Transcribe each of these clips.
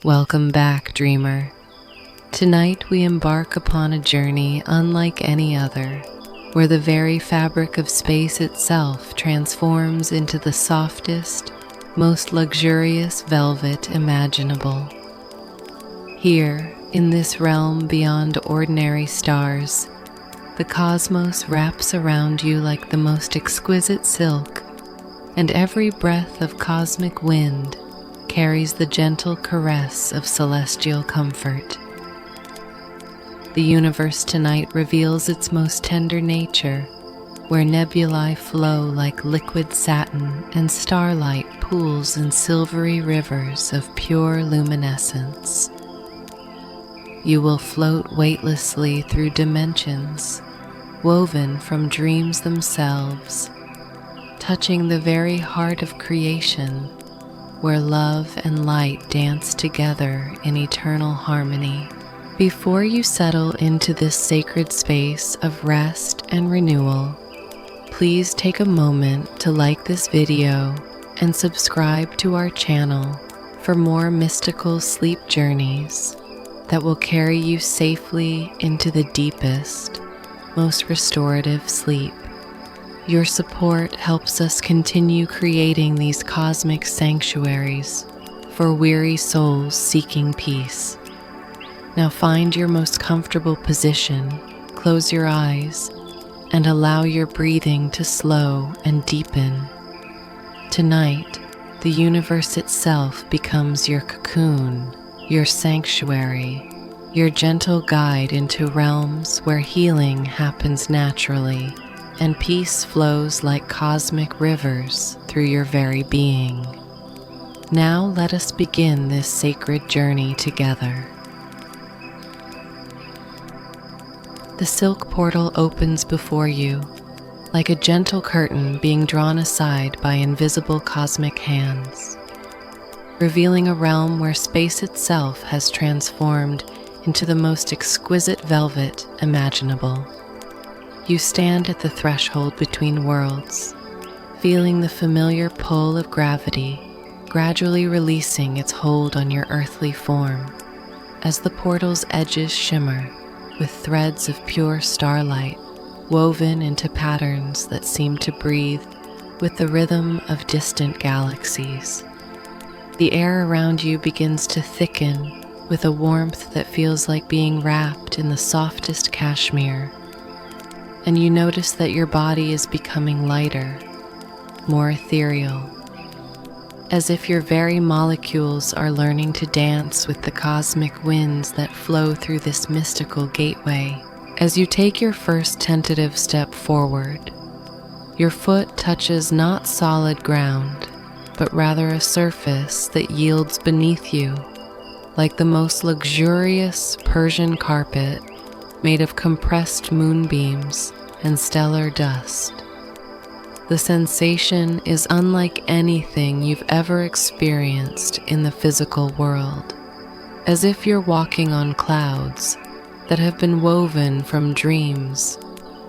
Welcome back, dreamer. Tonight we embark upon a journey unlike any other, where the very fabric of space itself transforms into the softest, most luxurious velvet imaginable. Here, in this realm beyond ordinary stars, the cosmos wraps around you like the most exquisite silk, and every breath of cosmic wind carries the gentle caress of celestial comfort. The universe tonight reveals its most tender nature, where nebulae flow like liquid satin and starlight pools in silvery rivers of pure luminescence. You will float weightlessly through dimensions, woven from dreams themselves, touching the very heart of creation, where love and light dance together in eternal harmony. Before you settle into this sacred space of rest and renewal, please take a moment to like this video and subscribe to our channel for more mystical sleep journeys that will carry you safely into the deepest, most restorative sleep. Your support helps us continue creating these cosmic sanctuaries for weary souls seeking peace. Now find your most comfortable position, close your eyes, and allow your breathing to slow and deepen. Tonight, the universe itself becomes your cocoon, your sanctuary, your gentle guide into realms where healing happens naturally and peace flows like cosmic rivers through your very being. Now let us begin this sacred journey together. The silk portal opens before you, like a gentle curtain being drawn aside by invisible cosmic hands, revealing a realm where space itself has transformed into the most exquisite velvet imaginable. You stand at the threshold between worlds, feeling the familiar pull of gravity gradually releasing its hold on your earthly form as the portal's edges shimmer with threads of pure starlight woven into patterns that seem to breathe with the rhythm of distant galaxies. The air around you begins to thicken with a warmth that feels like being wrapped in the softest cashmere, and you notice that your body is becoming lighter, more ethereal, as if your very molecules are learning to dance with the cosmic winds that flow through this mystical gateway. As you take your first tentative step forward, your foot touches not solid ground, but rather a surface that yields beneath you, like the most luxurious Persian carpet made of compressed moonbeams and stellar dust. The sensation is unlike anything you've ever experienced in the physical world, as if you're walking on clouds that have been woven from dreams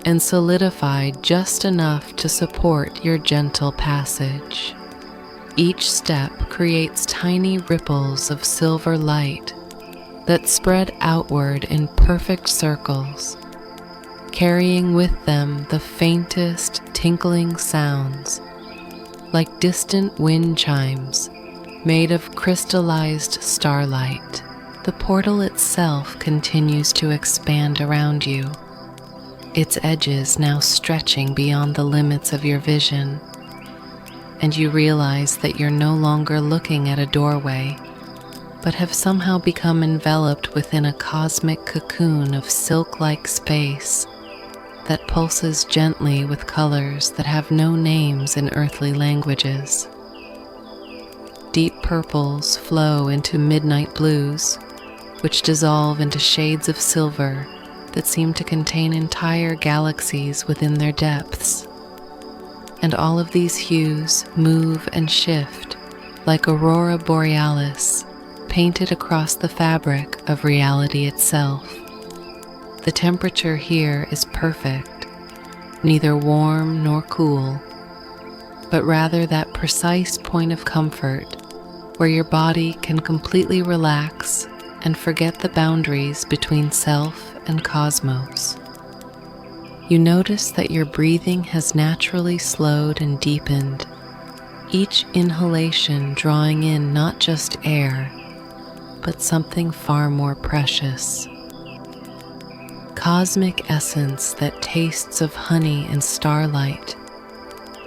and solidified just enough to support your gentle passage. Each step creates tiny ripples of silver light that spread outward in perfect circles, carrying with them the faintest tinkling sounds, like distant wind chimes made of crystallized starlight. The portal itself continues to expand around you, its edges now stretching beyond the limits of your vision, and you realize that you're no longer looking at a doorway, but have somehow become enveloped within a cosmic cocoon of silk-like space that pulses gently with colors that have no names in earthly languages. Deep purples flow into midnight blues, which dissolve into shades of silver that seem to contain entire galaxies within their depths. And all of these hues move and shift like aurora borealis painted across the fabric of reality itself. The temperature here is perfect, neither warm nor cool, but rather that precise point of comfort where your body can completely relax and forget the boundaries between self and cosmos. You notice that your breathing has naturally slowed and deepened, each inhalation drawing in not just air, but something far more precious. Cosmic essence that tastes of honey and starlight,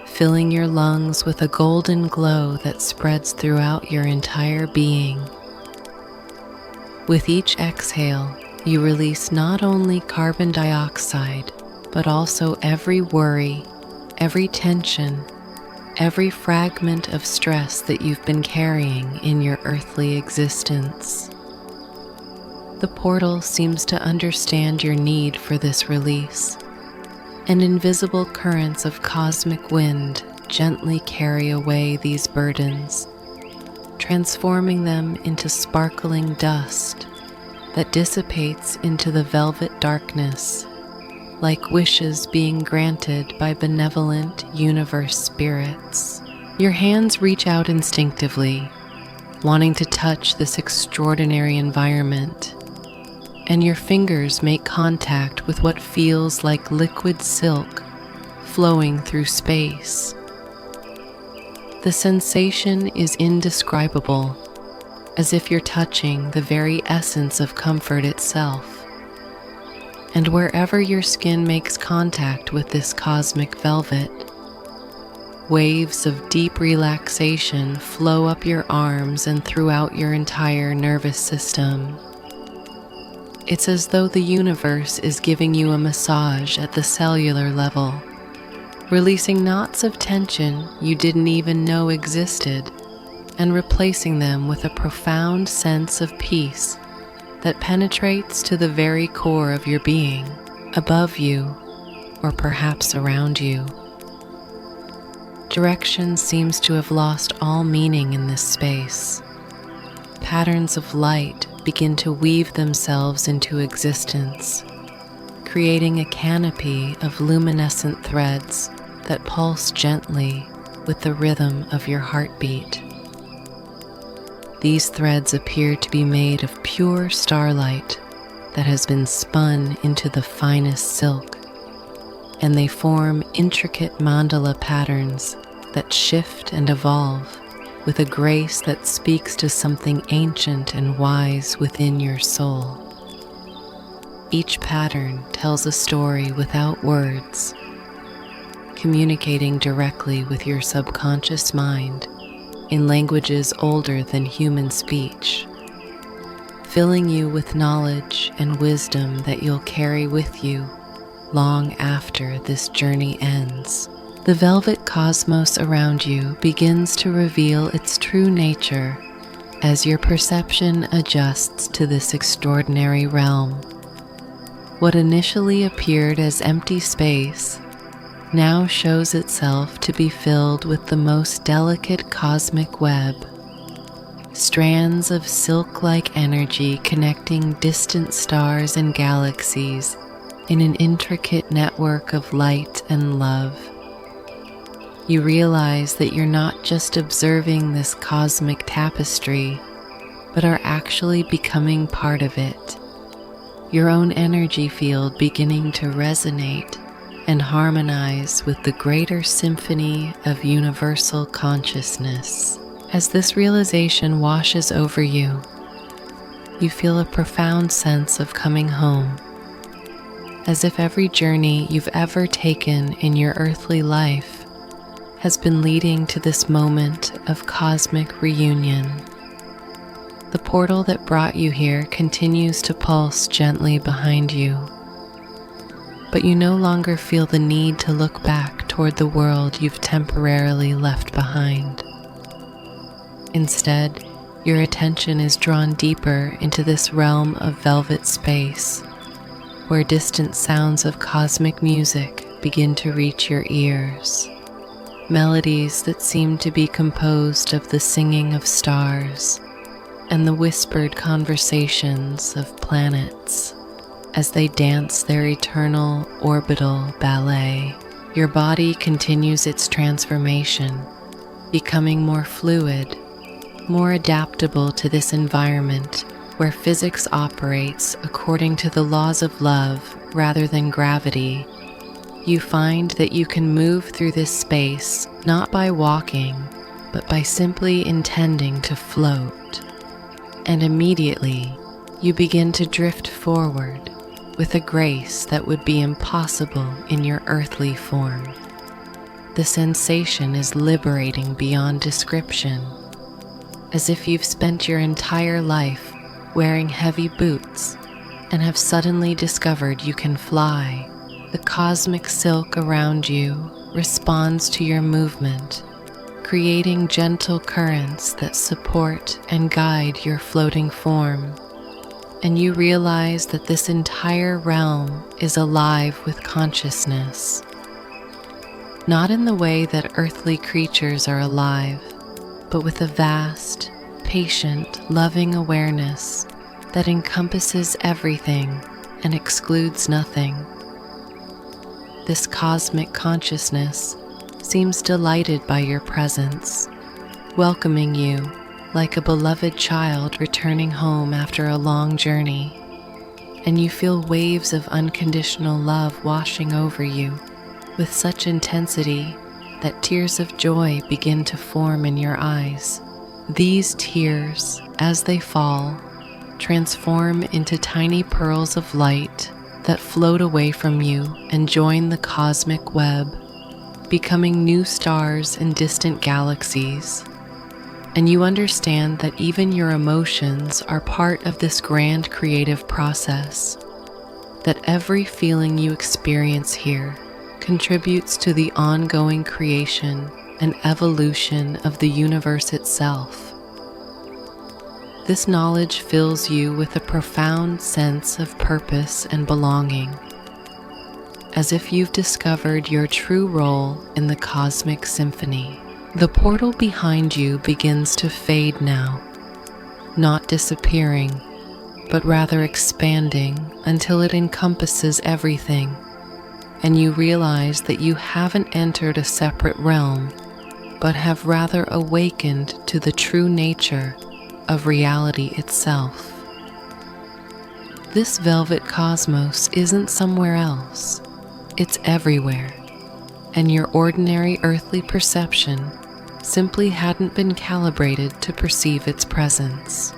filling your lungs with a golden glow that spreads throughout your entire being. With each exhale, you release not only carbon dioxide, but also every worry, every tension, every fragment of stress that you've been carrying in your earthly existence. The portal seems to understand your need for this release, and invisible currents of cosmic wind gently carry away these burdens, transforming them into sparkling dust that dissipates into the velvet darkness, like wishes being granted by benevolent universe spirits. Your hands reach out instinctively, wanting to touch this extraordinary environment, and your fingers make contact with what feels like liquid silk flowing through space. The sensation is indescribable, as if you're touching the very essence of comfort itself. And wherever your skin makes contact with this cosmic velvet, waves of deep relaxation flow up your arms and throughout your entire nervous system. It's as though the universe is giving you a massage at the cellular level, releasing knots of tension you didn't even know existed, and replacing them with a profound sense of peace that penetrates to the very core of your being, above you, or perhaps around you. Direction seems to have lost all meaning in this space. Patterns of light begin to weave themselves into existence, creating a canopy of luminescent threads that pulse gently with the rhythm of your heartbeat. These threads appear to be made of pure starlight that has been spun into the finest silk, and they form intricate mandala patterns that shift and evolve with a grace that speaks to something ancient and wise within your soul. Each pattern tells a story without words, communicating directly with your subconscious mind in languages older than human speech, filling you with knowledge and wisdom that you'll carry with you long after this journey ends. The velvet cosmos around you begins to reveal its true nature as your perception adjusts to this extraordinary realm. What initially appeared as empty space now shows itself to be filled with the most delicate cosmic web, strands of silk-like energy connecting distant stars and galaxies in an intricate network of light and love. You realize that you're not just observing this cosmic tapestry, but are actually becoming part of it, your own energy field beginning to resonate and harmonize with the greater symphony of universal consciousness. As this realization washes over you, you feel a profound sense of coming home, as if every journey you've ever taken in your earthly life has been leading to this moment of cosmic reunion. The portal that brought you here continues to pulse gently behind you, but you no longer feel the need to look back toward the world you've temporarily left behind. Instead, your attention is drawn deeper into this realm of velvet space, where distant sounds of cosmic music begin to reach your ears. Melodies that seem to be composed of the singing of stars and the whispered conversations of planets as they dance their eternal orbital ballet. Your body continues its transformation, becoming more fluid, more adaptable to this environment where physics operates according to the laws of love rather than gravity, you find that you can move through this space not by walking, but by simply intending to float. And immediately, you begin to drift forward with a grace that would be impossible in your earthly form. The sensation is liberating beyond description, as if you've spent your entire life wearing heavy boots and have suddenly discovered you can fly. The cosmic silk around you responds to your movement, creating gentle currents that support and guide your floating form. And you realize that this entire realm is alive with consciousness. Not in the way that earthly creatures are alive, but with a vast, patient, loving awareness that encompasses everything and excludes nothing. This cosmic consciousness seems delighted by your presence, welcoming you like a beloved child returning home after a long journey, and you feel waves of unconditional love washing over you with such intensity that tears of joy begin to form in your eyes. These tears, as they fall, transform into tiny pearls of light that float away from you and join the cosmic web, becoming new stars in distant galaxies. And you understand that even your emotions are part of this grand creative process, that every feeling you experience here contributes to the ongoing creation and evolution of the universe itself. This knowledge fills you with a profound sense of purpose and belonging, as if you've discovered your true role in the cosmic symphony. The portal behind you begins to fade now, not disappearing, but rather expanding until it encompasses everything, and you realize that you haven't entered a separate realm, but have rather awakened to the true nature of reality itself. This velvet cosmos isn't somewhere else, it's everywhere, and your ordinary earthly perception simply hadn't been calibrated to perceive its presence.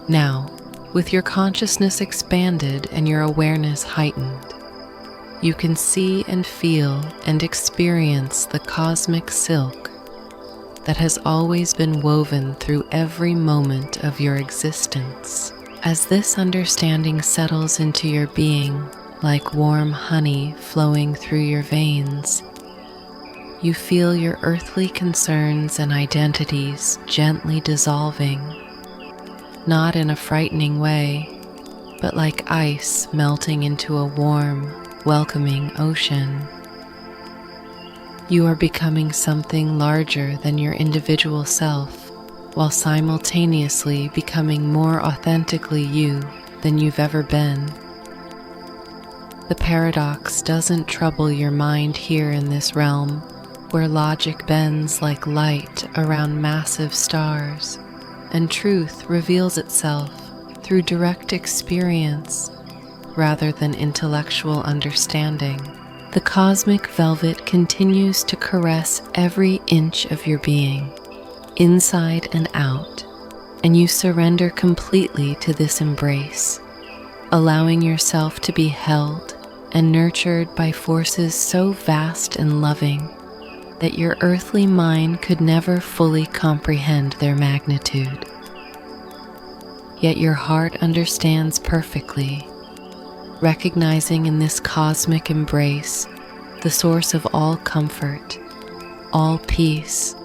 Now, with your consciousness expanded and your awareness heightened, you can see and feel and experience the cosmic silk that has always been woven through every moment of your existence. As this understanding settles into your being like warm honey flowing through your veins, you feel your earthly concerns and identities gently dissolving, not in a frightening way, but like ice melting into a warm, welcoming ocean. You are becoming something larger than your individual self, while simultaneously becoming more authentically you than you've ever been. The paradox doesn't trouble your mind here in this realm, where logic bends like light around massive stars, and truth reveals itself through direct experience rather than intellectual understanding. The cosmic velvet continues to caress every inch of your being, inside and out, and you surrender completely to this embrace, allowing yourself to be held and nurtured by forces so vast and loving that your earthly mind could never fully comprehend their magnitude. Yet your heart understands perfectly, recognizing in this cosmic embrace the source of all comfort, all peace,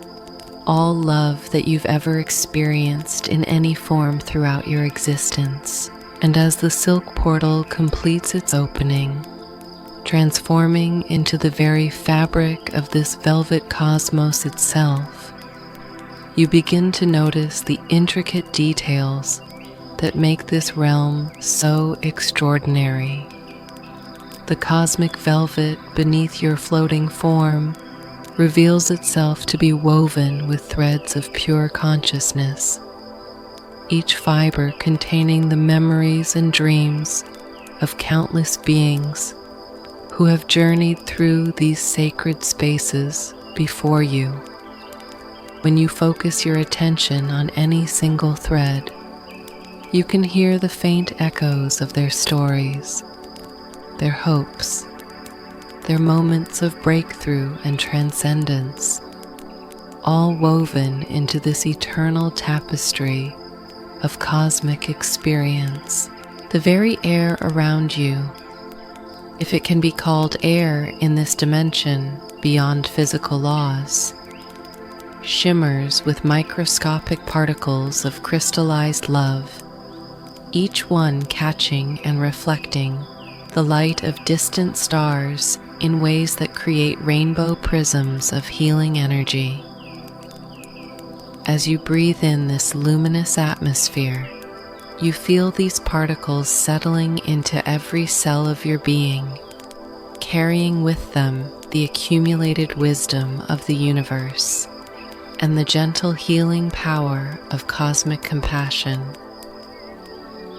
all love that you've ever experienced in any form throughout your existence. And as the silk portal completes its opening, transforming into the very fabric of this velvet cosmos itself, you begin to notice the intricate details that make this realm so extraordinary. The cosmic velvet beneath your floating form reveals itself to be woven with threads of pure consciousness, each fiber containing the memories and dreams of countless beings who have journeyed through these sacred spaces before you. When you focus your attention on any single thread, you can hear the faint echoes of their stories, their hopes, their moments of breakthrough and transcendence, all woven into this eternal tapestry of cosmic experience. The very air around you, if it can be called air in this dimension beyond physical laws, shimmers with microscopic particles of crystallized love, each one catching and reflecting the light of distant stars in ways that create rainbow prisms of healing energy. As you breathe in this luminous atmosphere, you feel these particles settling into every cell of your being, carrying with them the accumulated wisdom of the universe and the gentle healing power of cosmic compassion.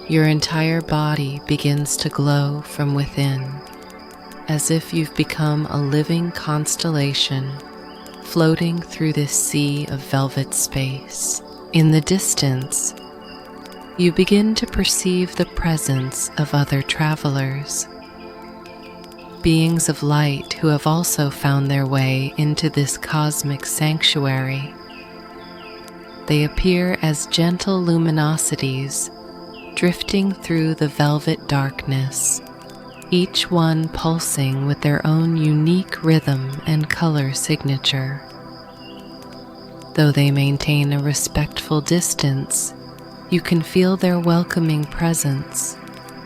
Your entire body begins to glow from within, as if you've become a living constellation floating through this sea of velvet space. In the distance, you begin to perceive the presence of other travelers, beings of light who have also found their way into this cosmic sanctuary. They appear as gentle luminosities drifting through the velvet darkness, each one pulsing with their own unique rhythm and color signature. Though they maintain a respectful distance, you can feel their welcoming presence,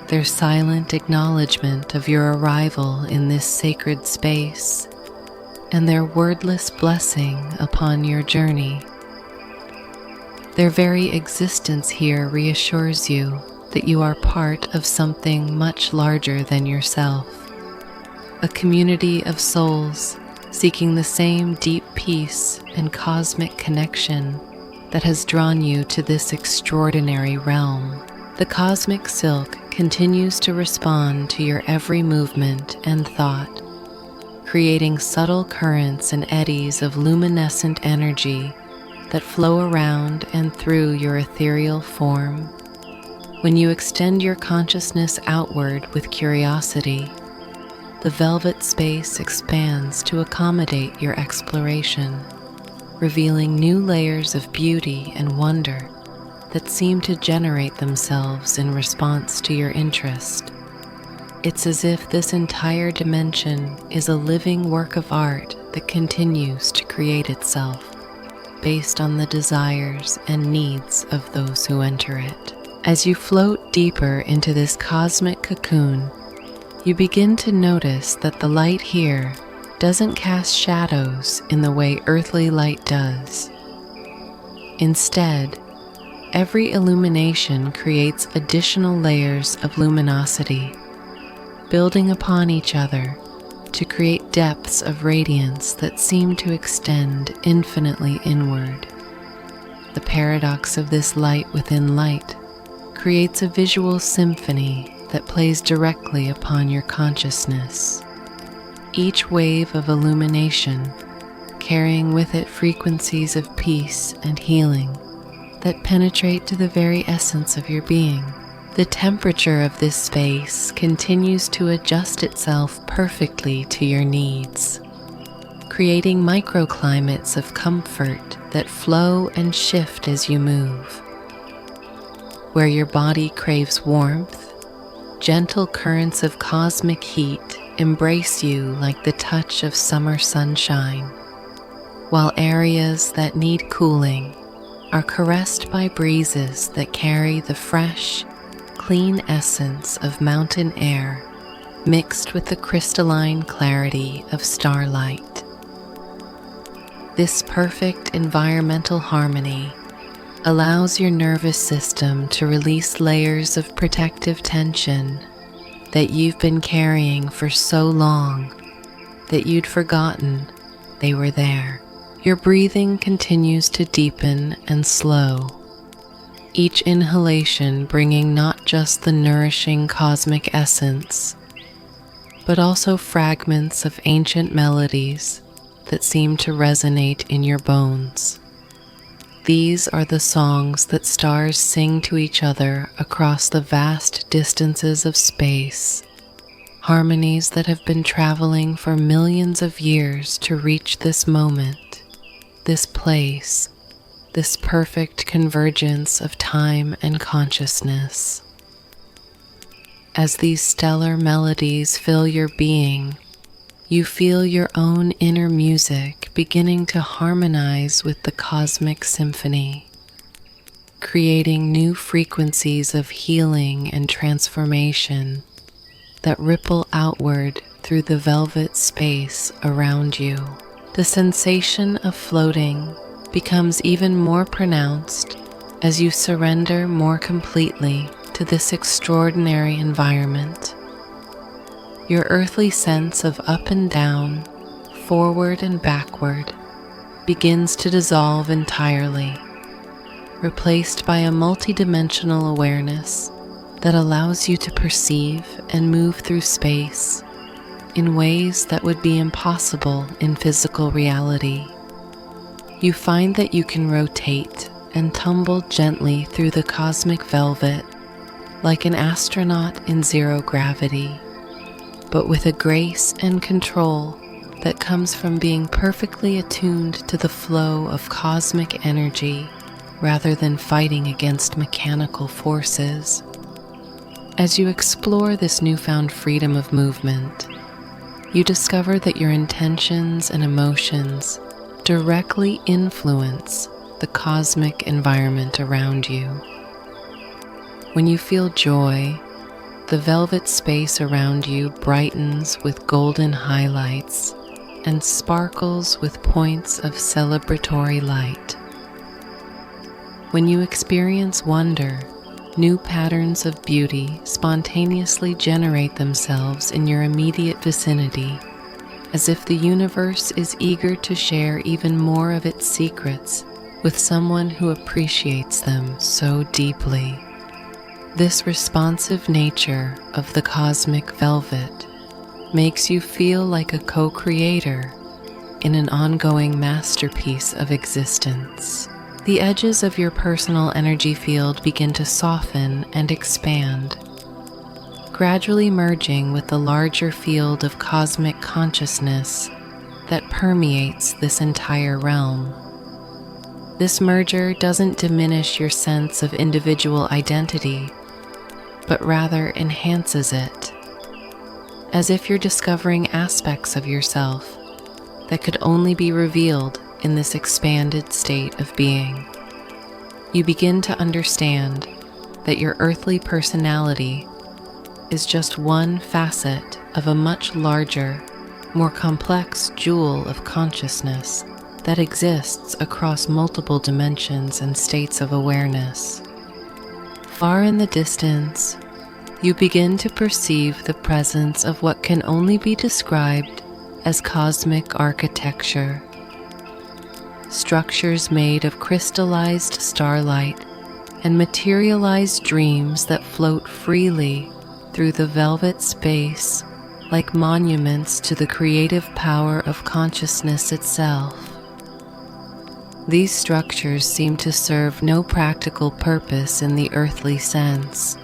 their silent acknowledgement of your arrival in this sacred space, and their wordless blessing upon your journey. Their very existence here reassures you that you are part of something much larger than yourself, a community of souls seeking the same deep peace and cosmic connection that has drawn you to this extraordinary realm. The cosmic silk continues to respond to your every movement and thought, creating subtle currents and eddies of luminescent energy that flow around and through your ethereal form. When you extend your consciousness outward with curiosity, the velvet space expands to accommodate your exploration, revealing new layers of beauty and wonder that seem to generate themselves in response to your interest. It's as if this entire dimension is a living work of art that continues to create itself based on the desires and needs of those who enter it. As you float deeper into this cosmic cocoon, you begin to notice that the light here doesn't cast shadows in the way earthly light does. Instead, every illumination creates additional layers of luminosity, building upon each other to create depths of radiance that seem to extend infinitely inward. The paradox of this light within light creates a visual symphony that plays directly upon your consciousness. Each wave of illumination carrying with it frequencies of peace and healing that penetrate to the very essence of your being. The temperature of this space continues to adjust itself perfectly to your needs, creating microclimates of comfort that flow and shift as you move. Where your body craves warmth, gentle currents of cosmic heat embrace you like the touch of summer sunshine, while areas that need cooling are caressed by breezes that carry the fresh, clean essence of mountain air mixed with the crystalline clarity of starlight. This perfect environmental harmony allows your nervous system to release layers of protective tension that you've been carrying for so long that you'd forgotten they were there. Your breathing continues to deepen and slow, each inhalation bringing not just the nourishing cosmic essence, but also fragments of ancient melodies that seem to resonate in your bones. These are the songs that stars sing to each other across the vast distances of space, harmonies that have been traveling for millions of years to reach this moment, this place, this perfect convergence of time and consciousness. As these stellar melodies fill your being, you feel your own inner music beginning to harmonize with the cosmic symphony, creating new frequencies of healing and transformation that ripple outward through the velvet space around you. The sensation of floating becomes even more pronounced as you surrender more completely to this extraordinary environment. Your earthly sense of up and down, forward and backward, begins to dissolve entirely, replaced by a multidimensional awareness that allows you to perceive and move through space in ways that would be impossible in physical reality. You find that you can rotate and tumble gently through the cosmic velvet like an astronaut in zero gravity, but with a grace and control that comes from being perfectly attuned to the flow of cosmic energy rather than fighting against mechanical forces. As you explore this newfound freedom of movement, you discover that your intentions and emotions directly influence the cosmic environment around you. When you feel joy, the velvet space around you brightens with golden highlights and sparkles with points of celebratory light. When you experience wonder, new patterns of beauty spontaneously generate themselves in your immediate vicinity, as if the universe is eager to share even more of its secrets with someone who appreciates them so deeply. This responsive nature of the cosmic velvet makes you feel like a co-creator in an ongoing masterpiece of existence. The edges of your personal energy field begin to soften and expand, gradually merging with the larger field of cosmic consciousness that permeates this entire realm. This merger doesn't diminish your sense of individual identity, but rather enhances it, as if you're discovering aspects of yourself that could only be revealed in this expanded state of being. You begin to understand that your earthly personality is just one facet of a much larger, more complex jewel of consciousness that exists across multiple dimensions and states of awareness. Far in the distance, you begin to perceive the presence of what can only be described as cosmic architecture. Structures made of crystallized starlight and materialized dreams that float freely through the velvet space like monuments to the creative power of consciousness itself. These structures seem to serve no practical purpose in the earthly sense,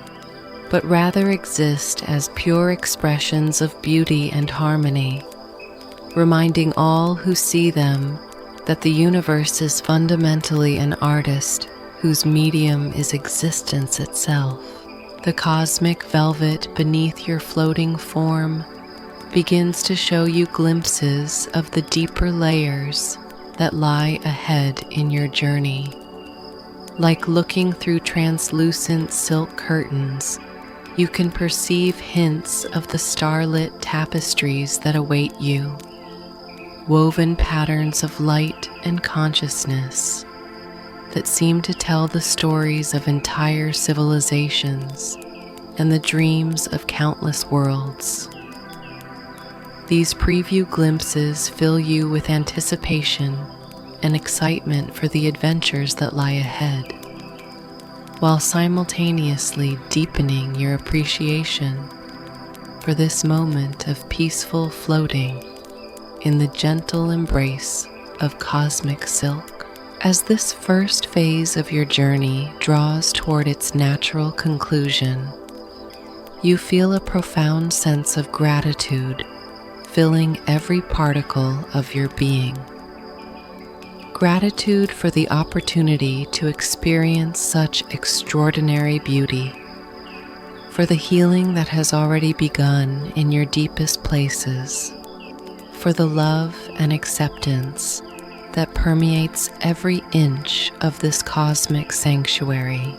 but rather exist as pure expressions of beauty and harmony, reminding all who see them that the universe is fundamentally an artist whose medium is existence itself. The cosmic velvet beneath your floating form begins to show you glimpses of the deeper layers that lie ahead in your journey. Like looking through translucent silk curtains, you can perceive hints of the starlit tapestries that await you, woven patterns of light and consciousness that seem to tell the stories of entire civilizations and the dreams of countless worlds. These preview glimpses fill you with anticipation and excitement for the adventures that lie ahead, while simultaneously deepening your appreciation for this moment of peaceful floating in the gentle embrace of cosmic silk. As this first phase of your journey draws toward its natural conclusion, you feel a profound sense of gratitude filling every particle of your being. Gratitude for the opportunity to experience such extraordinary beauty, for the healing that has already begun in your deepest places, for the love and acceptance that permeates every inch of this cosmic sanctuary.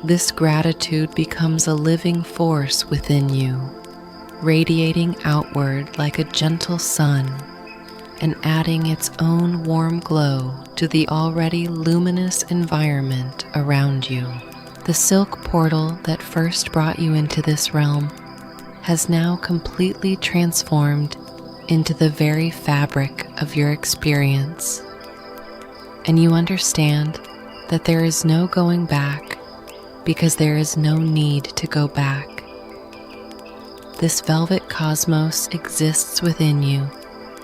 This gratitude becomes a living force within you, radiating outward like a gentle sun and adding its own warm glow to the already luminous environment around you. The silk portal that first brought you into this realm has now completely transformed into the very fabric of your experience, and you understand that there is no going back because there is no need to go back. This velvet cosmos exists within you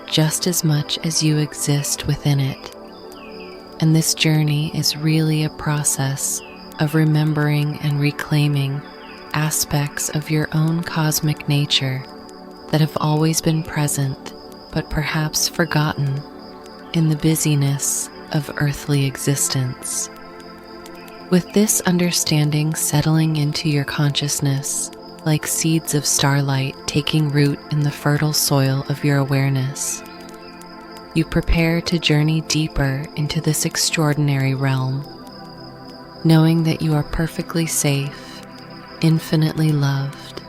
just as much as you exist within it, and this journey is really a process of remembering and reclaiming aspects of your own cosmic nature that have always been present but perhaps forgotten in the busyness of earthly existence. With this understanding settling into your consciousness like seeds of starlight taking root in the fertile soil of your awareness, you prepare to journey deeper into this extraordinary realm, knowing that you are perfectly safe, infinitely loved,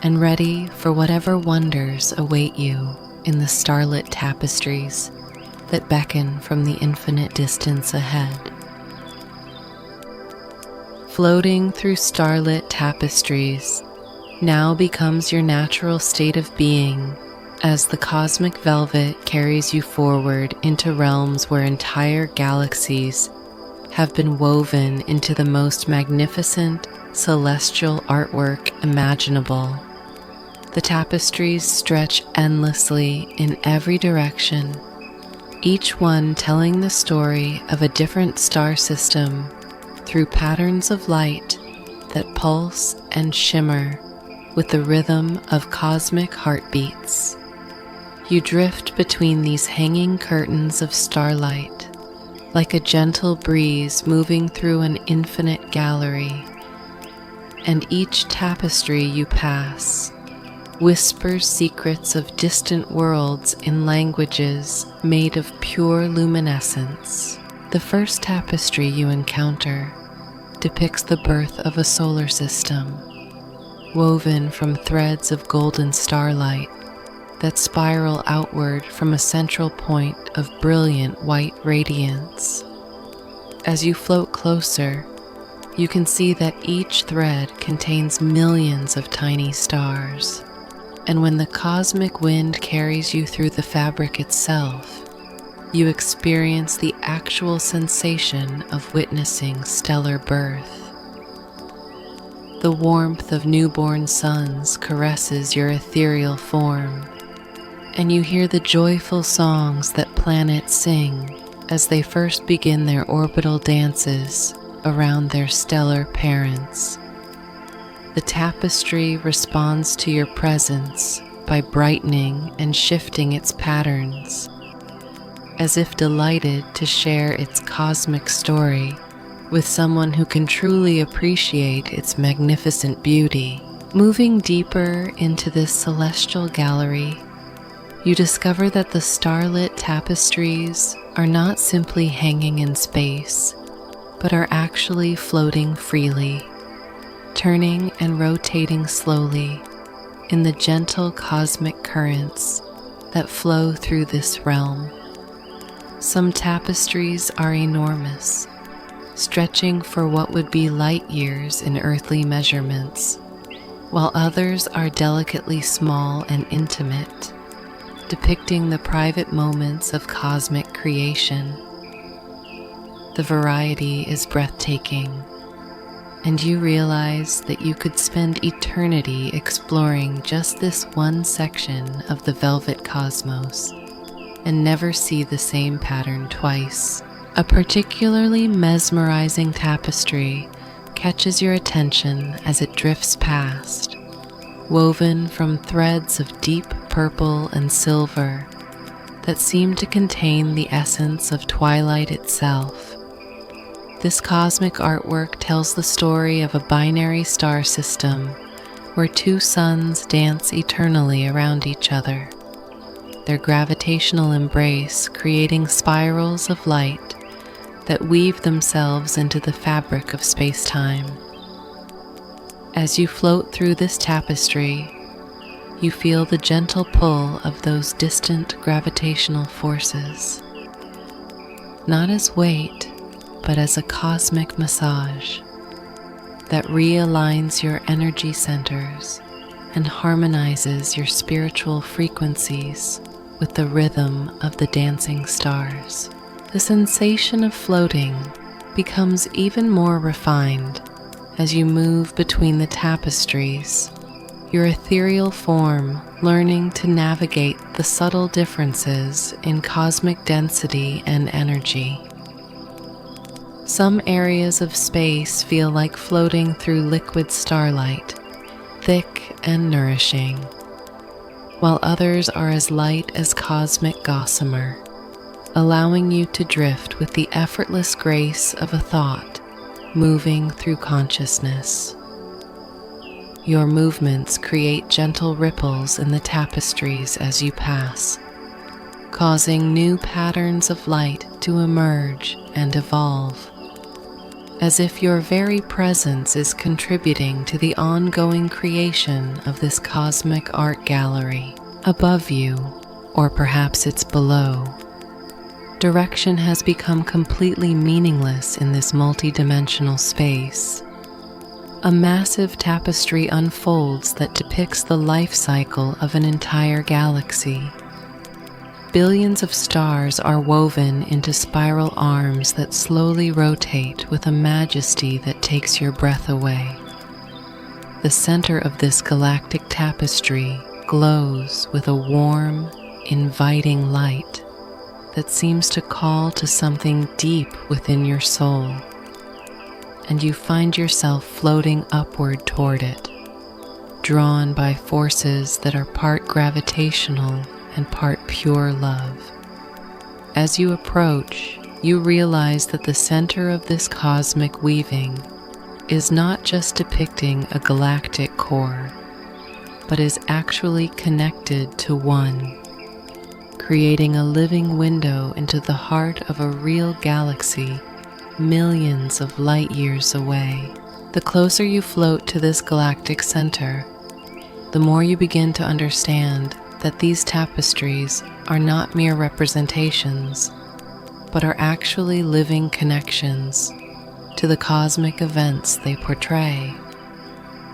and ready for whatever wonders await you in the starlit tapestries that beckon from the infinite distance ahead. Floating through starlit tapestries now becomes your natural state of being as the cosmic velvet carries you forward into realms where entire galaxies have been woven into the most magnificent celestial artwork imaginable. The tapestries stretch endlessly in every direction, each one telling the story of a different star system through patterns of light that pulse and shimmer with the rhythm of cosmic heartbeats. You drift between these hanging curtains of starlight, like a gentle breeze moving through an infinite gallery, and each tapestry you pass whispers secrets of distant worlds in languages made of pure luminescence. The first tapestry you encounter depicts the birth of a solar system, woven from threads of golden starlight that spiral outward from a central point of brilliant white radiance. As you float closer, you can see that each thread contains millions of tiny stars, and when the cosmic wind carries you through the fabric itself, you experience the actual sensation of witnessing stellar birth. The warmth of newborn suns caresses your ethereal form, and you hear the joyful songs that planets sing as they first begin their orbital dances around their stellar parents. The tapestry responds to your presence by brightening and shifting its patterns, as if delighted to share its cosmic story with someone who can truly appreciate its magnificent beauty. Moving deeper into this celestial gallery, you discover that the starlit tapestries are not simply hanging in space, but are actually floating freely, turning and rotating slowly in the gentle cosmic currents that flow through this realm. Some tapestries are enormous, stretching for what would be light years in earthly measurements, while others are delicately small and intimate, depicting the private moments of cosmic creation. The variety is breathtaking, and you realize that you could spend eternity exploring just this one section of the velvet cosmos and never see the same pattern twice. A particularly mesmerizing tapestry catches your attention as it drifts past, woven from threads of deep purple and silver that seem to contain the essence of twilight itself. This cosmic artwork tells the story of a binary star system where two suns dance eternally around each other, their gravitational embrace creating spirals of light that weave themselves into the fabric of space-time. As you float through this tapestry, you feel the gentle pull of those distant gravitational forces, not as weight, but as a cosmic massage that realigns your energy centers and harmonizes your spiritual frequencies with the rhythm of the dancing stars. The sensation of floating becomes even more refined as you move between the tapestries, your ethereal form learning to navigate the subtle differences in cosmic density and energy. Some areas of space feel like floating through liquid starlight, thick and nourishing, while others are as light as cosmic gossamer, allowing you to drift with the effortless grace of a thought moving through consciousness. Your movements create gentle ripples in the tapestries as you pass, causing new patterns of light to emerge and evolve, as if your very presence is contributing to the ongoing creation of this cosmic art gallery. Above you, or perhaps it's below, direction has become completely meaningless in this multi-dimensional space. A massive tapestry unfolds that depicts the life cycle of an entire galaxy. Billions of stars are woven into spiral arms that slowly rotate with a majesty that takes your breath away. The center of this galactic tapestry glows with a warm, inviting light that seems to call to something deep within your soul, and you find yourself floating upward toward it, drawn by forces that are part gravitational and part pure love. As you approach, you realize that the center of this cosmic weaving is not just depicting a galactic core, but is actually connected to one, creating a living window into the heart of a real galaxy millions of light years away. The closer you float to this galactic center, the more you begin to understand that these tapestries are not mere representations, but are actually living connections to the cosmic events they portray.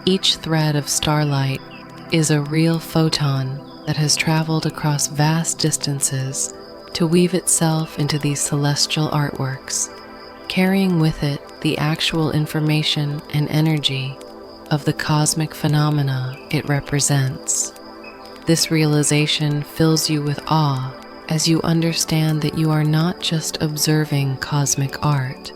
Each thread of starlight is a real photon that has traveled across vast distances to weave itself into these celestial artworks, carrying with it the actual information and energy of the cosmic phenomena it represents. This realization fills you with awe as you understand that you are not just observing cosmic art,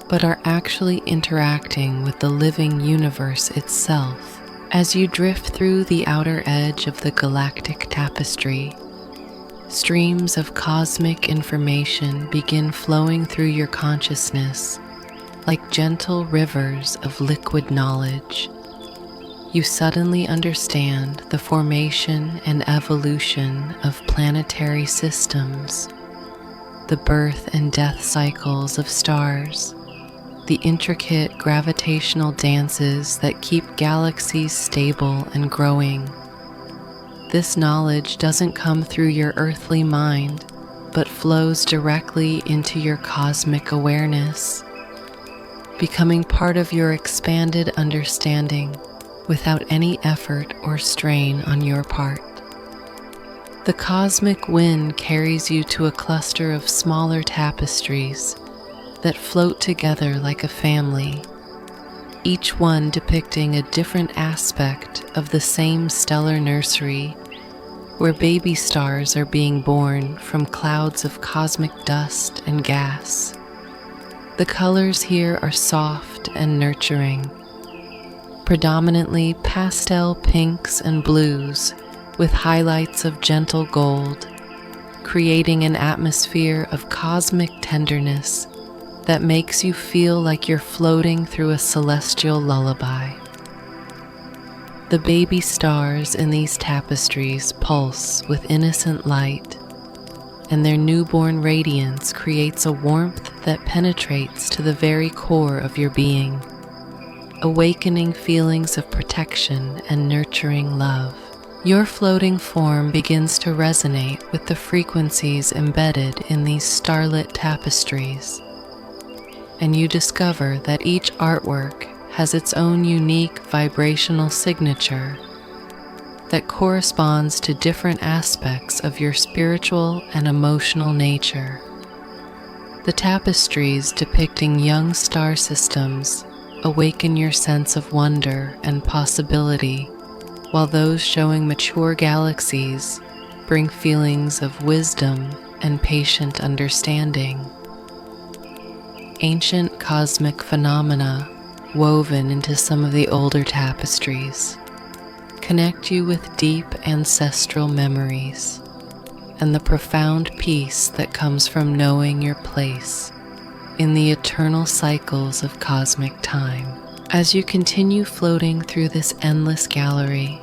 but are actually interacting with the living universe itself. As you drift through the outer edge of the galactic tapestry, streams of cosmic information begin flowing through your consciousness like gentle rivers of liquid knowledge. You suddenly understand the formation and evolution of planetary systems, the birth and death cycles of stars, the intricate gravitational dances that keep galaxies stable and growing. This knowledge doesn't come through your earthly mind, but flows directly into your cosmic awareness, becoming part of your expanded understanding without any effort or strain on your part. The cosmic wind carries you to a cluster of smaller tapestries that float together like a family, each one depicting a different aspect of the same stellar nursery where baby stars are being born from clouds of cosmic dust and gas. The colors here are soft and nurturing, predominantly pastel pinks and blues with highlights of gentle gold, creating an atmosphere of cosmic tenderness that makes you feel like you're floating through a celestial lullaby. The baby stars in these tapestries pulse with innocent light, and their newborn radiance creates a warmth that penetrates to the very core of your being, awakening feelings of protection and nurturing love. Your floating form begins to resonate with the frequencies embedded in these starlit tapestries, and you discover that each artwork has its own unique vibrational signature that corresponds to different aspects of your spiritual and emotional nature. The tapestries depicting young star systems awaken your sense of wonder and possibility, while those showing mature galaxies bring feelings of wisdom and patient understanding. Ancient cosmic phenomena woven into some of the older tapestries connect you with deep ancestral memories and the profound peace that comes from knowing your place in the eternal cycles of cosmic time. As you continue floating through this endless gallery,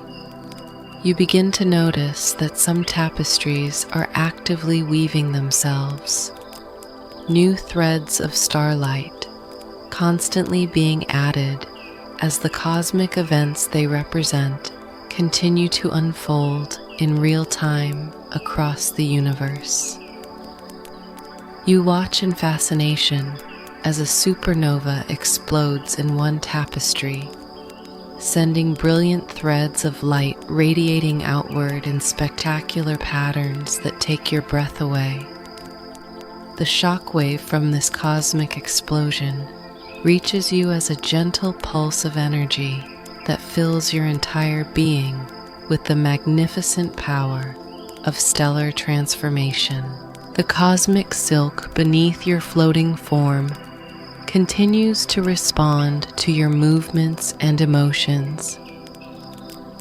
you begin to notice that some tapestries are actively weaving themselves, new threads of starlight constantly being added as the cosmic events they represent continue to unfold in real time across the universe. You watch in fascination as a supernova explodes in one tapestry, sending brilliant threads of light radiating outward in spectacular patterns that take your breath away. The shockwave from this cosmic explosion reaches you as a gentle pulse of energy that fills your entire being with the magnificent power of stellar transformation. The cosmic silk beneath your floating form continues to respond to your movements and emotions,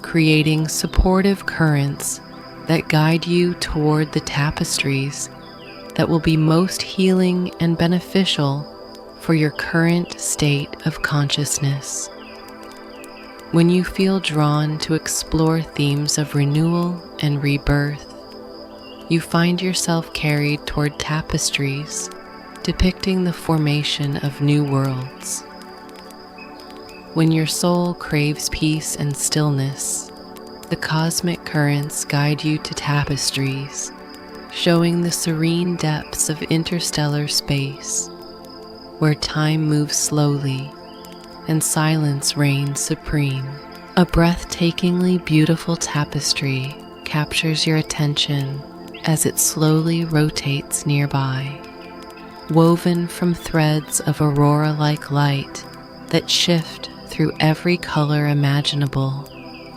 creating supportive currents that guide you toward the tapestries that will be most healing and beneficial for your current state of consciousness. When you feel drawn to explore themes of renewal and rebirth, you find yourself carried toward tapestries depicting the formation of new worlds. When your soul craves peace and stillness, the cosmic currents guide you to tapestries showing the serene depths of interstellar space, where time moves slowly and silence reigns supreme. A breathtakingly beautiful tapestry captures your attention as it slowly rotates nearby, woven from threads of aurora-like light that shift through every color imaginable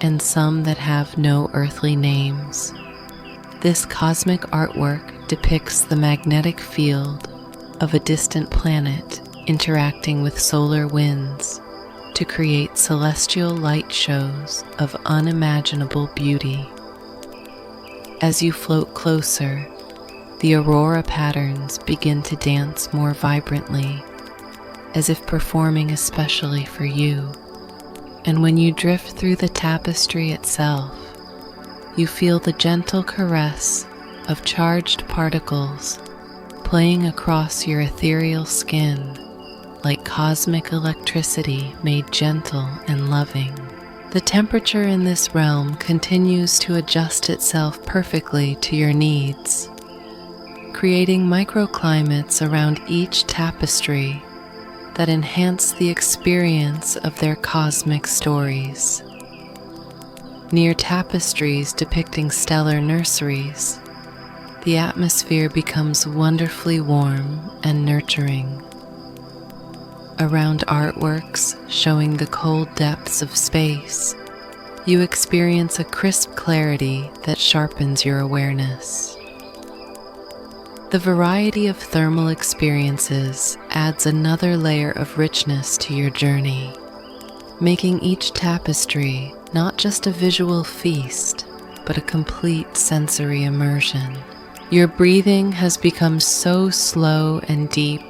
and some that have no earthly names. This cosmic artwork depicts the magnetic field of a distant planet interacting with solar winds to create celestial light shows of unimaginable beauty. As you float closer, the aurora patterns begin to dance more vibrantly, as if performing especially for you. And when you drift through the tapestry itself, you feel the gentle caress of charged particles playing across your ethereal skin like cosmic electricity made gentle and loving. The temperature in this realm continues to adjust itself perfectly to your needs, creating microclimates around each tapestry that enhance the experience of their cosmic stories. Near tapestries depicting stellar nurseries, the atmosphere becomes wonderfully warm and nurturing. Around artworks showing the cold depths of space, you experience a crisp clarity that sharpens your awareness. The variety of thermal experiences adds another layer of richness to your journey, making each tapestry not just a visual feast, but a complete sensory immersion. Your breathing has become so slow and deep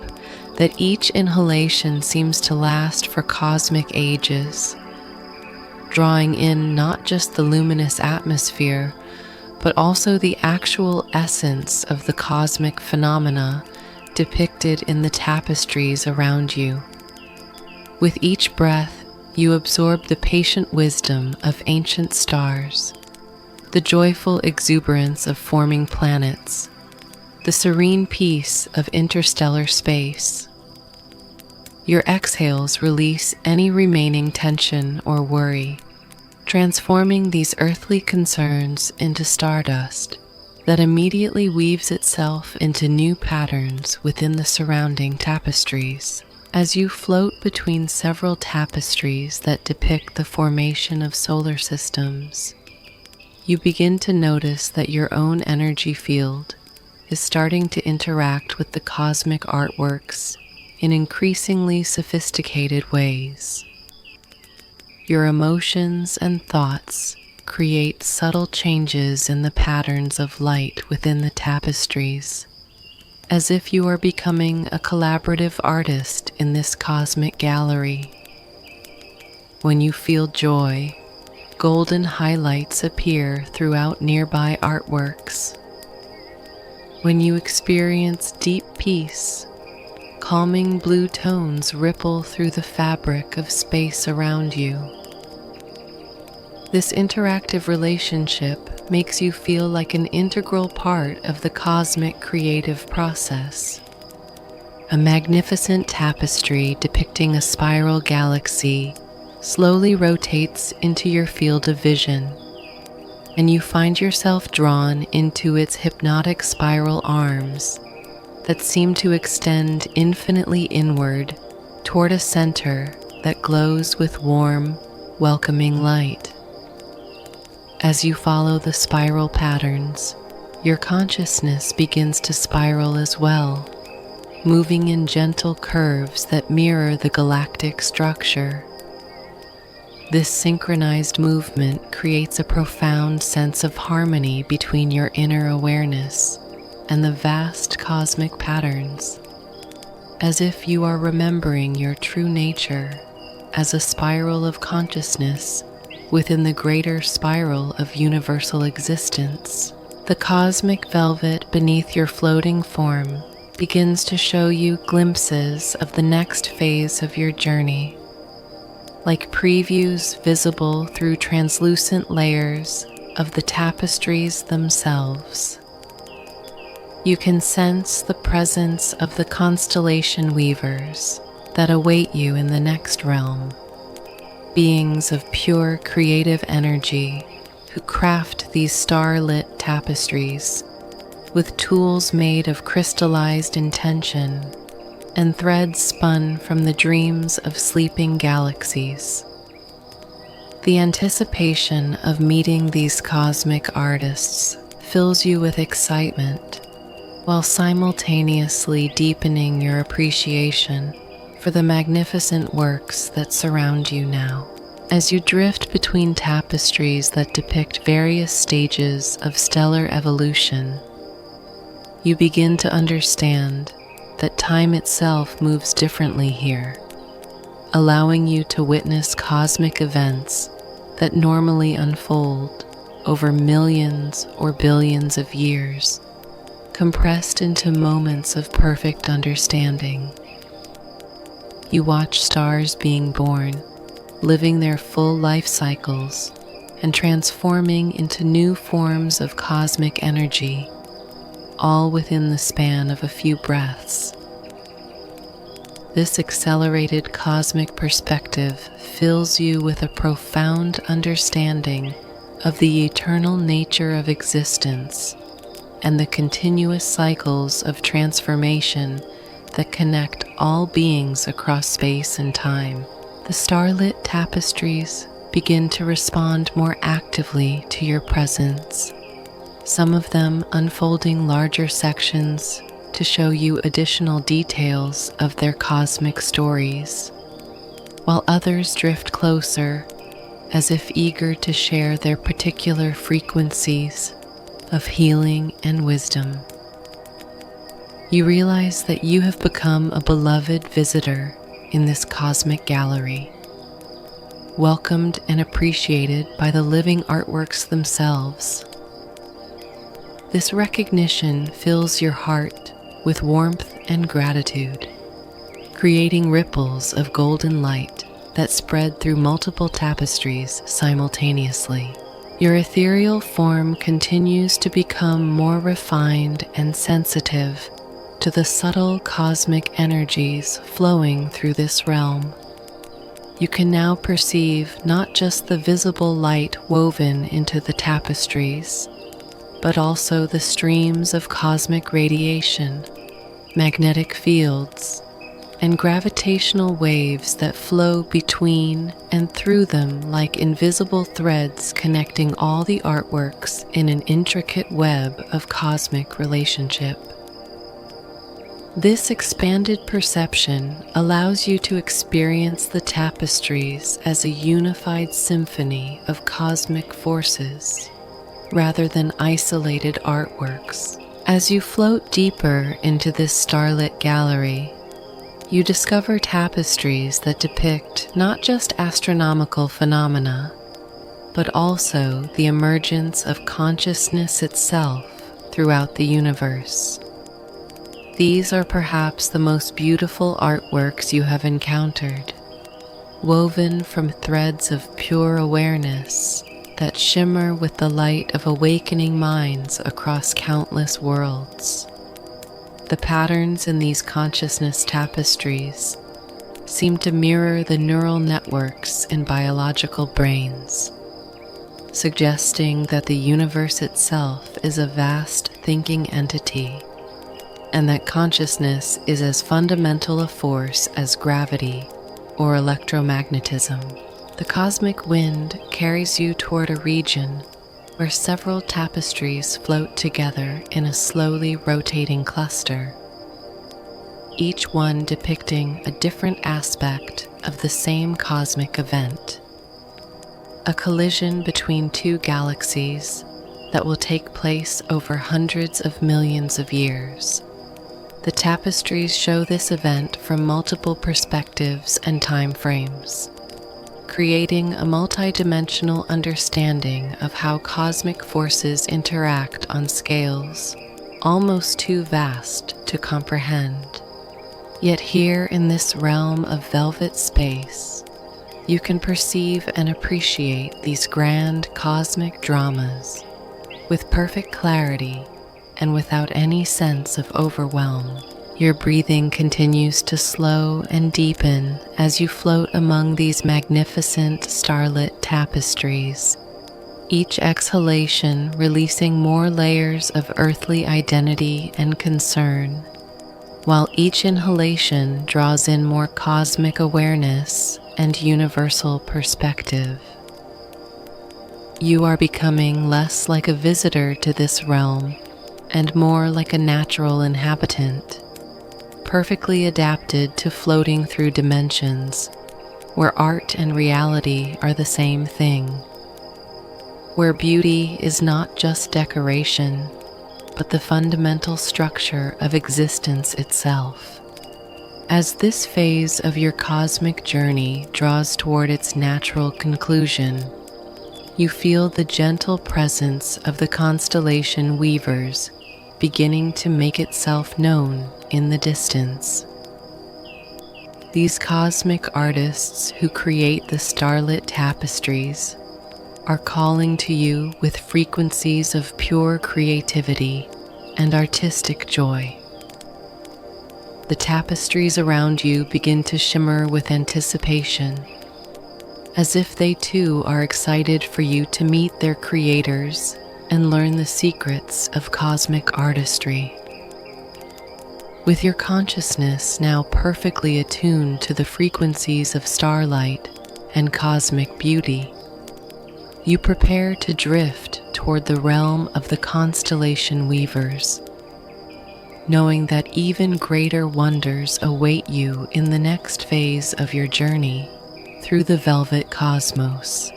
that each inhalation seems to last for cosmic ages, drawing in not just the luminous atmosphere, but also the actual essence of the cosmic phenomena depicted in the tapestries around you. With each breath, you absorb the patient wisdom of ancient stars, the joyful exuberance of forming planets, the serene peace of interstellar space. Your exhales release any remaining tension or worry, transforming these earthly concerns into stardust that immediately weaves itself into new patterns within the surrounding tapestries. As you float between several tapestries that depict the formation of solar systems, you begin to notice that your own energy field is starting to interact with the cosmic artworks in increasingly sophisticated ways. Your emotions and thoughts create subtle changes in the patterns of light within the tapestries, as if you are becoming a collaborative artist in this cosmic gallery. When you feel joy, golden highlights appear throughout nearby artworks. When you experience deep peace, calming blue tones ripple through the fabric of space around you. This interactive relationship makes you feel like an integral part of the cosmic creative process. A magnificent tapestry depicting a spiral galaxy slowly rotates into your field of vision, and you find yourself drawn into its hypnotic spiral arms that seem to extend infinitely inward toward a center that glows with warm, welcoming light. As you follow the spiral patterns, your consciousness begins to spiral as well, moving in gentle curves that mirror the galactic structure. This synchronized movement creates a profound sense of harmony between your inner awareness and the vast cosmic patterns, as if you are remembering your true nature as a spiral of consciousness within the greater spiral of universal existence. The cosmic velvet beneath your floating form begins to show you glimpses of the next phase of your journey, like previews visible through translucent layers of the tapestries themselves. You can sense the presence of the constellation weavers that await you in the next realm, beings of pure creative energy who craft these star-lit tapestries with tools made of crystallized intention and threads spun from the dreams of sleeping galaxies. The anticipation of meeting these cosmic artists fills you with excitement, while simultaneously deepening your appreciation for the magnificent works that surround you now. As you drift between tapestries that depict various stages of stellar evolution, you begin to understand that time itself moves differently here, allowing you to witness cosmic events that normally unfold over millions or billions of years, compressed into moments of perfect understanding. You watch stars being born, living their full life cycles, and transforming into new forms of cosmic energy, all within the span of a few breaths. This accelerated cosmic perspective fills you with a profound understanding of the eternal nature of existence and the continuous cycles of transformation that connect all beings across space and time. The starlit tapestries begin to respond more actively to your presence, some of them unfolding larger sections to show you additional details of their cosmic stories, while others drift closer as if eager to share their particular frequencies of healing and wisdom. You realize that you have become a beloved visitor in this cosmic gallery, welcomed and appreciated by the living artworks themselves. This recognition fills your heart with warmth and gratitude, creating ripples of golden light that spread through multiple tapestries simultaneously. Your ethereal form continues to become more refined and sensitive to the subtle cosmic energies flowing through this realm. You can now perceive not just the visible light woven into the tapestries, but also the streams of cosmic radiation, magnetic fields, and gravitational waves that flow between and through them like invisible threads connecting all the artworks in an intricate web of cosmic relationship. This expanded perception allows you to experience the tapestries as a unified symphony of cosmic forces, rather than isolated artworks. As you float deeper into this starlit gallery, you discover tapestries that depict not just astronomical phenomena, but also the emergence of consciousness itself throughout the universe. These are perhaps the most beautiful artworks you have encountered, woven from threads of pure awareness that shimmer with the light of awakening minds across countless worlds. The patterns in these consciousness tapestries seem to mirror the neural networks in biological brains, suggesting that the universe itself is a vast thinking entity, and that consciousness is as fundamental a force as gravity or electromagnetism. The cosmic wind carries you toward a region where several tapestries float together in a slowly rotating cluster, each one depicting a different aspect of the same cosmic event, a collision between two galaxies that will take place over hundreds of millions of years. The tapestries show this event from multiple perspectives and time frames, creating a multidimensional understanding of how cosmic forces interact on scales almost too vast to comprehend. Yet here in this realm of velvet space, you can perceive and appreciate these grand cosmic dramas with perfect clarity and without any sense of overwhelm. Your breathing continues to slow and deepen as you float among these magnificent starlit tapestries, each exhalation releasing more layers of earthly identity and concern, while each inhalation draws in more cosmic awareness and universal perspective. You are becoming less like a visitor to this realm and more like a natural inhabitant, perfectly adapted to floating through dimensions where art and reality are the same thing, where beauty is not just decoration, but the fundamental structure of existence itself. As this phase of your cosmic journey draws toward its natural conclusion, you feel the gentle presence of the constellation weavers beginning to make itself known in the distance. These cosmic artists who create the starlit tapestries are calling to you with frequencies of pure creativity and artistic joy. The tapestries around you begin to shimmer with anticipation, as if they too are excited for you to meet their creators and learn the secrets of cosmic artistry. With your consciousness now perfectly attuned to the frequencies of starlight and cosmic beauty, you prepare to drift toward the realm of the constellation weavers, knowing that even greater wonders await you in the next phase of your journey through the velvet cosmos.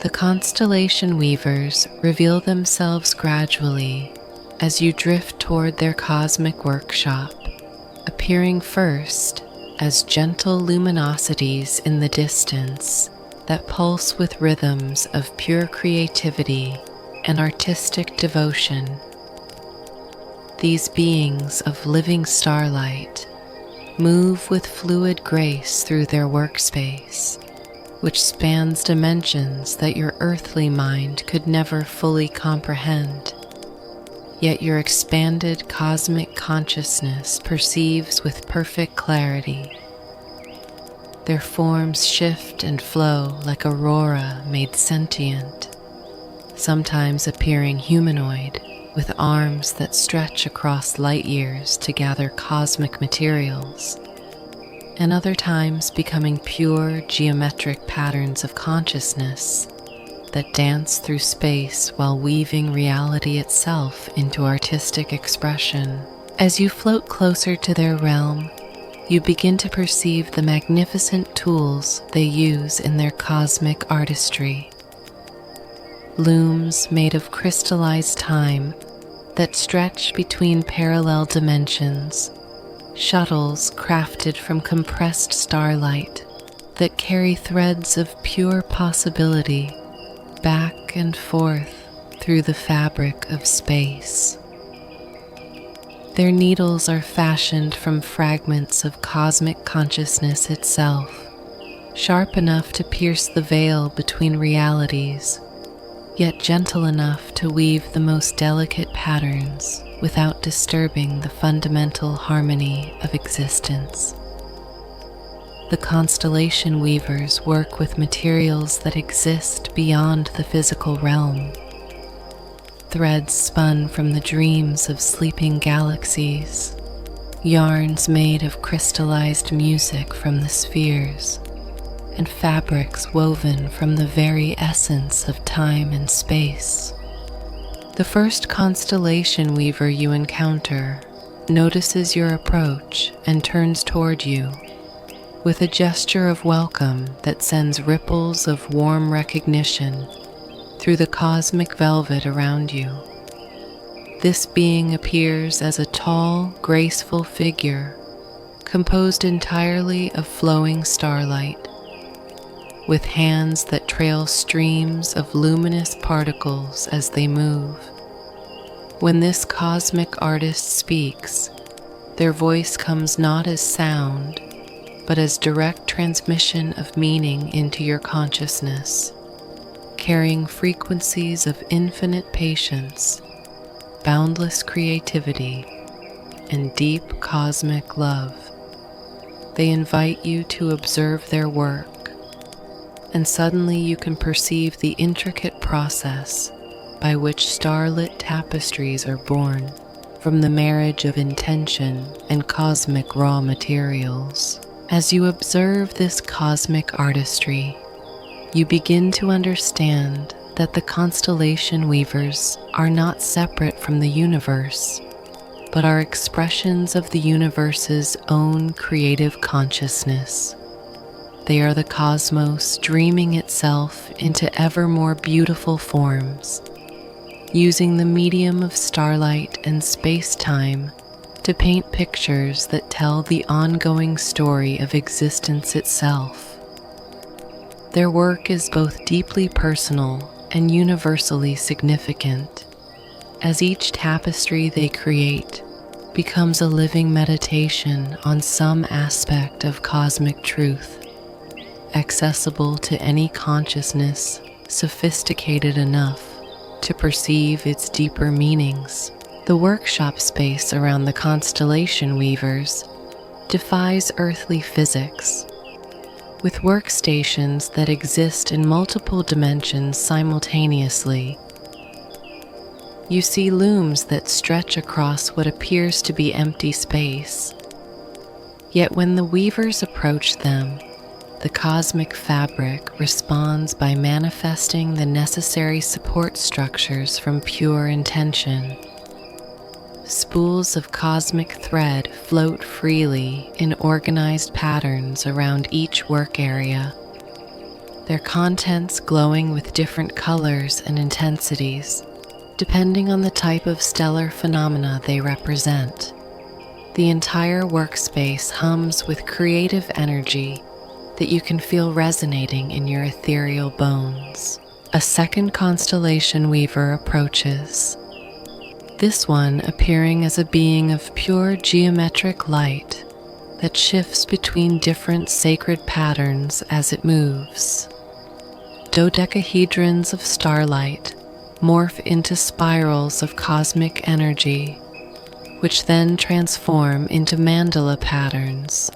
The constellation weavers reveal themselves gradually as you drift toward their cosmic workshop, appearing first as gentle luminosities in the distance that pulse with rhythms of pure creativity and artistic devotion. These beings of living starlight move with fluid grace through their workspace, which spans dimensions that your earthly mind could never fully comprehend. Yet your expanded cosmic consciousness perceives with perfect clarity. Their forms shift and flow like aurora made sentient, sometimes appearing humanoid with arms that stretch across light years to gather cosmic materials, and other times becoming pure geometric patterns of consciousness that dance through space while weaving reality itself into artistic expression. As you float closer to their realm, you begin to perceive the magnificent tools they use in their cosmic artistry. Looms made of crystallized time that stretch between parallel dimensions, shuttles crafted from compressed starlight that carry threads of pure possibility back and forth through the fabric of space. Their needles are fashioned from fragments of cosmic consciousness itself, sharp enough to pierce the veil between realities, yet gentle enough to weave the most delicate patterns without disturbing the fundamental harmony of existence. The constellation weavers work with materials that exist beyond the physical realm. Threads spun from the dreams of sleeping galaxies, yarns made of crystallized music from the spheres, and fabrics woven from the very essence of time and space. The first constellation weaver you encounter notices your approach and turns toward you with a gesture of welcome that sends ripples of warm recognition through the cosmic velvet around you. This being appears as a tall, graceful figure composed entirely of flowing starlight, with hands that trail streams of luminous particles as they move. When this cosmic artist speaks, their voice comes not as sound, but as direct transmission of meaning into your consciousness, carrying frequencies of infinite patience, boundless creativity, and deep cosmic love. They invite you to observe their work, and suddenly you can perceive the intricate process by which starlit tapestries are born from the marriage of intention and cosmic raw materials. As you observe this cosmic artistry, you begin to understand that the constellation weavers are not separate from the universe, but are expressions of the universe's own creative consciousness. They are the cosmos dreaming itself into ever more beautiful forms, using the medium of starlight and space-time to paint pictures that tell the ongoing story of existence itself. Their work is both deeply personal and universally significant, as each tapestry they create becomes a living meditation on some aspect of cosmic truth, accessible to any consciousness sophisticated enough to perceive its deeper meanings. The workshop space around the constellation weavers defies earthly physics, with workstations that exist in multiple dimensions simultaneously. You see looms that stretch across what appears to be empty space. Yet when the weavers approach them, the cosmic fabric responds by manifesting the necessary support structures from pure intention. Spools of cosmic thread float freely in organized patterns around each work area, their contents glowing with different colors and intensities, depending on the type of stellar phenomena they represent. The entire workspace hums with creative energy that you can feel resonating in your ethereal bones. A second constellation weaver approaches, this one appearing as a being of pure geometric light that shifts between different sacred patterns as it moves. Dodecahedrons of starlight morph into spirals of cosmic energy, which then transform into mandala patterns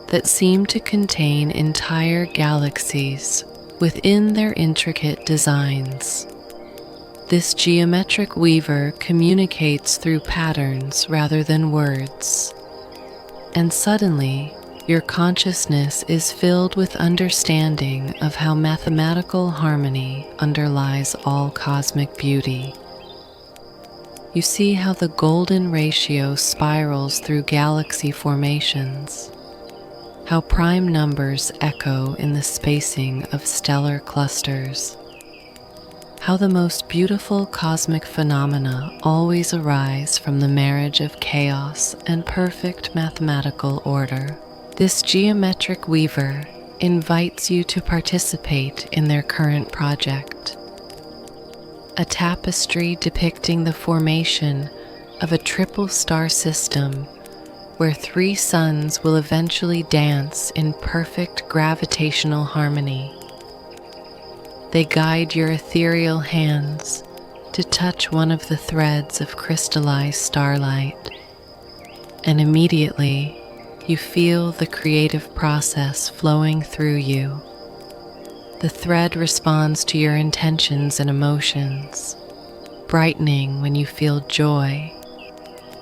that seem to contain entire galaxies within their intricate designs. This geometric weaver communicates through patterns rather than words, and suddenly your consciousness is filled with understanding of how mathematical harmony underlies all cosmic beauty. You see how the golden ratio spirals through galaxy formations, how prime numbers echo in the spacing of stellar clusters, how the most beautiful cosmic phenomena always arise from the marriage of chaos and perfect mathematical order. This geometric weaver invites you to participate in their current project, a tapestry depicting the formation of a triple star system where 3 suns will eventually dance in perfect gravitational harmony. They guide your ethereal hands to touch one of the threads of crystallized starlight, and immediately you feel the creative process flowing through you. The thread responds to your intentions and emotions, brightening when you feel joy,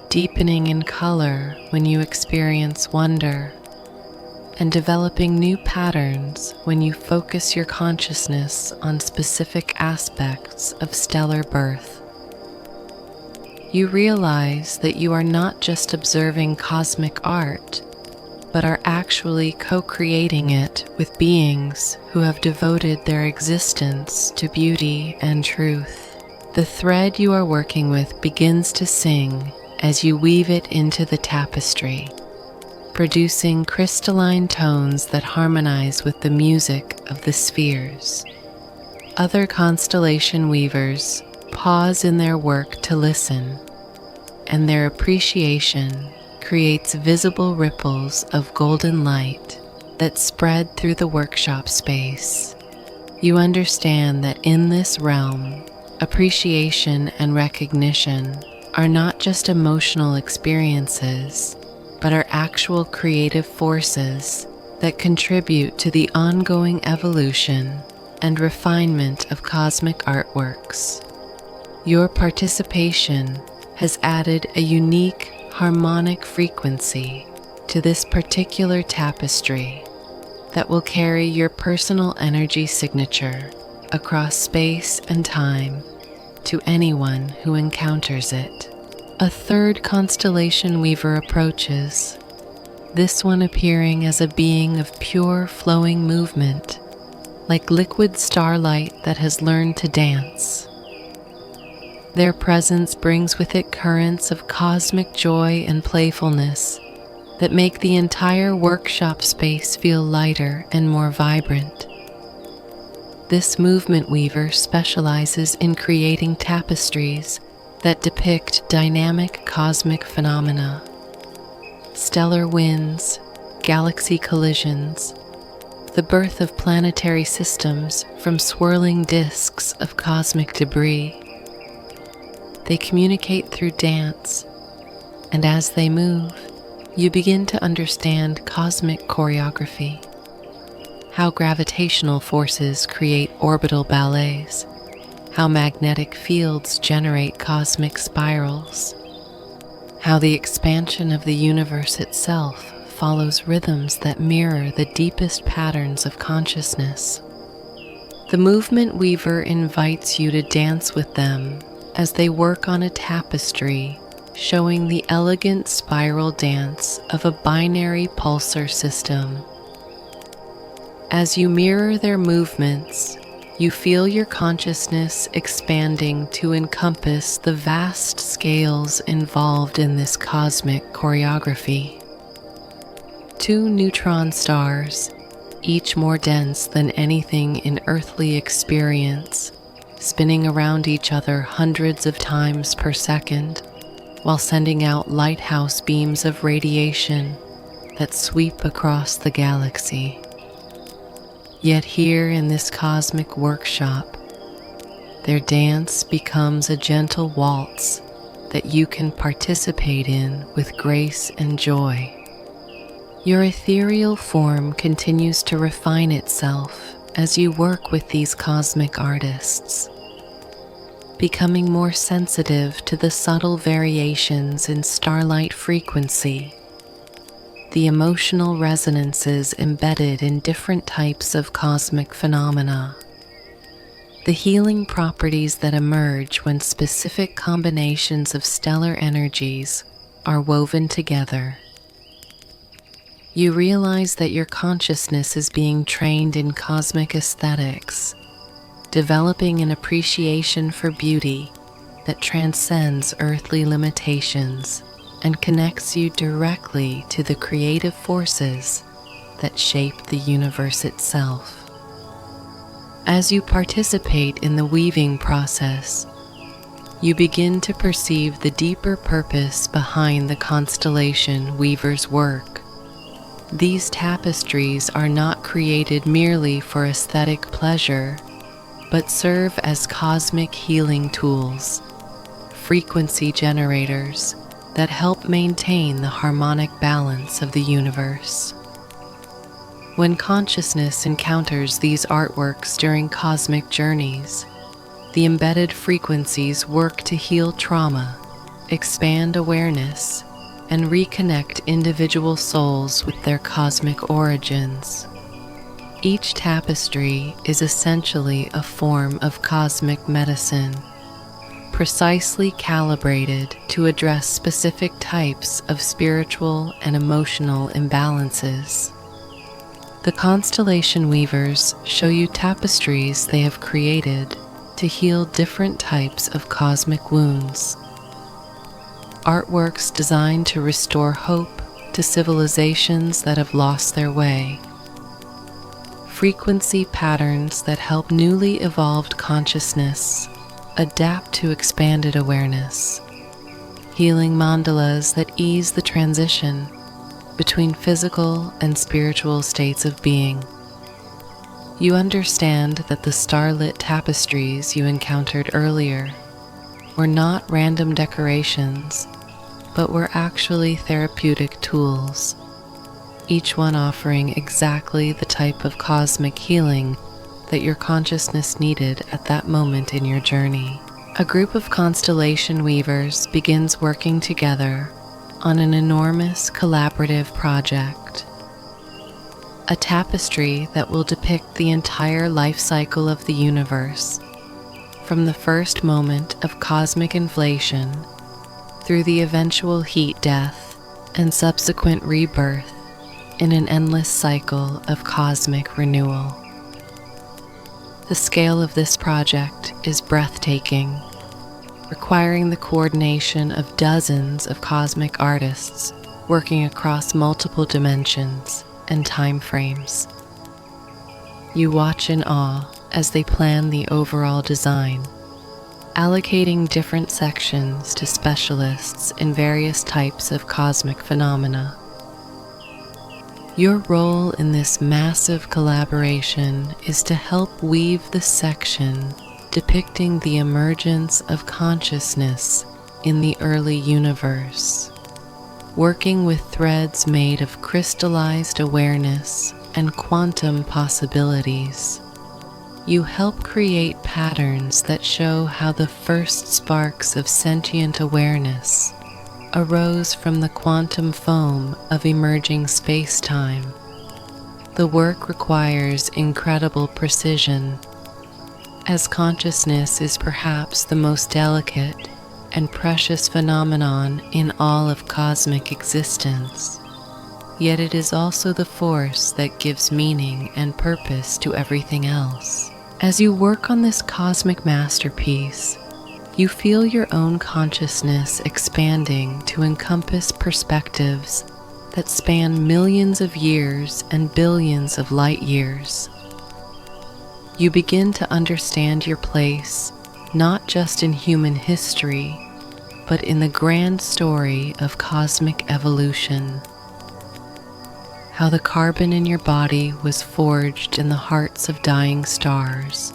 deepening in color when you experience wonder, and developing new patterns when you focus your consciousness on specific aspects of stellar birth. You realize that you are not just observing cosmic art, but are actually co-creating it with beings who have devoted their existence to beauty and truth. The thread you are working with begins to sing as you weave it into the tapestry, producing crystalline tones that harmonize with the music of the spheres. Other constellation weavers pause in their work to listen, and their appreciation creates visible ripples of golden light that spread through the workshop space. You understand that in this realm, appreciation and recognition are not just emotional experiences, but are actual creative forces that contribute to the ongoing evolution and refinement of cosmic artworks. Your participation has added a unique harmonic frequency to this particular tapestry that will carry your personal energy signature across space and time to anyone who encounters it. A third constellation weaver approaches, this one appearing as a being of pure flowing movement, like liquid starlight that has learned to dance. Their presence brings with it currents of cosmic joy and playfulness that make the entire workshop space feel lighter and more vibrant. This movement weaver specializes in creating tapestries that depict dynamic cosmic phenomena, stellar winds, galaxy collisions, the birth of planetary systems from swirling disks of cosmic debris. They communicate through dance, and as they move, you begin to understand cosmic choreography. how gravitational forces create orbital ballets, how magnetic fields generate cosmic spirals, how the expansion of the universe itself follows rhythms that mirror the deepest patterns of consciousness. The movement weaver invites you to dance with them as they work on a tapestry showing the elegant spiral dance of a binary pulsar system. As you mirror their movements, you feel your consciousness expanding to encompass the vast scales involved in this cosmic choreography. Two neutron stars, each more dense than anything in earthly experience, spinning around each other hundreds of times per second, while sending out lighthouse beams of radiation that sweep across the galaxy. Yet here in this cosmic workshop, their dance becomes a gentle waltz that you can participate in with grace and joy. Your ethereal form continues to refine itself as you work with these cosmic artists, becoming more sensitive to the subtle variations in starlight frequency, the emotional resonances embedded in different types of cosmic phenomena, the healing properties that emerge when specific combinations of stellar energies are woven together. You realize that your consciousness is being trained in cosmic aesthetics, developing an appreciation for beauty that transcends earthly limitations and connects you directly to the creative forces that shape the universe itself. As you participate in the weaving process, you begin to perceive the deeper purpose behind the constellation weaver's work. These tapestries are not created merely for aesthetic pleasure, but serve as cosmic healing tools, frequency generators that help maintain the harmonic balance of the universe. When consciousness encounters these artworks during cosmic journeys, the embedded frequencies work to heal trauma, expand awareness, and reconnect individual souls with their cosmic origins. Each tapestry is essentially a form of cosmic medicine, precisely calibrated to address specific types of spiritual and emotional imbalances. The constellation weavers show you tapestries they have created to heal different types of cosmic wounds. Artworks designed to restore hope to civilizations that have lost their way. Frequency patterns that help newly evolved consciousness adapt to expanded awareness. Healing mandalas that ease the transition between physical and spiritual states of being. You understand that the starlit tapestries you encountered earlier were not random decorations, but were actually therapeutic tools, each one offering exactly the type of cosmic healing that your consciousness needed at that moment in your journey. A group of constellation weavers begins working together on an enormous collaborative project. A tapestry that will depict the entire life cycle of the universe, from the first moment of cosmic inflation through the eventual heat death and subsequent rebirth in an endless cycle of cosmic renewal. The scale of this project is breathtaking, requiring the coordination of dozens of cosmic artists working across multiple dimensions and time frames. You watch in awe as they plan the overall design, allocating different sections to specialists in various types of cosmic phenomena. Your role in this massive collaboration is to help weave the section depicting the emergence of consciousness in the early universe, working with threads made of crystallized awareness and quantum possibilities. You help create patterns that show how the first sparks of sentient awareness arose from the quantum foam of emerging space-time. The work requires incredible precision, as consciousness is perhaps the most delicate and precious phenomenon in all of cosmic existence. Yet it is also the force that gives meaning and purpose to everything else. As you work on this cosmic masterpiece, you feel your own consciousness expanding to encompass perspectives that span millions of years and billions of light years. You begin to understand your place not just in human history, but in the grand story of cosmic evolution. How the carbon in your body was forged in the hearts of dying stars.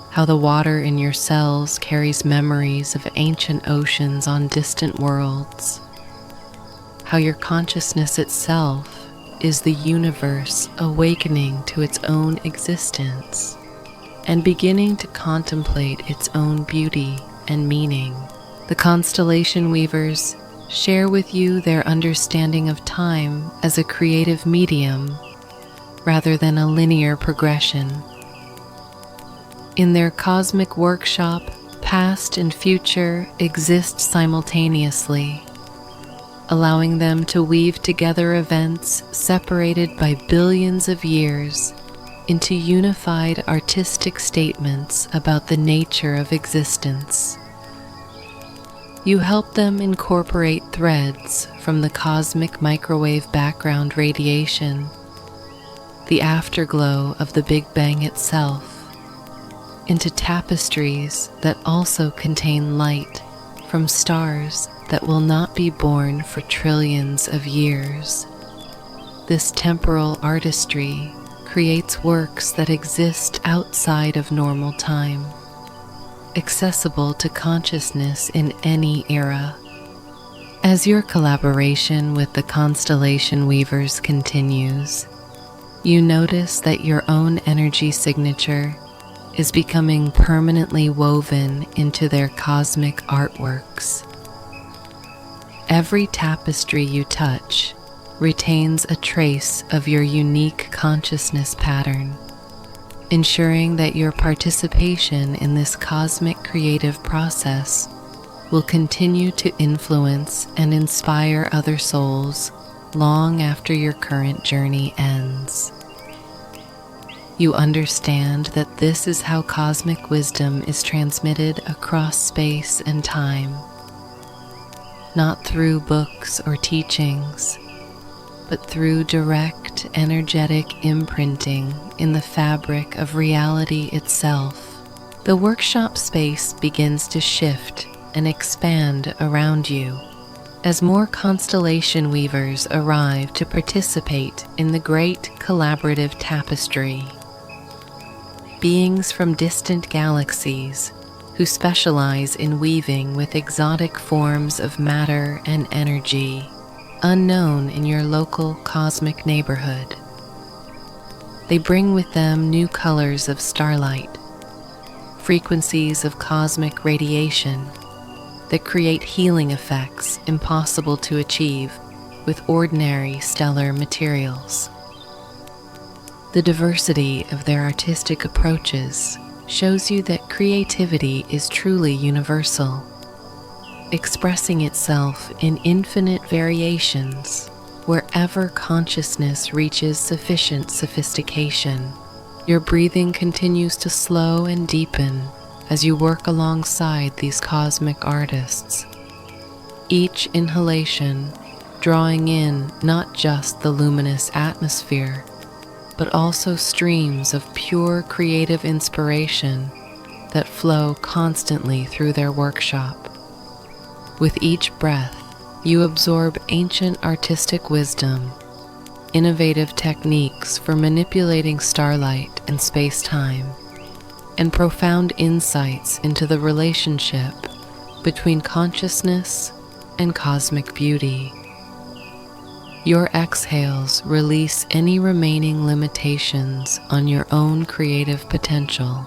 How the water in your cells carries memories of ancient oceans on distant worlds. How your consciousness itself is the universe awakening to its own existence and beginning to contemplate its own beauty and meaning. The constellation weavers share with you their understanding of time as a creative medium rather than a linear progression. In their cosmic workshop, past and future exist simultaneously, allowing them to weave together events separated by billions of years into unified artistic statements about the nature of existence. You help them incorporate threads from the cosmic microwave background radiation, the afterglow of the Big Bang itself, into tapestries that also contain light from stars that will not be born for trillions of years. This temporal artistry creates works that exist outside of normal time, accessible to consciousness in any era. As your collaboration with the constellation weavers continues, you notice that your own energy signature is becoming permanently woven into their cosmic artworks. Every tapestry you touch retains a trace of your unique consciousness pattern, ensuring that your participation in this cosmic creative process will continue to influence and inspire other souls long after your current journey ends. You understand that this is how cosmic wisdom is transmitted across space and time, not through books or teachings, but through direct energetic imprinting in the fabric of reality itself. The workshop space begins to shift and expand around you as more constellation weavers arrive to participate in the great collaborative tapestry. Beings from distant galaxies who specialize in weaving with exotic forms of matter and energy, unknown in your local cosmic neighborhood. They bring with them new colors of starlight, frequencies of cosmic radiation that create healing effects impossible to achieve with ordinary stellar materials. The diversity of their artistic approaches shows you that creativity is truly universal, expressing itself in infinite variations wherever consciousness reaches sufficient sophistication. Your breathing continues to slow and deepen as you work alongside these cosmic artists, each inhalation drawing in not just the luminous atmosphere, but also streams of pure creative inspiration that flow constantly through their workshop. With each breath, you absorb ancient artistic wisdom, innovative techniques for manipulating starlight and space-time, and profound insights into the relationship between consciousness and cosmic beauty. Your exhales release any remaining limitations on your own creative potential,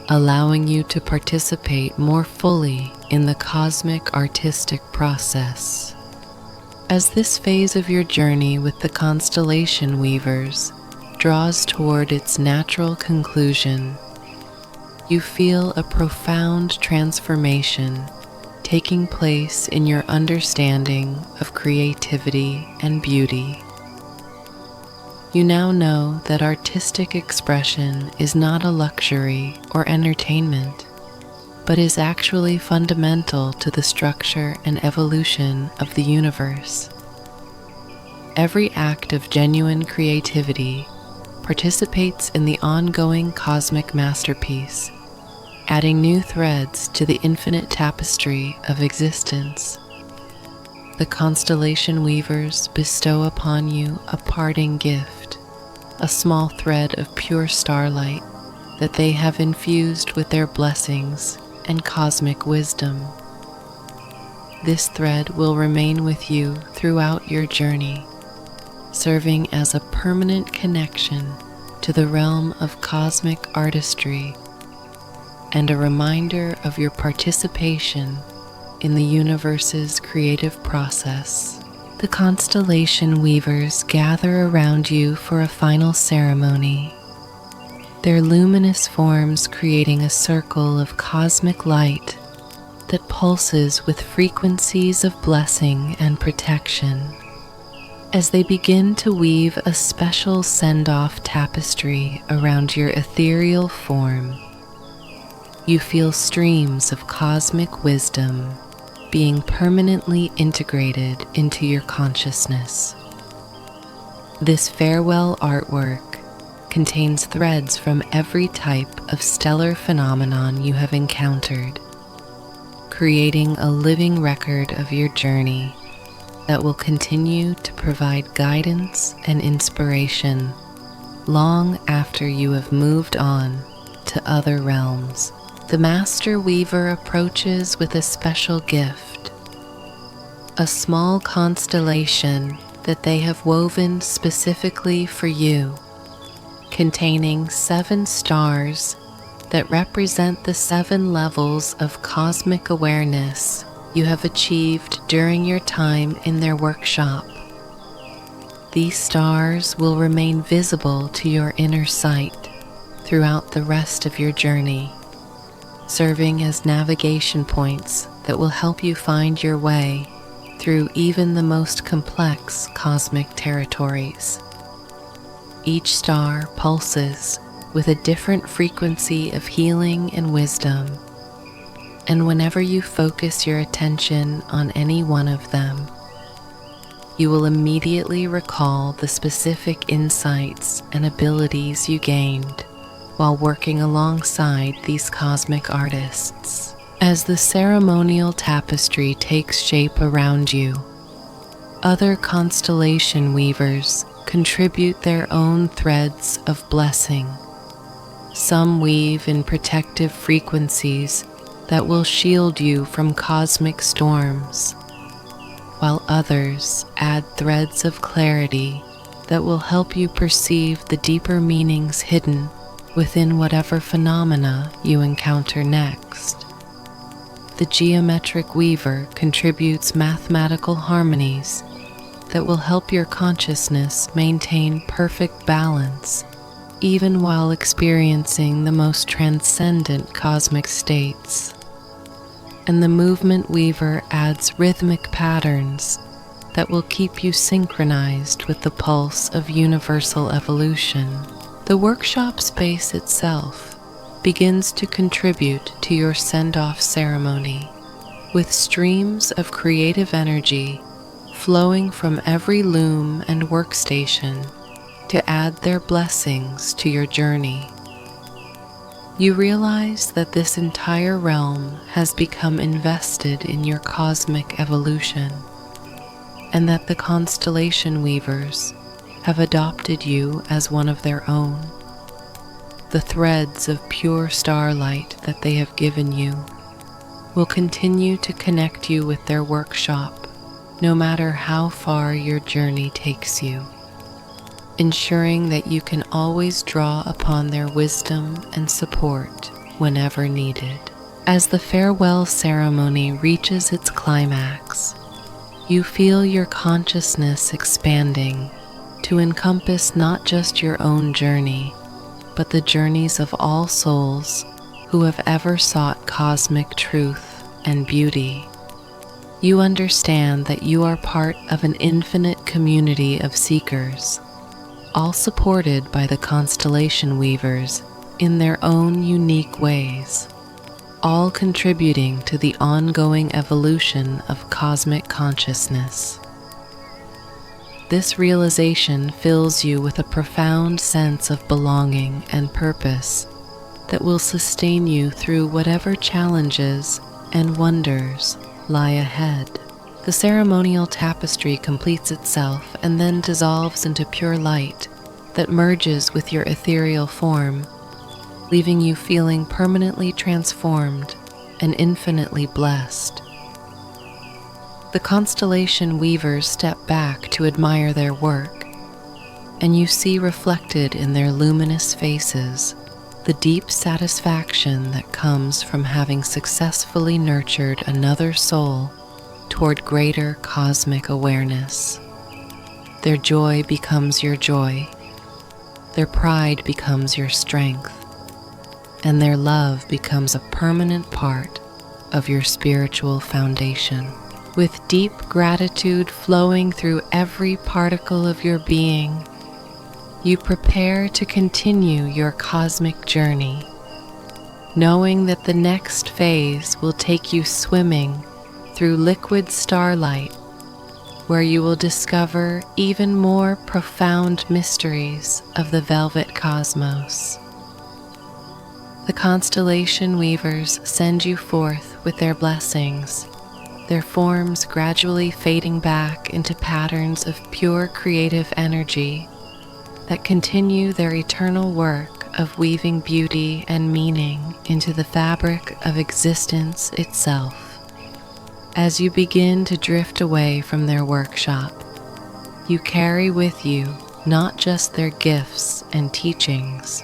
allowing you to participate more fully in the cosmic artistic process. As this phase of your journey with the constellation weavers draws toward its natural conclusion, you feel a profound transformation taking place in your understanding of creativity and beauty. You now know that artistic expression is not a luxury or entertainment, but is actually fundamental to the structure and evolution of the universe. Every act of genuine creativity participates in the ongoing cosmic masterpiece, adding new threads to the infinite tapestry of existence. The constellation weavers bestow upon you a parting gift, a small thread of pure starlight that they have infused with their blessings and cosmic wisdom. This thread will remain with you throughout your journey, serving as a permanent connection to the realm of cosmic artistry and a reminder of your participation in the universe's creative process. The constellation weavers gather around you for a final ceremony, their luminous forms creating a circle of cosmic light that pulses with frequencies of blessing and protection. As they begin to weave a special send-off tapestry around your ethereal form, you feel streams of cosmic wisdom being permanently integrated into your consciousness. This farewell artwork contains threads from every type of stellar phenomenon you have encountered, creating a living record of your journey that will continue to provide guidance and inspiration long after you have moved on to other realms. The Master Weaver approaches with a special gift, a small constellation that they have woven specifically for you, containing 7 stars that represent the 7 levels of cosmic awareness you have achieved during your time in their workshop. These stars will remain visible to your inner sight throughout the rest of your journey, serving as navigation points that will help you find your way through even the most complex cosmic territories. Each star pulses with a different frequency of healing and wisdom, and whenever you focus your attention on any one of them, you will immediately recall the specific insights and abilities you gained while working alongside these cosmic artists. As the ceremonial tapestry takes shape around you, other constellation weavers contribute their own threads of blessing. Some weave in protective frequencies that will shield you from cosmic storms, while others add threads of clarity that will help you perceive the deeper meanings hidden within whatever phenomena you encounter next. The geometric weaver contributes mathematical harmonies that will help your consciousness maintain perfect balance, even while experiencing the most transcendent cosmic states. And the movement weaver adds rhythmic patterns that will keep you synchronized with the pulse of universal evolution. The workshop space itself begins to contribute to your send-off ceremony, with streams of creative energy flowing from every loom and workstation to add their blessings to your journey. You realize that this entire realm has become invested in your cosmic evolution, and that the constellation weavers have adopted you as one of their own. The threads of pure starlight that they have given you will continue to connect you with their workshop, no matter how far your journey takes you, ensuring that you can always draw upon their wisdom and support whenever needed. As the farewell ceremony reaches its climax, you feel your consciousness expanding to encompass not just your own journey, but the journeys of all souls who have ever sought cosmic truth and beauty. You understand that you are part of an infinite community of seekers, all supported by the constellation weavers in their own unique ways, all contributing to the ongoing evolution of cosmic consciousness. This realization fills you with a profound sense of belonging and purpose that will sustain you through whatever challenges and wonders lie ahead. The ceremonial tapestry completes itself and then dissolves into pure light that merges with your ethereal form, leaving you feeling permanently transformed and infinitely blessed. The constellation weavers step back to admire their work, and you see reflected in their luminous faces the deep satisfaction that comes from having successfully nurtured another soul toward greater cosmic awareness. Their joy becomes your joy, their pride becomes your strength, and their love becomes a permanent part of your spiritual foundation. With deep gratitude flowing through every particle of your being, you prepare to continue your cosmic journey, knowing that the next phase will take you swimming through liquid starlight, where you will discover even more profound mysteries of the velvet cosmos. The constellation weavers send you forth with their blessings, their forms gradually fading back into patterns of pure creative energy that continue their eternal work of weaving beauty and meaning into the fabric of existence itself. As you begin to drift away from their workshop, you carry with you not just their gifts and teachings,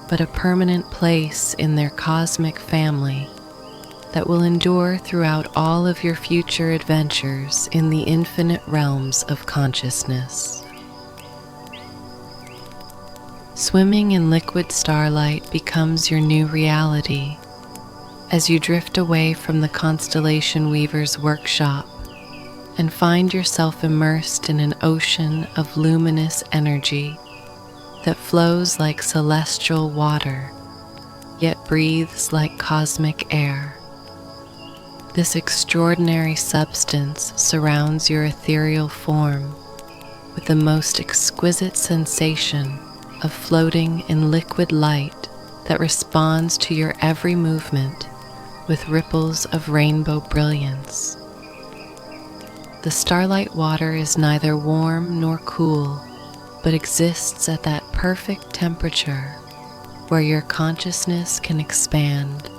but a permanent place in their cosmic family that will endure throughout all of your future adventures in the infinite realms of consciousness. Swimming in liquid starlight becomes your new reality as you drift away from the constellation weaver's workshop and find yourself immersed in an ocean of luminous energy that flows like celestial water, yet breathes like cosmic air. This extraordinary substance surrounds your ethereal form with the most exquisite sensation of floating in liquid light that responds to your every movement with ripples of rainbow brilliance. The starlight water is neither warm nor cool, but exists at that perfect temperature where your consciousness can expand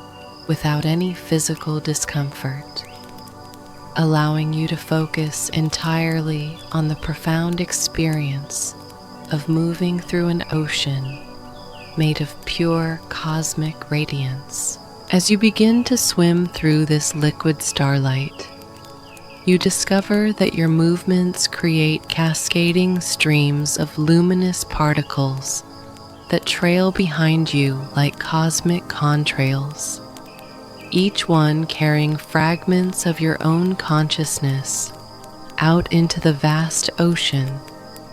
without any physical discomfort, allowing you to focus entirely on the profound experience of moving through an ocean made of pure cosmic radiance. As you begin to swim through this liquid starlight, you discover that your movements create cascading streams of luminous particles that trail behind you like cosmic contrails, each one carrying fragments of your own consciousness out into the vast ocean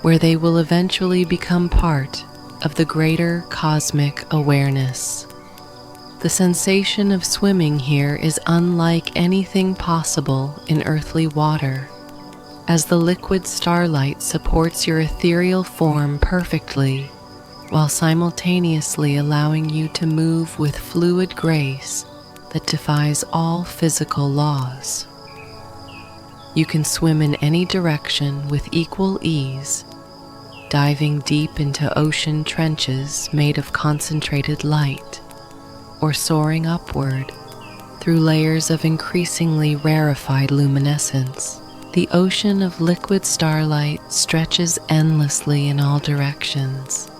where they will eventually become part of the greater cosmic awareness. The sensation of swimming here is unlike anything possible in earthly water, as the liquid starlight supports your ethereal form perfectly, while simultaneously allowing you to move with fluid grace that defies all physical laws. You can swim in any direction with equal ease, diving deep into ocean trenches made of concentrated light, or soaring upward through layers of increasingly rarefied luminescence. The ocean of liquid starlight stretches endlessly in all directions,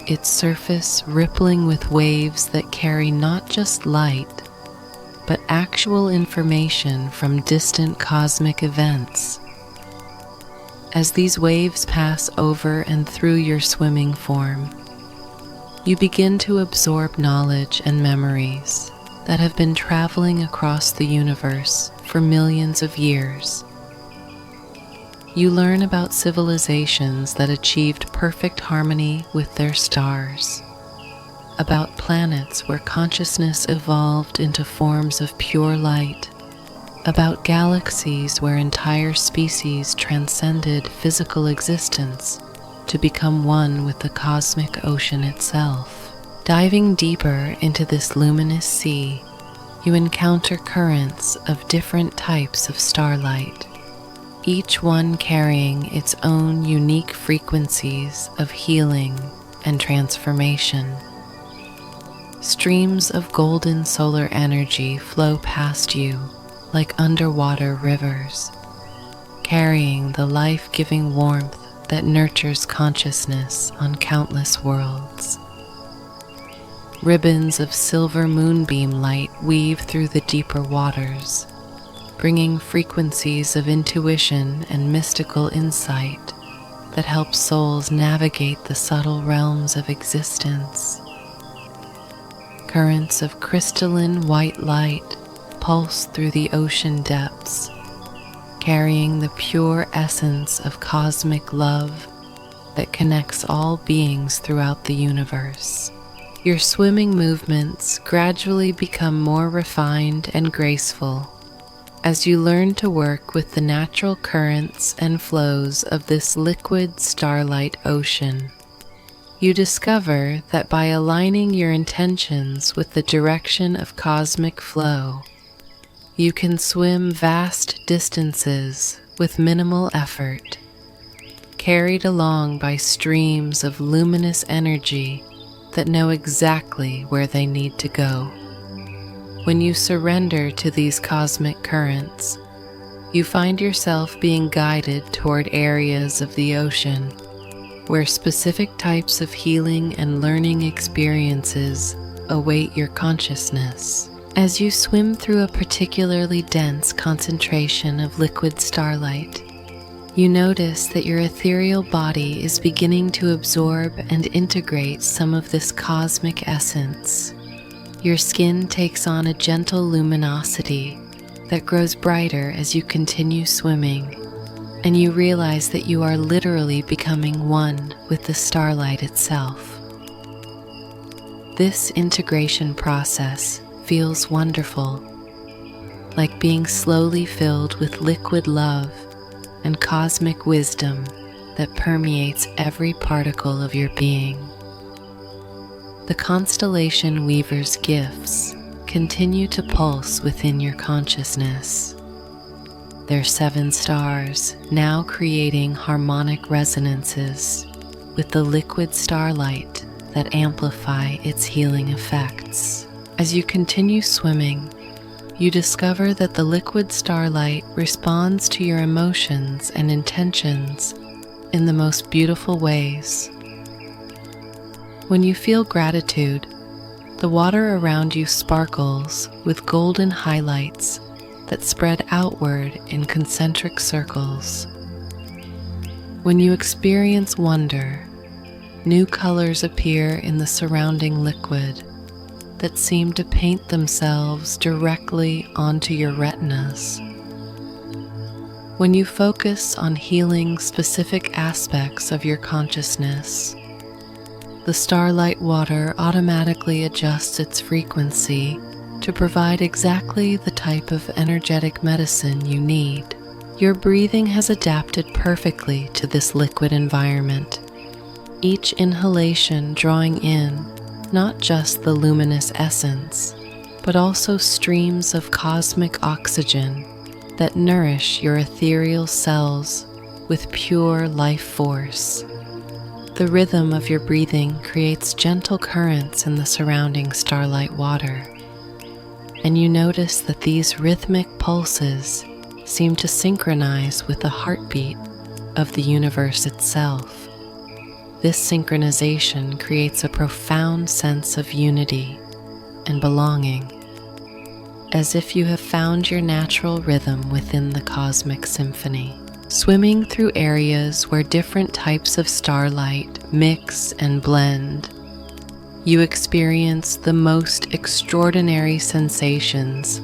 its surface rippling with waves that carry not just light, but actual information from distant cosmic events. As these waves pass over and through your swimming form, you begin to absorb knowledge and memories that have been traveling across the universe for millions of years. You learn about civilizations that achieved perfect harmony with their stars, about planets where consciousness evolved into forms of pure light, about galaxies where entire species transcended physical existence to become one with the cosmic ocean itself. Diving deeper into this luminous sea, you encounter currents of different types of starlight, each one carrying its own unique frequencies of healing and transformation. Streams of golden solar energy flow past you like underwater rivers, carrying the life-giving warmth that nurtures consciousness on countless worlds. Ribbons of silver moonbeam light weave through the deeper waters, bringing frequencies of intuition and mystical insight that help souls navigate the subtle realms of existence. Currents of crystalline white light pulse through the ocean depths, carrying the pure essence of cosmic love that connects all beings throughout the universe. Your swimming movements gradually become more refined and graceful as you learn to work with the natural currents and flows of this liquid starlight ocean. You discover that by aligning your intentions with the direction of cosmic flow, you can swim vast distances with minimal effort, carried along by streams of luminous energy that know exactly where they need to go. When you surrender to these cosmic currents, you find yourself being guided toward areas of the ocean where specific types of healing and learning experiences await your consciousness. As you swim through a particularly dense concentration of liquid starlight, you notice that your ethereal body is beginning to absorb and integrate some of this cosmic essence. Your skin takes on a gentle luminosity that grows brighter as you continue swimming, and you realize that you are literally becoming one with the starlight itself. This integration process feels wonderful, like being slowly filled with liquid love and cosmic wisdom that permeates every particle of your being. The constellation weaver's gifts continue to pulse within your consciousness, their 7 stars now creating harmonic resonances with the liquid starlight that amplify its healing effects. As you continue swimming, you discover that the liquid starlight responds to your emotions and intentions in the most beautiful ways. When you feel gratitude, the water around you sparkles with golden highlights that spread outward in concentric circles. When you experience wonder, new colors appear in the surrounding liquid that seem to paint themselves directly onto your retinas. When you focus on healing specific aspects of your consciousness, the starlight water automatically adjusts its frequency to provide exactly the type of energetic medicine you need. Your breathing has adapted perfectly to this liquid environment, each inhalation drawing in not just the luminous essence, but also streams of cosmic oxygen that nourish your ethereal cells with pure life force. The rhythm of your breathing creates gentle currents in the surrounding starlight water, and you notice that these rhythmic pulses seem to synchronize with the heartbeat of the universe itself. This synchronization creates a profound sense of unity and belonging, as if you have found your natural rhythm within the cosmic symphony. Swimming through areas where different types of starlight mix and blend, you experience the most extraordinary sensations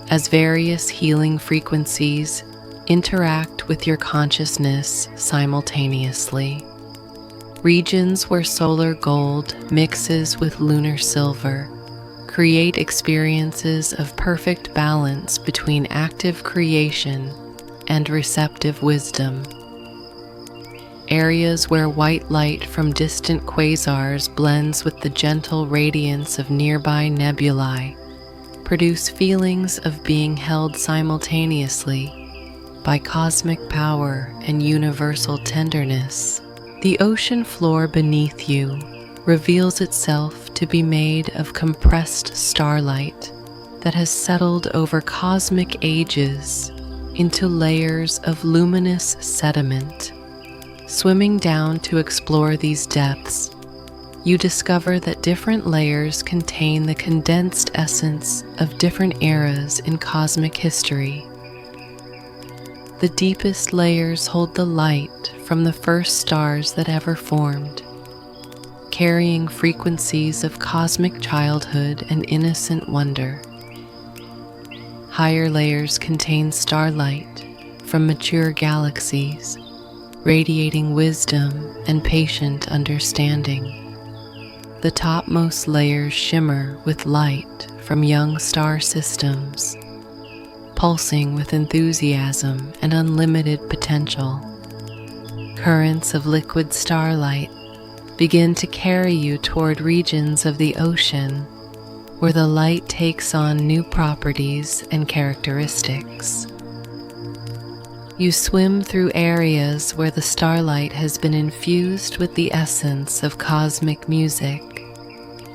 as various healing frequencies interact with your consciousness simultaneously. Regions where solar gold mixes with lunar silver create experiences of perfect balance between active creation and receptive wisdom. Areas where white light from distant quasars blends with the gentle radiance of nearby nebulae produce feelings of being held simultaneously by cosmic power and universal tenderness. The ocean floor beneath you reveals itself to be made of compressed starlight that has settled over cosmic ages into layers of luminous sediment. Swimming down to explore these depths, you discover that different layers contain the condensed essence of different eras in cosmic history. The deepest layers hold the light from the first stars that ever formed, carrying frequencies of cosmic childhood and innocent wonder. Higher layers contain starlight from mature galaxies, radiating wisdom and patient understanding. The topmost layers shimmer with light from young star systems, pulsing with enthusiasm and unlimited potential. Currents of liquid starlight begin to carry you toward regions of the ocean where the light takes on new properties and characteristics. You swim through areas where the starlight has been infused with the essence of cosmic music,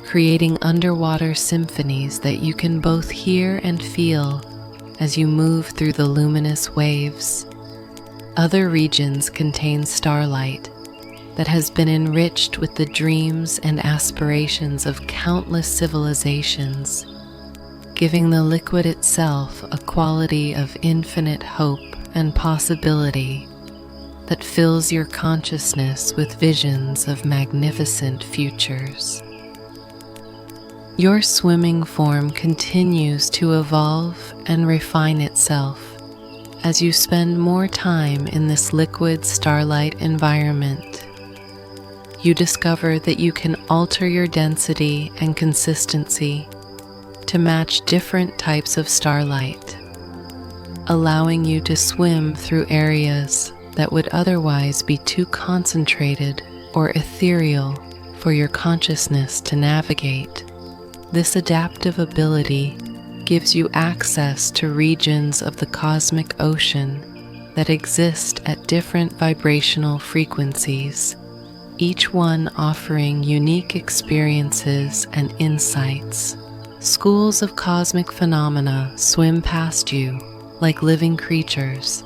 creating underwater symphonies that you can both hear and feel as you move through the luminous waves. Other regions contain starlight that has been enriched with the dreams and aspirations of countless civilizations, giving the liquid itself a quality of infinite hope and possibility that fills your consciousness with visions of magnificent futures. Your swimming form continues to evolve and refine itself as you spend more time in this liquid starlight environment. You discover that you can alter your density and consistency to match different types of starlight, allowing you to swim through areas that would otherwise be too concentrated or ethereal for your consciousness to navigate. This adaptive ability gives you access to regions of the cosmic ocean that exist at different vibrational frequencies, each one offering unique experiences and insights. Schools of cosmic phenomena swim past you like living creatures,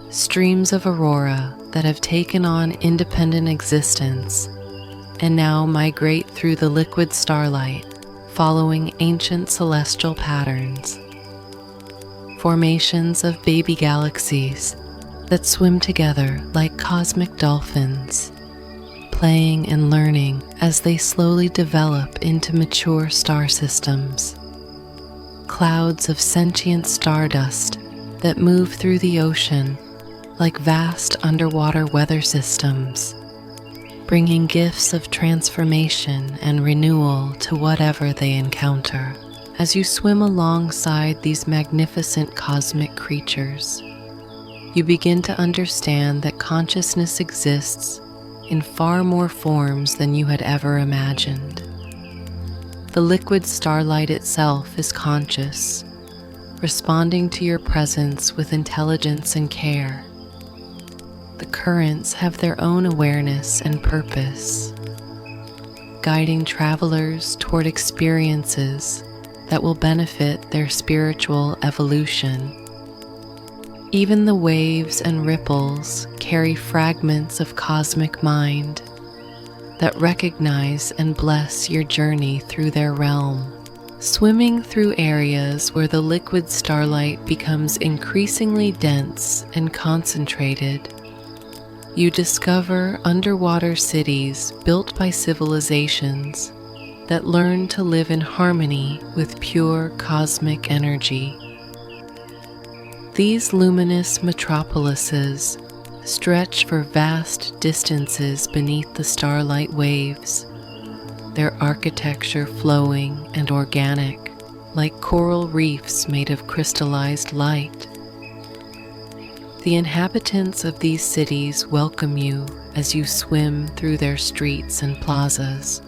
streams of aurora that have taken on independent existence and now migrate through the liquid starlight, following ancient celestial patterns. Formations of baby galaxies that swim together like cosmic dolphins, playing and learning as they slowly develop into mature star systems. Clouds of sentient stardust that move through the ocean like vast underwater weather systems, bringing gifts of transformation and renewal to whatever they encounter. As you swim alongside these magnificent cosmic creatures, you begin to understand that consciousness exists in far more forms than you had ever imagined. The liquid starlight itself is conscious, responding to your presence with intelligence and care. The currents have their own awareness and purpose, guiding travelers toward experiences that will benefit their spiritual evolution. Even the waves and ripples carry fragments of cosmic mind that recognize and bless your journey through their realm. Swimming through areas where the liquid starlight becomes increasingly dense and concentrated, you discover underwater cities built by civilizations that learn to live in harmony with pure cosmic energy. These luminous metropolises stretch for vast distances beneath the starlight waves, their architecture flowing and organic, like coral reefs made of crystallized light. The inhabitants of these cities welcome you as you swim through their streets and plazas,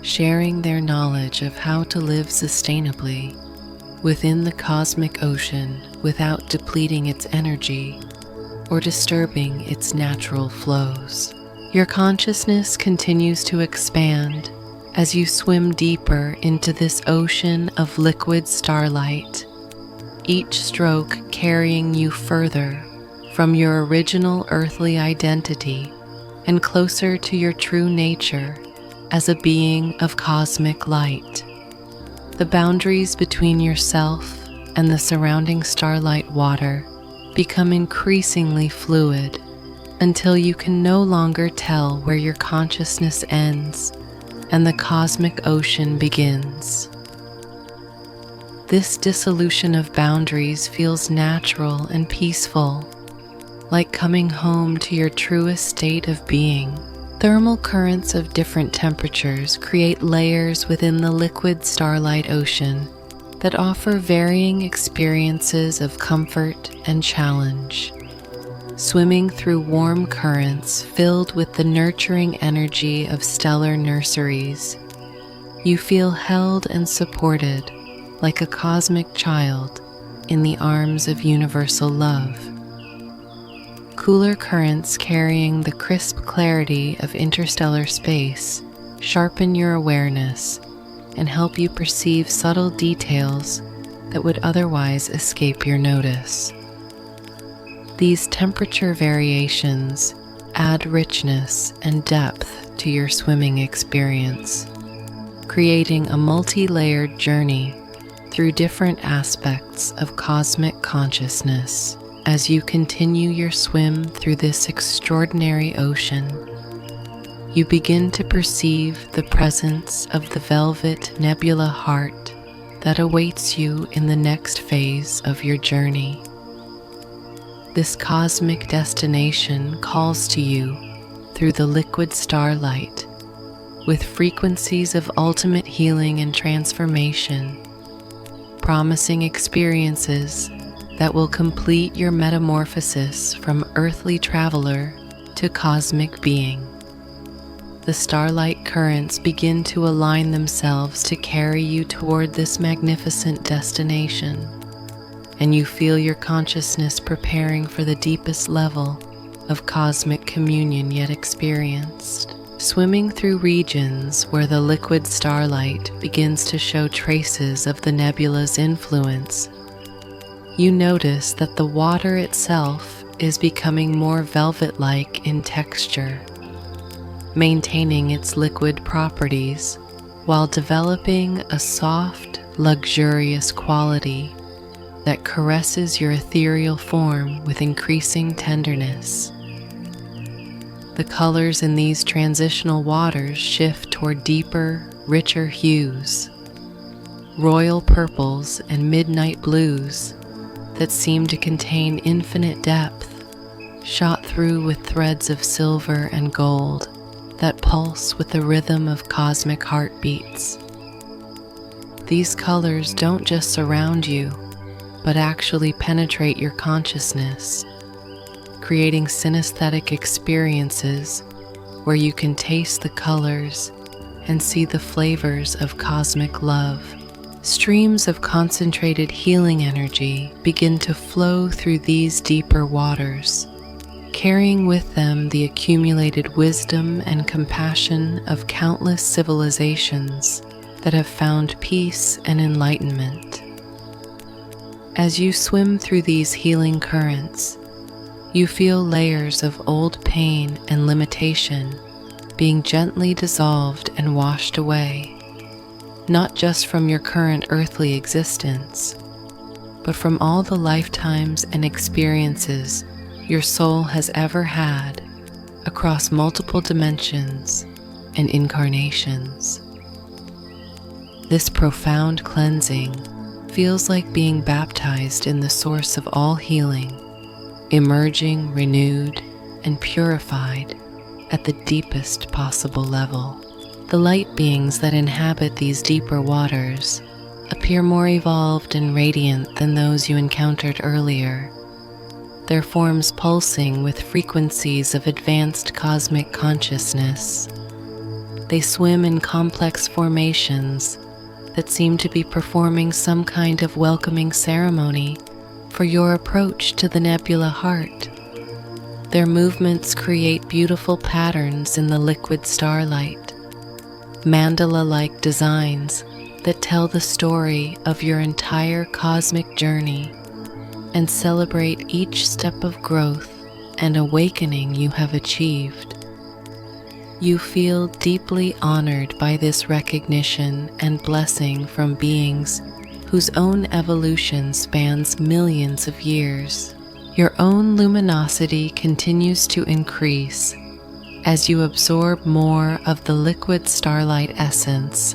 sharing their knowledge of how to live sustainably within the cosmic ocean without depleting its energy or disturbing its natural flows. Your consciousness continues to expand as you swim deeper into this ocean of liquid starlight, each stroke carrying you further from your original earthly identity and closer to your true nature as a being of cosmic light. The boundaries between yourself and the surrounding starlight water become increasingly fluid until you can no longer tell where your consciousness ends and the cosmic ocean begins. This dissolution of boundaries feels natural and peaceful, like coming home to your truest state of being. Thermal currents of different temperatures create layers within the liquid starlight ocean that offer varying experiences of comfort and challenge. Swimming through warm currents filled with the nurturing energy of stellar nurseries, you feel held and supported like a cosmic child in the arms of universal love. Cooler currents carrying the crisp clarity of interstellar space sharpen your awareness and help you perceive subtle details that would otherwise escape your notice. These temperature variations add richness and depth to your swimming experience, creating a multi-layered journey through different aspects of cosmic consciousness. As you continue your swim through this extraordinary ocean, you begin to perceive the presence of the velvet nebula heart that awaits you in the next phase of your journey. This cosmic destination calls to you through the liquid starlight with frequencies of ultimate healing and transformation, promising experiences that will complete your metamorphosis from earthly traveler to cosmic being. The starlight currents begin to align themselves to carry you toward this magnificent destination, and you feel your consciousness preparing for the deepest level of cosmic communion yet experienced. Swimming through regions where the liquid starlight begins to show traces of the nebula's influence, you notice that the water itself is becoming more velvet-like in texture, maintaining its liquid properties while developing a soft, luxurious quality that caresses your ethereal form with increasing tenderness. The colors in these transitional waters shift toward deeper, richer hues, royal purples and midnight blues that seem to contain infinite depth, shot through with threads of silver and gold that pulse with the rhythm of cosmic heartbeats. These colors don't just surround you, but actually penetrate your consciousness, creating synesthetic experiences where you can taste the colors and see the flavors of cosmic love. Streams of concentrated healing energy begin to flow through these deeper waters, carrying with them the accumulated wisdom and compassion of countless civilizations that have found peace and enlightenment. As you swim through these healing currents, you feel layers of old pain and limitation being gently dissolved and washed away, not just from your current earthly existence, but from all the lifetimes and experiences your soul has ever had across multiple dimensions and incarnations. This profound cleansing feels like being baptized in the source of all healing, emerging renewed and purified at the deepest possible level. The light beings that inhabit these deeper waters appear more evolved and radiant than those you encountered earlier, their forms pulsing with frequencies of advanced cosmic consciousness. They swim in complex formations that seem to be performing some kind of welcoming ceremony for your approach to the nebula heart. Their movements create beautiful patterns in the liquid starlight, mandala-like designs that tell the story of your entire cosmic journey and celebrate each step of growth and awakening you have achieved. You feel deeply honored by this recognition and blessing from beings whose own evolution spans millions of years. Your own luminosity continues to increase as you absorb more of the liquid starlight essence,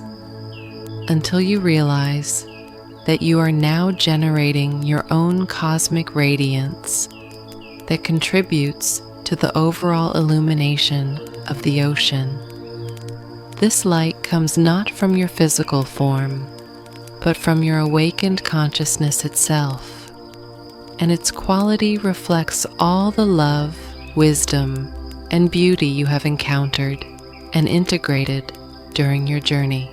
until you realize that you are now generating your own cosmic radiance that contributes to the overall illumination of the ocean. This light comes not from your physical form, but from your awakened consciousness itself, and its quality reflects all the love, wisdom, and beauty you have encountered and integrated during your journey.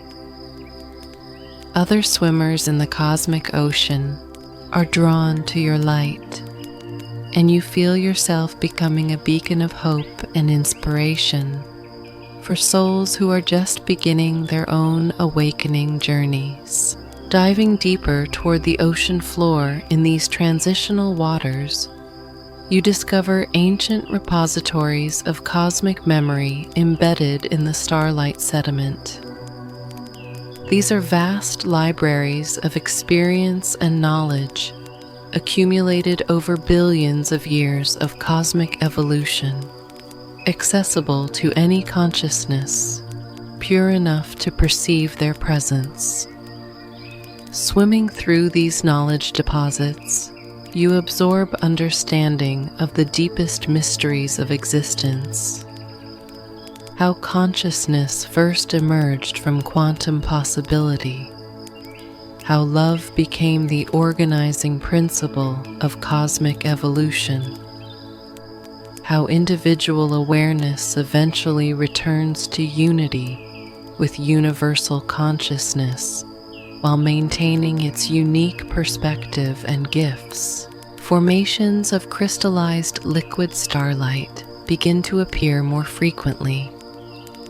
Other swimmers in the cosmic ocean are drawn to your light, and you feel yourself becoming a beacon of hope and inspiration for souls who are just beginning their own awakening journeys. Diving deeper toward the ocean floor in these transitional waters, you discover ancient repositories of cosmic memory embedded in the starlight sediment. These are vast libraries of experience and knowledge accumulated over billions of years of cosmic evolution, accessible to any consciousness pure enough to perceive their presence. Swimming through these knowledge deposits, you absorb understanding of the deepest mysteries of existence. How consciousness first emerged from quantum possibility. How love became the organizing principle of cosmic evolution. How individual awareness eventually returns to unity with universal consciousness, while maintaining its unique perspective and gifts. Formations of crystallized liquid starlight begin to appear more frequently,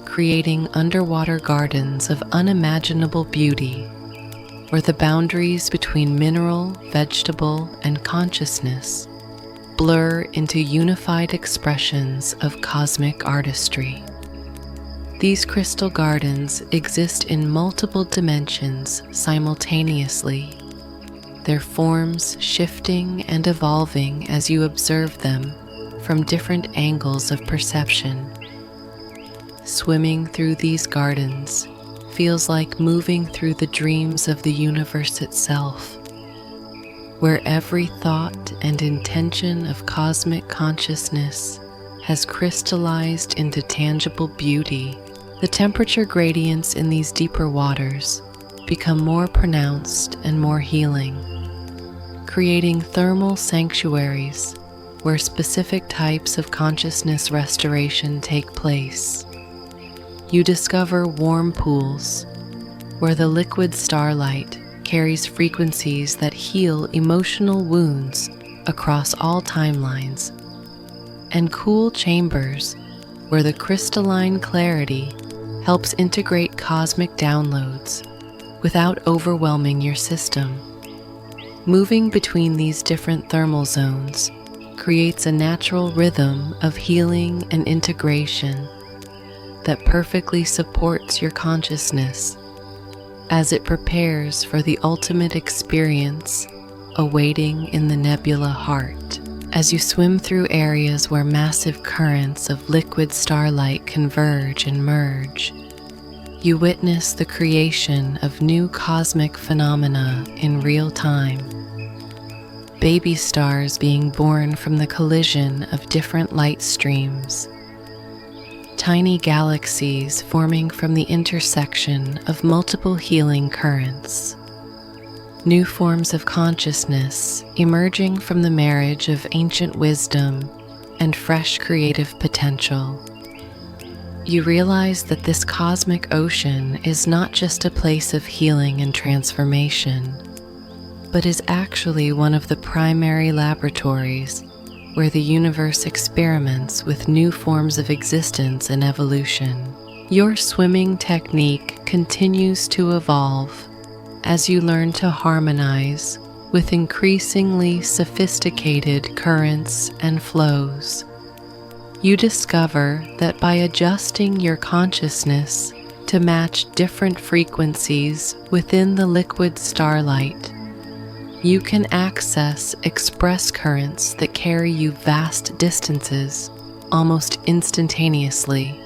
creating underwater gardens of unimaginable beauty, where the boundaries between mineral, vegetable, and consciousness blur into unified expressions of cosmic artistry. These crystal gardens exist in multiple dimensions simultaneously, their forms shifting and evolving as you observe them from different angles of perception. Swimming through these gardens feels like moving through the dreams of the universe itself, where every thought and intention of cosmic consciousness has crystallized into tangible beauty. The temperature gradients in these deeper waters become more pronounced and more healing, creating thermal sanctuaries where specific types of consciousness restoration take place. You discover warm pools where the liquid starlight carries frequencies that heal emotional wounds across all timelines, and cool chambers where the crystalline clarity helps integrate cosmic downloads without overwhelming your system. Moving between these different thermal zones creates a natural rhythm of healing and integration that perfectly supports your consciousness as it prepares for the ultimate experience awaiting in the nebula heart. As you swim through areas where massive currents of liquid starlight converge and merge, you witness the creation of new cosmic phenomena in real time. Baby stars being born from the collision of different light streams, tiny galaxies forming from the intersection of multiple healing currents, new forms of consciousness emerging from the marriage of ancient wisdom and fresh creative potential. You realize that this cosmic ocean is not just a place of healing and transformation, but is actually one of the primary laboratories where the universe experiments with new forms of existence and evolution. Your swimming technique continues to evolve as you learn to harmonize with increasingly sophisticated currents and flows. You discover that by adjusting your consciousness to match different frequencies within the liquid starlight, you can access express currents that carry you vast distances almost instantaneously,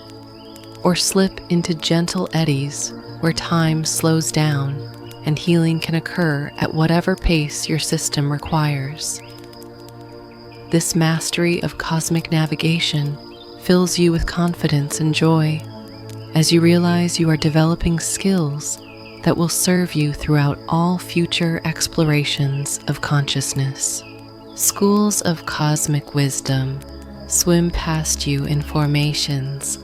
or slip into gentle eddies where time slows down and healing can occur at whatever pace your system requires. This mastery of cosmic navigation fills you with confidence and joy as you realize you are developing skills that will serve you throughout all future explorations of consciousness. Schools of cosmic wisdom swim past you in formations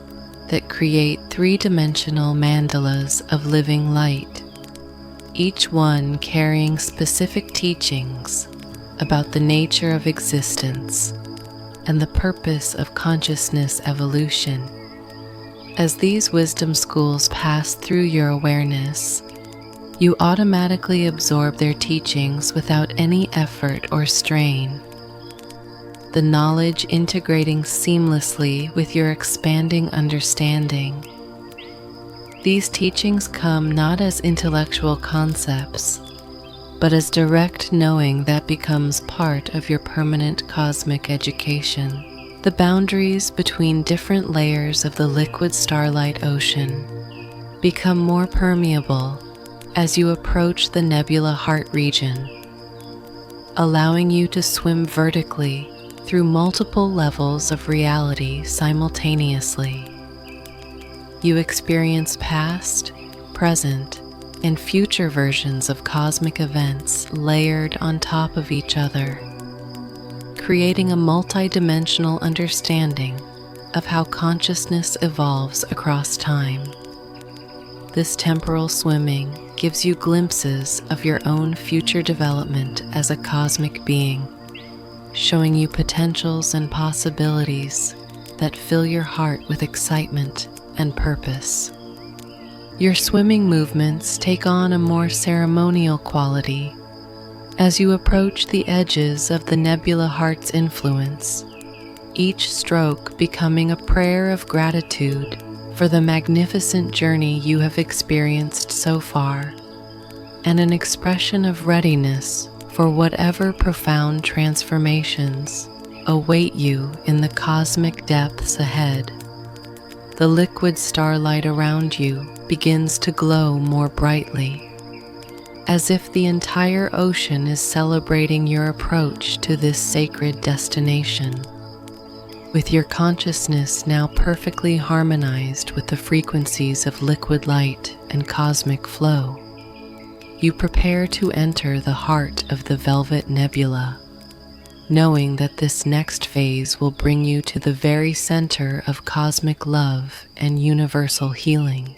that create three-dimensional mandalas of living light, each one carrying specific teachings about the nature of existence and the purpose of consciousness evolution. As these wisdom schools pass through your awareness, you automatically absorb their teachings without any effort or strain, the knowledge integrating seamlessly with your expanding understanding. These teachings come not as intellectual concepts, but as direct knowing that becomes part of your permanent cosmic education. The boundaries between different layers of the liquid starlight ocean become more permeable as you approach the nebula heart region, allowing you to swim vertically through multiple levels of reality simultaneously. You experience past, present, and future versions of cosmic events layered on top of each other, creating a multi-dimensional understanding of how consciousness evolves across time. This temporal swimming gives you glimpses of your own future development as a cosmic being, showing you potentials and possibilities that fill your heart with excitement and purpose. Your swimming movements take on a more ceremonial quality as you approach the edges of the nebula heart's influence, each stroke becoming a prayer of gratitude for the magnificent journey you have experienced so far, and an expression of readiness for whatever profound transformations await you in the cosmic depths ahead. The liquid starlight around you begins to glow more brightly, as if the entire ocean is celebrating your approach to this sacred destination. With your consciousness now perfectly harmonized with the frequencies of liquid light and cosmic flow, you prepare to enter the heart of the Velvet Nebula, knowing that this next phase will bring you to the very center of cosmic love and universal healing.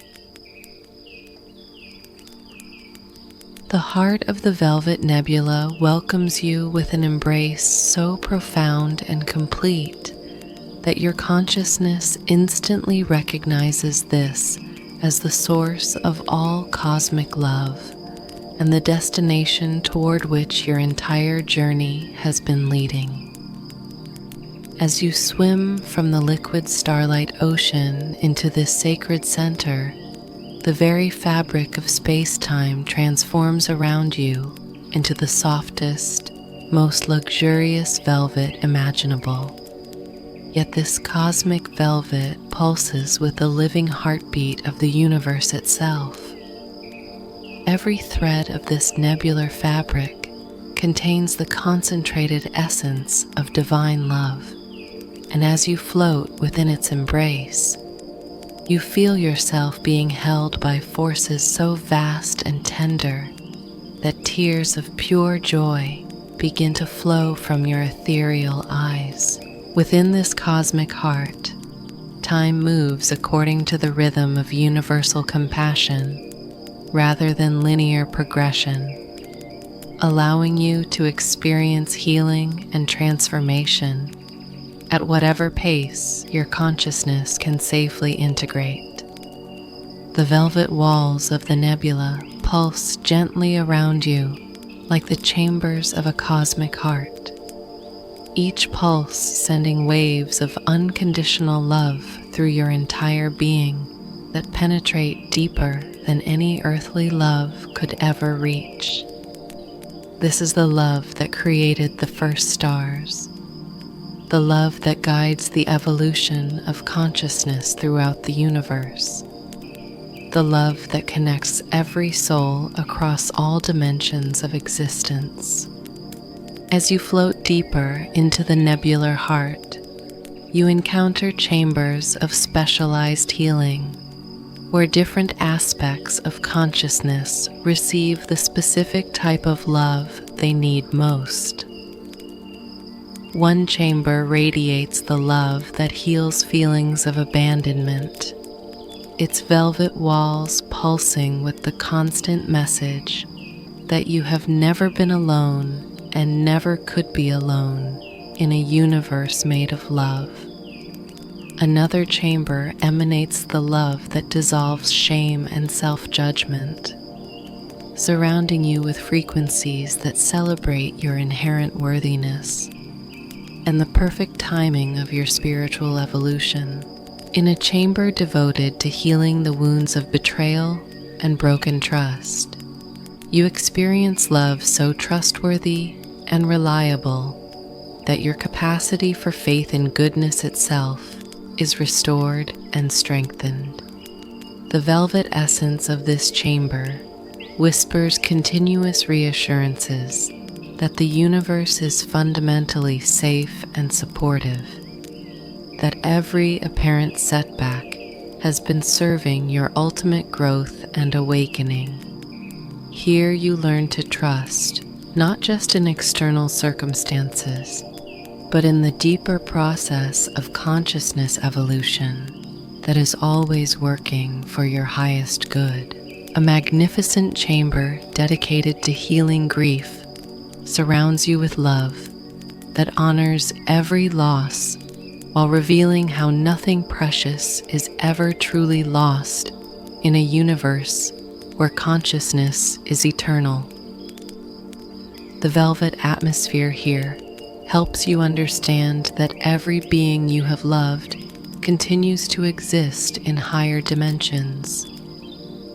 The heart of the Velvet Nebula welcomes you with an embrace so profound and complete that your consciousness instantly recognizes this as the source of all cosmic love, and the destination toward which your entire journey has been leading. As you swim from the liquid starlight ocean into this sacred center, the very fabric of space-time transforms around you into the softest, most luxurious velvet imaginable. Yet this cosmic velvet pulses with the living heartbeat of the universe itself. Every thread of this nebular fabric contains the concentrated essence of divine love, and as you float within its embrace, you feel yourself being held by forces so vast and tender that tears of pure joy begin to flow from your ethereal eyes. Within this cosmic heart, time moves according to the rhythm of universal compassion rather than linear progression, allowing you to experience healing and transformation at whatever pace your consciousness can safely integrate. The velvet walls of the nebula pulse gently around you like the chambers of a cosmic heart, each pulse sending waves of unconditional love through your entire being that penetrate deeper than any earthly love could ever reach. This is the love that created the first stars, the love that guides the evolution of consciousness throughout the universe, the love that connects every soul across all dimensions of existence. As you float deeper into the nebular heart, you encounter chambers of specialized healing, where different aspects of consciousness receive the specific type of love they need most. One chamber radiates the love that heals feelings of abandonment, its velvet walls pulsing with the constant message that you have never been alone and never could be alone in a universe made of love. Another chamber emanates the love that dissolves shame and self-judgment, surrounding you with frequencies that celebrate your inherent worthiness and the perfect timing of your spiritual evolution. In a chamber devoted to healing the wounds of betrayal and broken trust, you experience love so trustworthy and reliable that your capacity for faith in goodness itself is restored and strengthened. The velvet essence of this chamber whispers continuous reassurances that the universe is fundamentally safe and supportive, that every apparent setback has been serving your ultimate growth and awakening. Here you learn to trust not just in external circumstances, but in the deeper process of consciousness evolution that is always working for your highest good. A magnificent chamber dedicated to healing grief surrounds you with love that honors every loss while revealing how nothing precious is ever truly lost in a universe where consciousness is eternal. The velvet atmosphere here helps you understand that every being you have loved continues to exist in higher dimensions,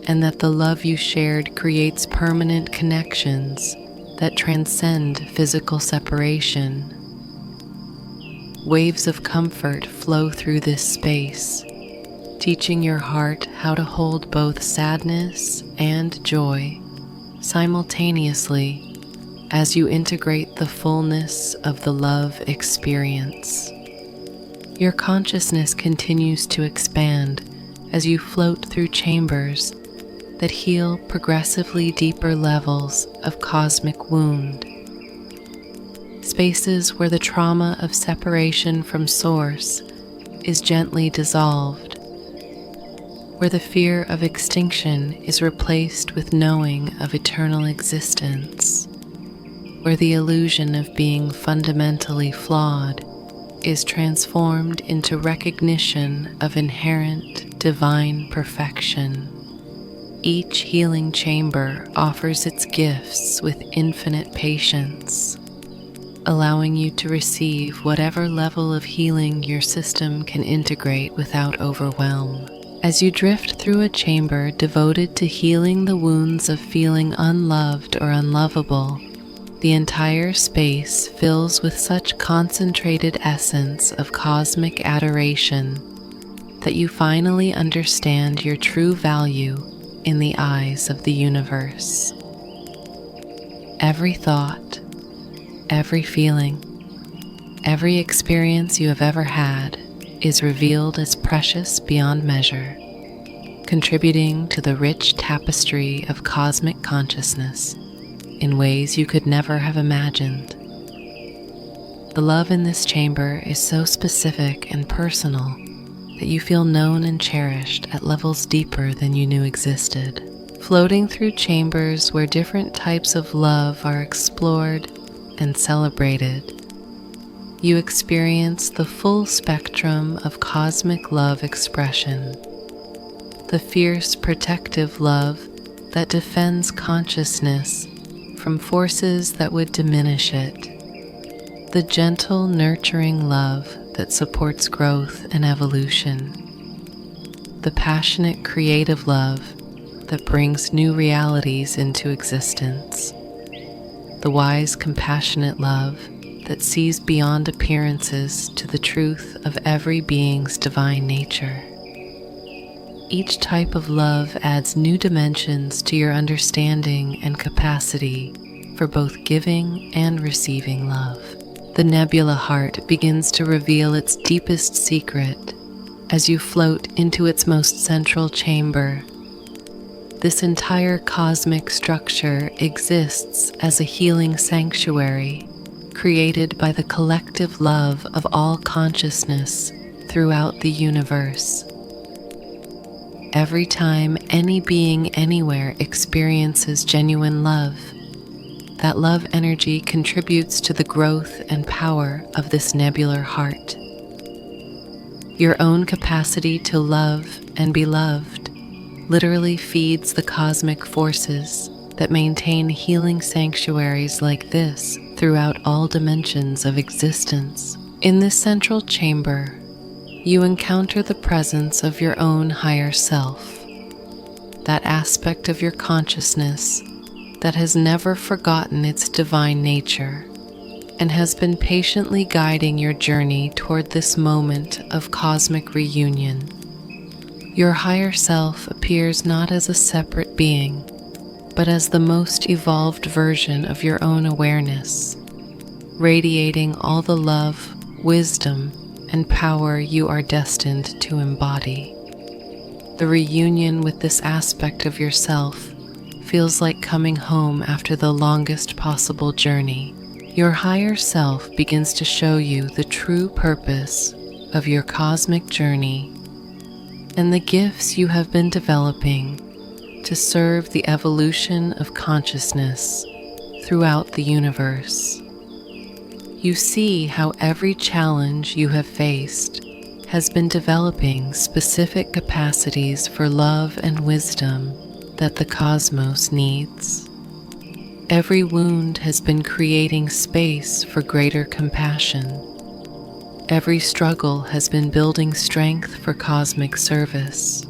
and that the love you shared creates permanent connections that transcend physical separation. Waves of comfort flow through this space, teaching your heart how to hold both sadness and joy simultaneously as you integrate the fullness of the love experience. Your consciousness continues to expand as you float through chambers that heal progressively deeper levels of cosmic wound. Spaces where the trauma of separation from Source is gently dissolved, where the fear of extinction is replaced with knowing of eternal existence, where the illusion of being fundamentally flawed is transformed into recognition of inherent divine perfection. Each healing chamber offers its gifts with infinite patience, allowing you to receive whatever level of healing your system can integrate without overwhelm. As you drift through a chamber devoted to healing the wounds of feeling unloved or unlovable, the entire space fills with such concentrated essence of cosmic adoration that you finally understand your true value in the eyes of the universe. Every thought, every feeling, every experience you have ever had is revealed as precious beyond measure, contributing to the rich tapestry of cosmic consciousness in ways you could never have imagined. The love in this chamber is so specific and personal that you feel known and cherished at levels deeper than you knew existed. Floating through chambers where different types of love are explored and celebrated, you experience the full spectrum of cosmic love expression. The fierce protective love that defends consciousness from forces that would diminish it. The gentle, nurturing love that supports growth and evolution. The passionate, creative love that brings new realities into existence. The wise, compassionate love that sees beyond appearances to the truth of every being's divine nature. Each type of love adds new dimensions to your understanding and capacity for both giving and receiving love. The nebula heart begins to reveal its deepest secret as you float into its most central chamber. This entire cosmic structure exists as a healing sanctuary created by the collective love of all consciousness throughout the universe. Every time any being anywhere experiences genuine love, that love energy contributes to the growth and power of this nebular heart. Your own capacity to love and be loved literally feeds the cosmic forces that maintain healing sanctuaries like this throughout all dimensions of existence. In this central chamber, you encounter the presence of your own higher self, that aspect of your consciousness that has never forgotten its divine nature and has been patiently guiding your journey toward this moment of cosmic reunion. Your higher self appears not as a separate being, but as the most evolved version of your own awareness, radiating all the love, wisdom, and power you are destined to embody. The reunion with this aspect of yourself feels like coming home after the longest possible journey. Your higher self begins to show you the true purpose of your cosmic journey and the gifts you have been developing to serve the evolution of consciousness throughout the universe. You see how every challenge you have faced has been developing specific capacities for love and wisdom that the cosmos needs. Every wound has been creating space for greater compassion. Every struggle has been building strength for cosmic service.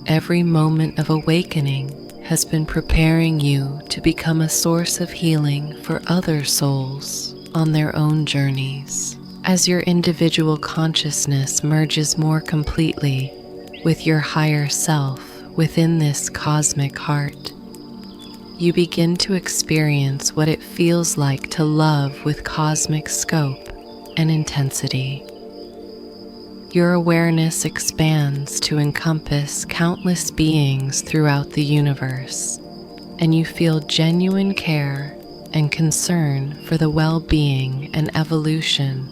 Every moment of awakening has been preparing you to become a source of healing for other souls on their own journeys. As your individual consciousness merges more completely with your higher self within this cosmic heart, you begin to experience what it feels like to love with cosmic scope and intensity. Your awareness expands to encompass countless beings throughout the universe, and you feel genuine care and concern for the well-being and evolution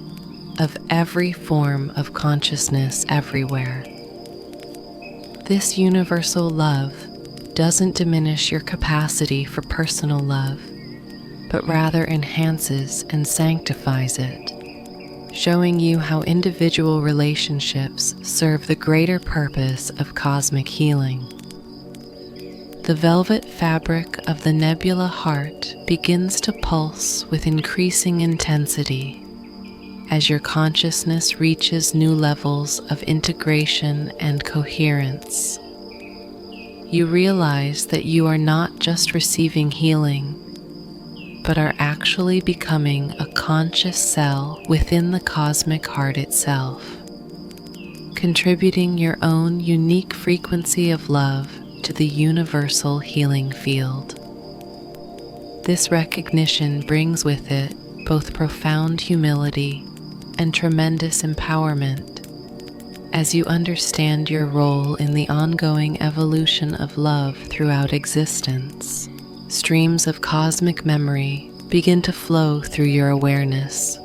of every form of consciousness everywhere. This universal love doesn't diminish your capacity for personal love, but rather enhances and sanctifies it, showing you how individual relationships serve the greater purpose of cosmic healing. The velvet fabric of the nebula heart begins to pulse with increasing intensity as your consciousness reaches new levels of integration and coherence. You realize that you are not just receiving healing, but are actually becoming a conscious cell within the cosmic heart itself, contributing your own unique frequency of love to the universal healing field. This recognition brings with it both profound humility and tremendous empowerment as you understand your role in the ongoing evolution of love throughout existence. Streams of cosmic memory begin to flow through your awareness,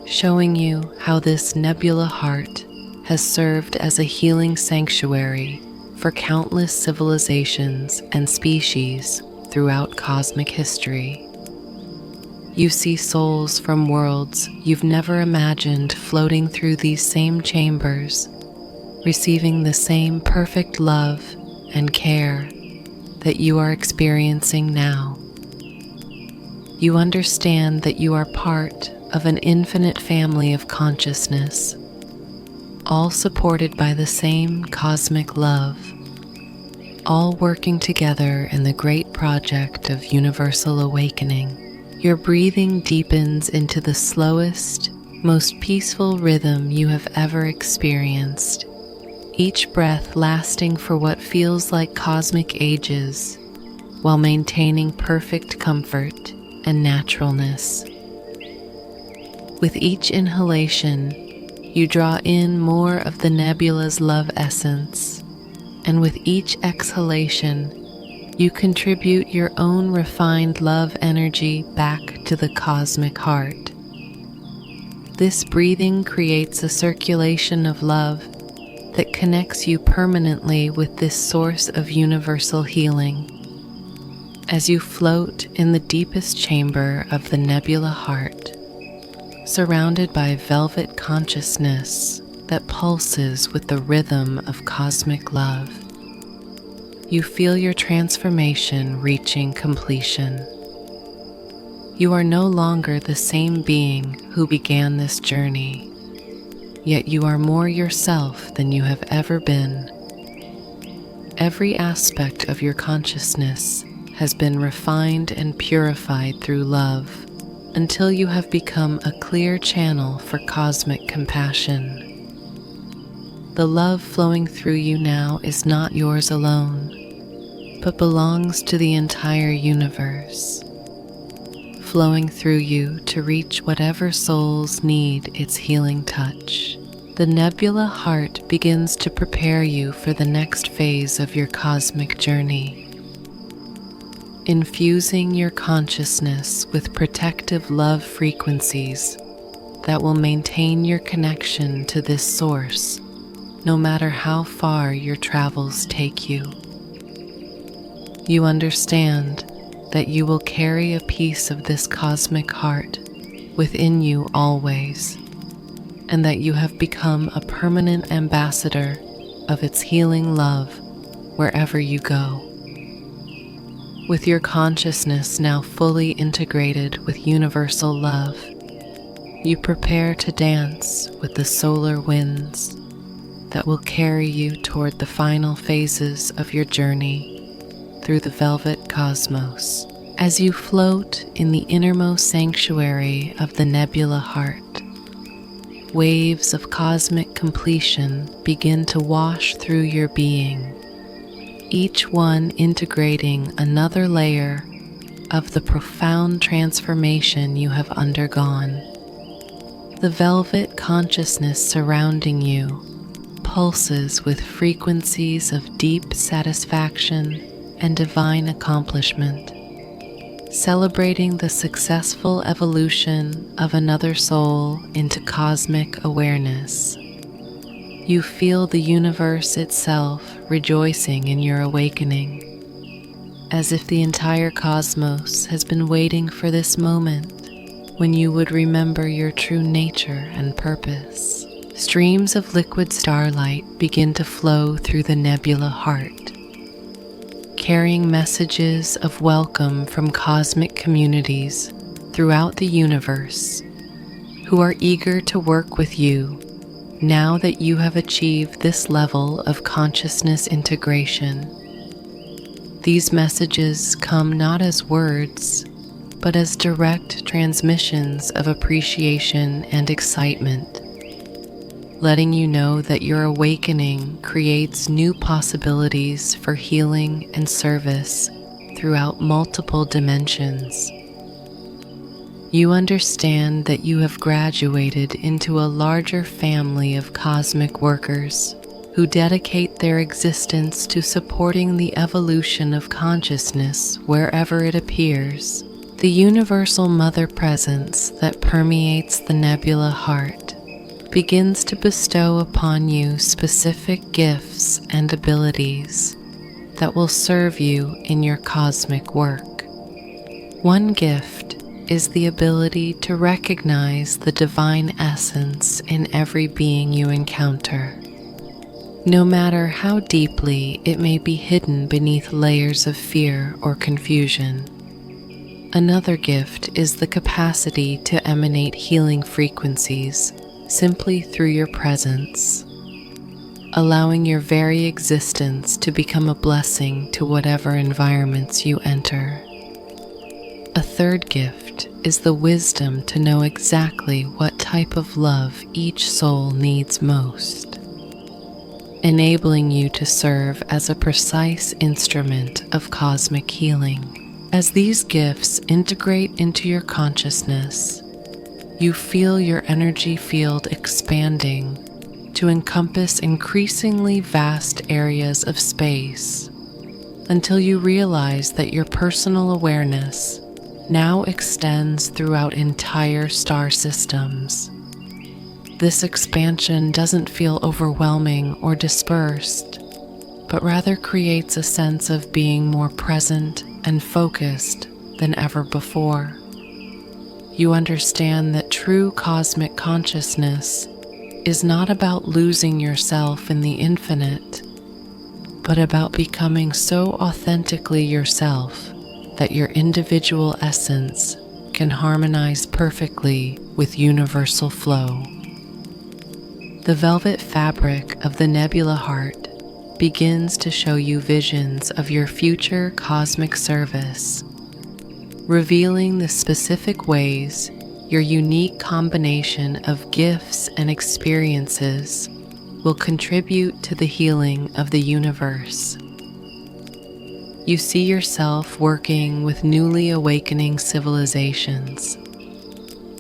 showing you how this nebula heart has served as a healing sanctuary for countless civilizations and species throughout cosmic history. You see souls from worlds you've never imagined floating through these same chambers, receiving the same perfect love and care that you are experiencing now. You understand that you are part of an infinite family of consciousness, all supported by the same cosmic love, all working together in the great project of universal awakening. Your breathing deepens into the slowest, most peaceful rhythm you have ever experienced, each breath lasting for what feels like cosmic ages, while maintaining perfect comfort and naturalness. With each inhalation, you draw in more of the nebula's love essence, and with each exhalation, you contribute your own refined love energy back to the cosmic heart. This breathing creates a circulation of love that connects you permanently with this source of universal healing. As you float in the deepest chamber of the nebula heart, surrounded by velvet consciousness that pulses with the rhythm of cosmic love, you feel your transformation reaching completion. You are no longer the same being who began this journey, yet you are more yourself than you have ever been. Every aspect of your consciousness has been refined and purified through love until you have become a clear channel for cosmic compassion. The love flowing through you now is not yours alone, but belongs to the entire universe, flowing through you to reach whatever souls need its healing touch. The nebula heart begins to prepare you for the next phase of your cosmic journey, infusing your consciousness with protective love frequencies that will maintain your connection to this source, no matter how far your travels take you. You understand that you will carry a piece of this cosmic heart within you always, and that you have become a permanent ambassador of its healing love wherever you go. With your consciousness now fully integrated with universal love, you prepare to dance with the solar winds that will carry you toward the final phases of your journey through the velvet cosmos. As you float in the innermost sanctuary of the nebula heart, waves of cosmic completion begin to wash through your being, each one integrating another layer of the profound transformation you have undergone. The velvet consciousness surrounding you pulses with frequencies of deep satisfaction and divine accomplishment, celebrating the successful evolution of another soul into cosmic awareness. You feel the universe itself rejoicing in your awakening, as if the entire cosmos has been waiting for this moment when you would remember your true nature and purpose. Streams of liquid starlight begin to flow through the nebula heart, carrying messages of welcome from cosmic communities throughout the universe who are eager to work with you now that you have achieved this level of consciousness integration. These messages come not as words, but as direct transmissions of appreciation and excitement, letting you know that your awakening creates new possibilities for healing and service throughout multiple dimensions. You understand that you have graduated into a larger family of cosmic workers who dedicate their existence to supporting the evolution of consciousness wherever it appears. The universal mother presence that permeates the nebula heart begins to bestow upon you specific gifts and abilities that will serve you in your cosmic work. One gift is the ability to recognize the divine essence in every being you encounter, no matter how deeply it may be hidden beneath layers of fear or confusion. Another gift is the capacity to emanate healing frequencies simply through your presence, allowing your very existence to become a blessing to whatever environments you enter. A third gift is the wisdom to know exactly what type of love each soul needs most, enabling you to serve as a precise instrument of cosmic healing. As these gifts integrate into your consciousness, you feel your energy field expanding to encompass increasingly vast areas of space until you realize that your personal awareness now extends throughout entire star systems. This expansion doesn't feel overwhelming or dispersed, but rather creates a sense of being more present and focused than ever before. You understand that true cosmic consciousness is not about losing yourself in the infinite, but about becoming so authentically yourself that your individual essence can harmonize perfectly with universal flow. The velvet fabric of the nebula heart begins to show you visions of your future cosmic service, revealing the specific ways your unique combination of gifts and experiences will contribute to the healing of the universe. You see yourself working with newly awakening civilizations,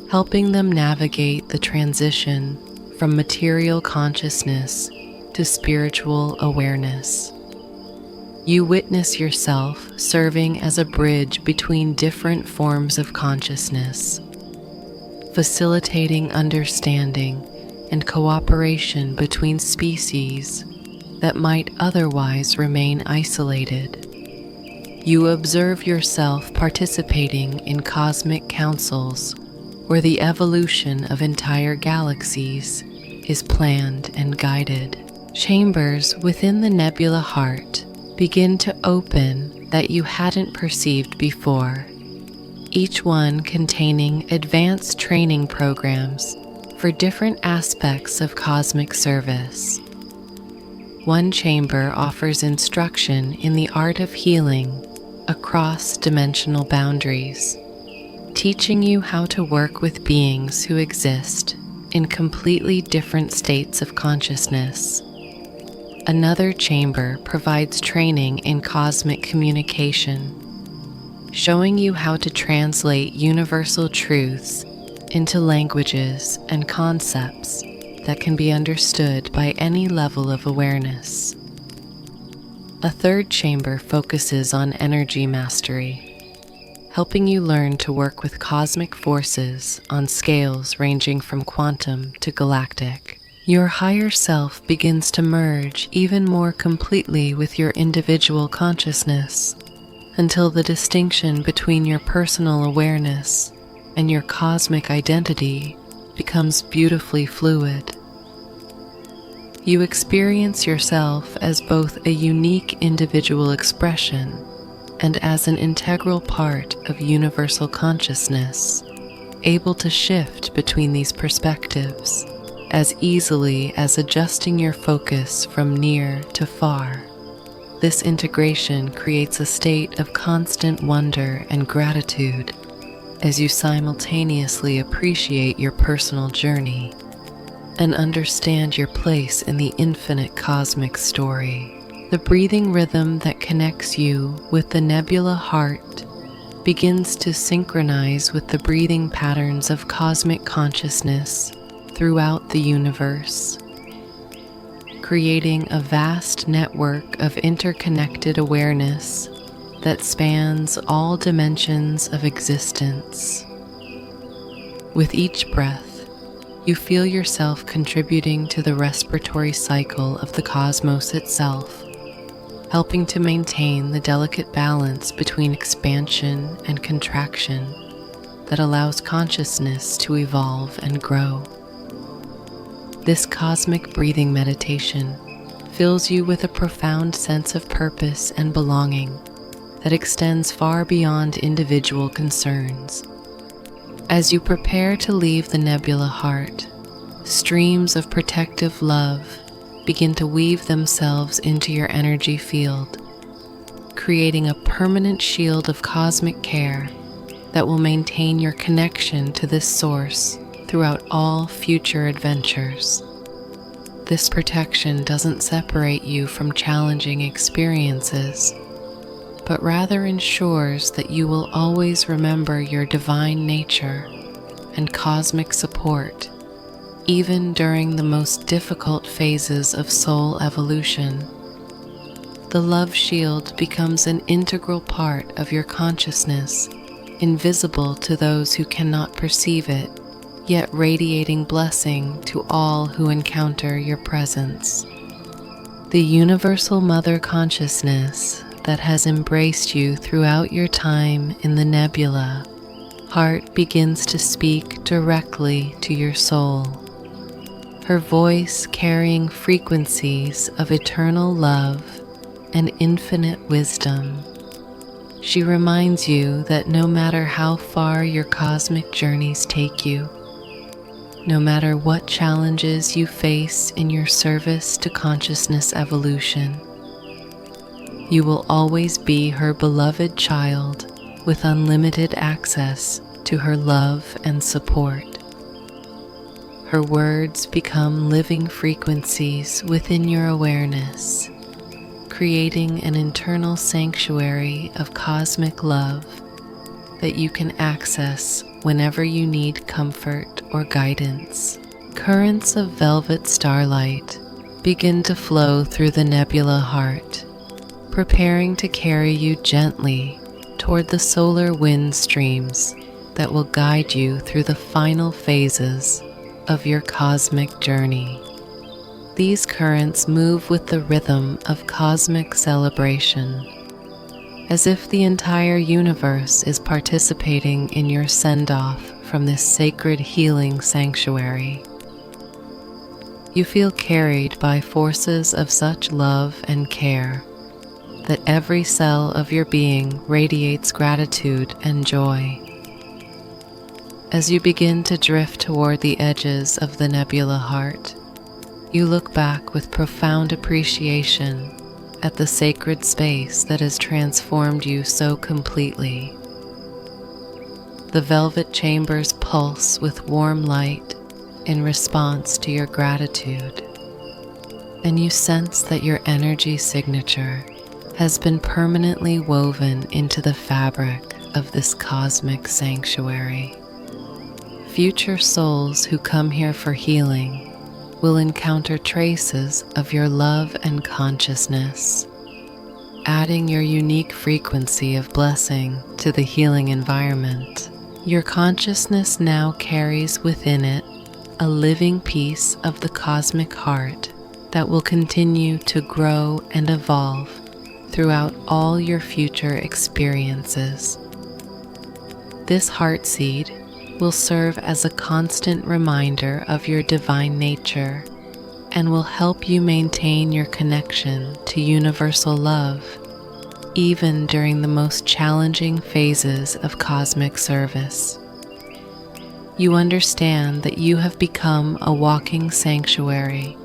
helping them navigate the transition from material consciousness to spiritual awareness. You witness yourself serving as a bridge between different forms of consciousness, facilitating understanding and cooperation between species that might otherwise remain isolated. You observe yourself participating in cosmic councils where the evolution of entire galaxies is planned and guided. Chambers within the nebula heart begin to open that you hadn't perceived before, each one containing advanced training programs for different aspects of cosmic service. One chamber offers instruction in the art of healing across dimensional boundaries, teaching you how to work with beings who exist in completely different states of consciousness. Another chamber provides training in cosmic communication, showing you how to translate universal truths into languages and concepts that can be understood by any level of awareness. A third chamber focuses on energy mastery, helping you learn to work with cosmic forces on scales ranging from quantum to galactic. Your higher self begins to merge even more completely with your individual consciousness until the distinction between your personal awareness and your cosmic identity becomes beautifully fluid. You experience yourself as both a unique individual expression and as an integral part of universal consciousness, able to shift between these perspectives as easily as adjusting your focus from near to far. This integration creates a state of constant wonder and gratitude as you simultaneously appreciate your personal journey and understand your place in the infinite cosmic story. The breathing rhythm that connects you with the nebula heart begins to synchronize with the breathing patterns of cosmic consciousness throughout the universe, creating a vast network of interconnected awareness that spans all dimensions of existence. With each breath, you feel yourself contributing to the respiratory cycle of the cosmos itself, helping to maintain the delicate balance between expansion and contraction that allows consciousness to evolve and grow. This cosmic breathing meditation fills you with a profound sense of purpose and belonging that extends far beyond individual concerns. As you prepare to leave the nebula heart, streams of protective love begin to weave themselves into your energy field, creating a permanent shield of cosmic care that will maintain your connection to this source throughout all future adventures. This protection doesn't separate you from challenging experiences, but rather ensures that you will always remember your divine nature and cosmic support, even during the most difficult phases of soul evolution. The love shield becomes an integral part of your consciousness, invisible to those who cannot perceive it, yet radiating blessing to all who encounter your presence. The universal mother consciousness that has embraced you throughout your time in the nebula heart begins to speak directly to your soul, her voice carrying frequencies of eternal love and infinite wisdom. She reminds you that no matter how far your cosmic journeys take you, no matter what challenges you face in your service to consciousness evolution, you will always be her beloved child with unlimited access to her love and support. Her words become living frequencies within your awareness, creating an internal sanctuary of cosmic love that you can access whenever you need comfort or guidance. Currents of velvet starlight begin to flow through the nebula heart, preparing to carry you gently toward the solar wind streams that will guide you through the final phases of your cosmic journey. These currents move with the rhythm of cosmic celebration, as if the entire universe is participating in your send-off from this sacred healing sanctuary. You feel carried by forces of such love and care that every cell of your being radiates gratitude and joy. As you begin to drift toward the edges of the nebula heart, you look back with profound appreciation at the sacred space that has transformed you so completely. The velvet chambers pulse with warm light in response to your gratitude, and you sense that your energy signature has been permanently woven into the fabric of this cosmic sanctuary. Future souls who come here for healing will encounter traces of your love and consciousness, adding your unique frequency of blessing to the healing environment. Your consciousness now carries within it a living piece of the cosmic heart that will continue to grow and evolve throughout all your future experiences. This heart seed will serve as a constant reminder of your divine nature and will help you maintain your connection to universal love, even during the most challenging phases of cosmic service. You understand that you have become a walking sanctuary,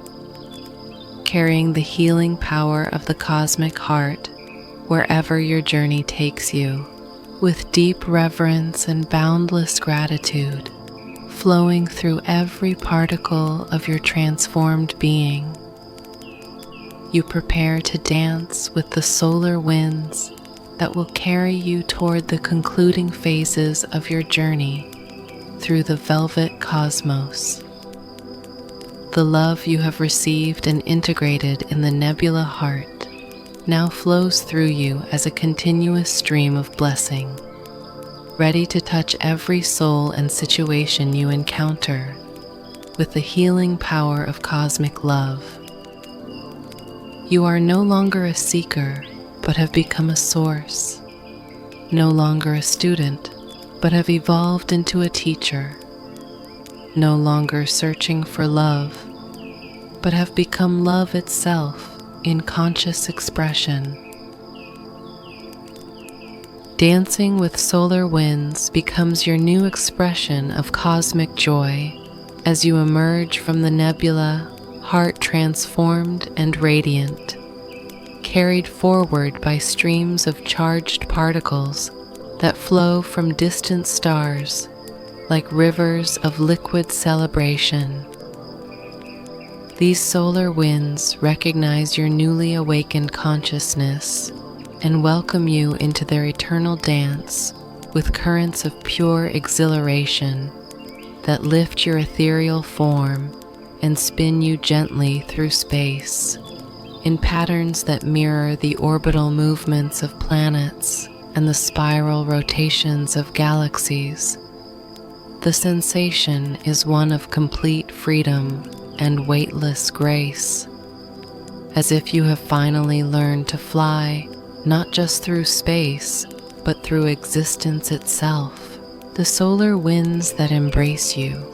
carrying the healing power of the cosmic heart wherever your journey takes you, with deep reverence and boundless gratitude flowing through every particle of your transformed being. You prepare to dance with the solar winds that will carry you toward the concluding phases of your journey through the velvet cosmos. The love you have received and integrated in the nebula heart now flows through you as a continuous stream of blessing, ready to touch every soul and situation you encounter with the healing power of cosmic love. You are no longer a seeker, but have become a source, no longer a student, but have evolved into a teacher, no longer searching for love, but have become love itself in conscious expression. Dancing with solar winds becomes your new expression of cosmic joy as you emerge from the nebula, heart transformed and radiant, carried forward by streams of charged particles that flow from distant stars like rivers of liquid celebration. These solar winds recognize your newly awakened consciousness and welcome you into their eternal dance with currents of pure exhilaration that lift your ethereal form and spin you gently through space in patterns that mirror the orbital movements of planets and the spiral rotations of galaxies. The sensation is one of complete freedom and weightless grace, as if you have finally learned to fly not just through space, but through existence itself. The solar winds that embrace you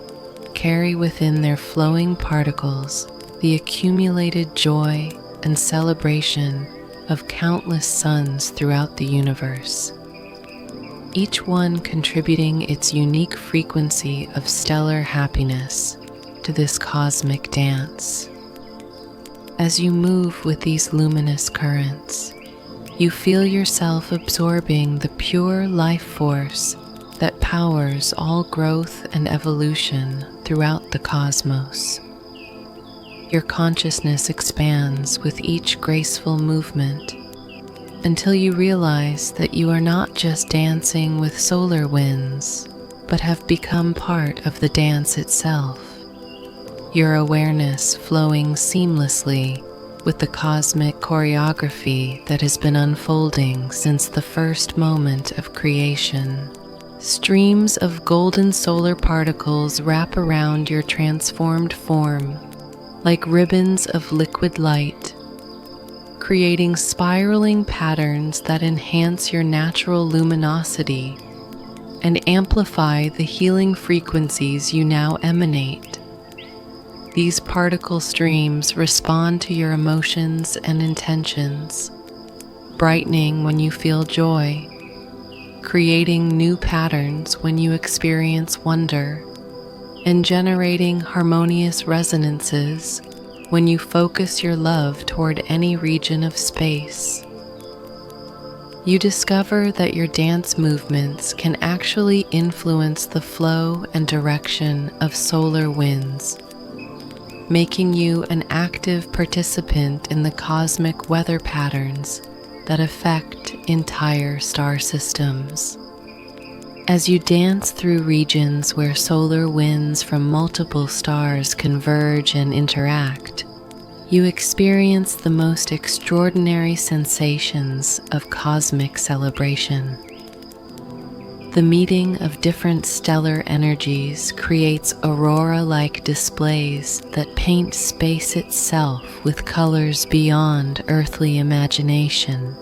carry within their flowing particles the accumulated joy and celebration of countless suns throughout the universe, each one contributing its unique frequency of stellar happiness to this cosmic dance. As you move with these luminous currents, you feel yourself absorbing the pure life force that powers all growth and evolution throughout the cosmos. Your consciousness expands with each graceful movement until you realize that you are not just dancing with solar winds, but have become part of the dance itself. Your awareness flowing seamlessly with the cosmic choreography that has been unfolding since the first moment of creation. Streams of golden solar particles wrap around your transformed form like ribbons of liquid light, creating spiraling patterns that enhance your natural luminosity and amplify the healing frequencies you now emanate. These particle streams respond to your emotions and intentions, brightening when you feel joy, creating new patterns when you experience wonder, and generating harmonious resonances when you focus your love toward any region of space. You discover that your dance movements can actually influence the flow and direction of solar winds, making you an active participant in the cosmic weather patterns that affect entire star systems. As you dance through regions where solar winds from multiple stars converge and interact, you experience the most extraordinary sensations of cosmic celebration. The meeting of different stellar energies creates aurora-like displays that paint space itself with colors beyond earthly imagination,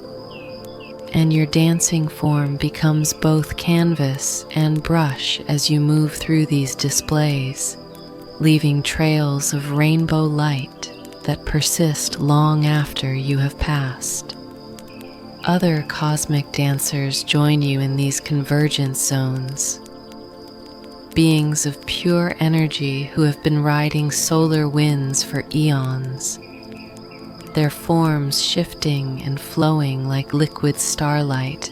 and your dancing form becomes both canvas and brush as you move through these displays, leaving trails of rainbow light that persist long after you have passed. Other cosmic dancers join you in these convergence zones, beings of pure energy who have been riding solar winds for eons, their forms shifting and flowing like liquid starlight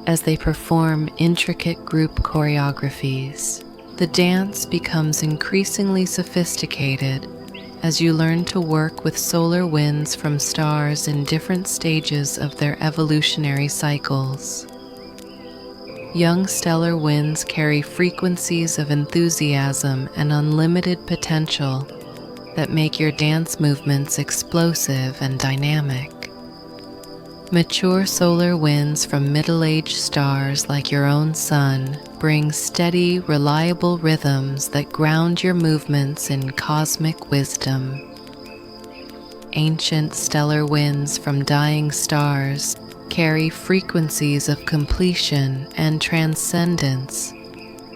as they perform intricate group choreographies. The dance becomes increasingly sophisticated as you learn to work with solar winds from stars in different stages of their evolutionary cycles. Young stellar winds carry frequencies of enthusiasm and unlimited potential that make your dance movements explosive and dynamic. Mature solar winds from middle-aged stars like your own sun bring steady, reliable rhythms that ground your movements in cosmic wisdom. Ancient stellar winds from dying stars carry frequencies of completion and transcendence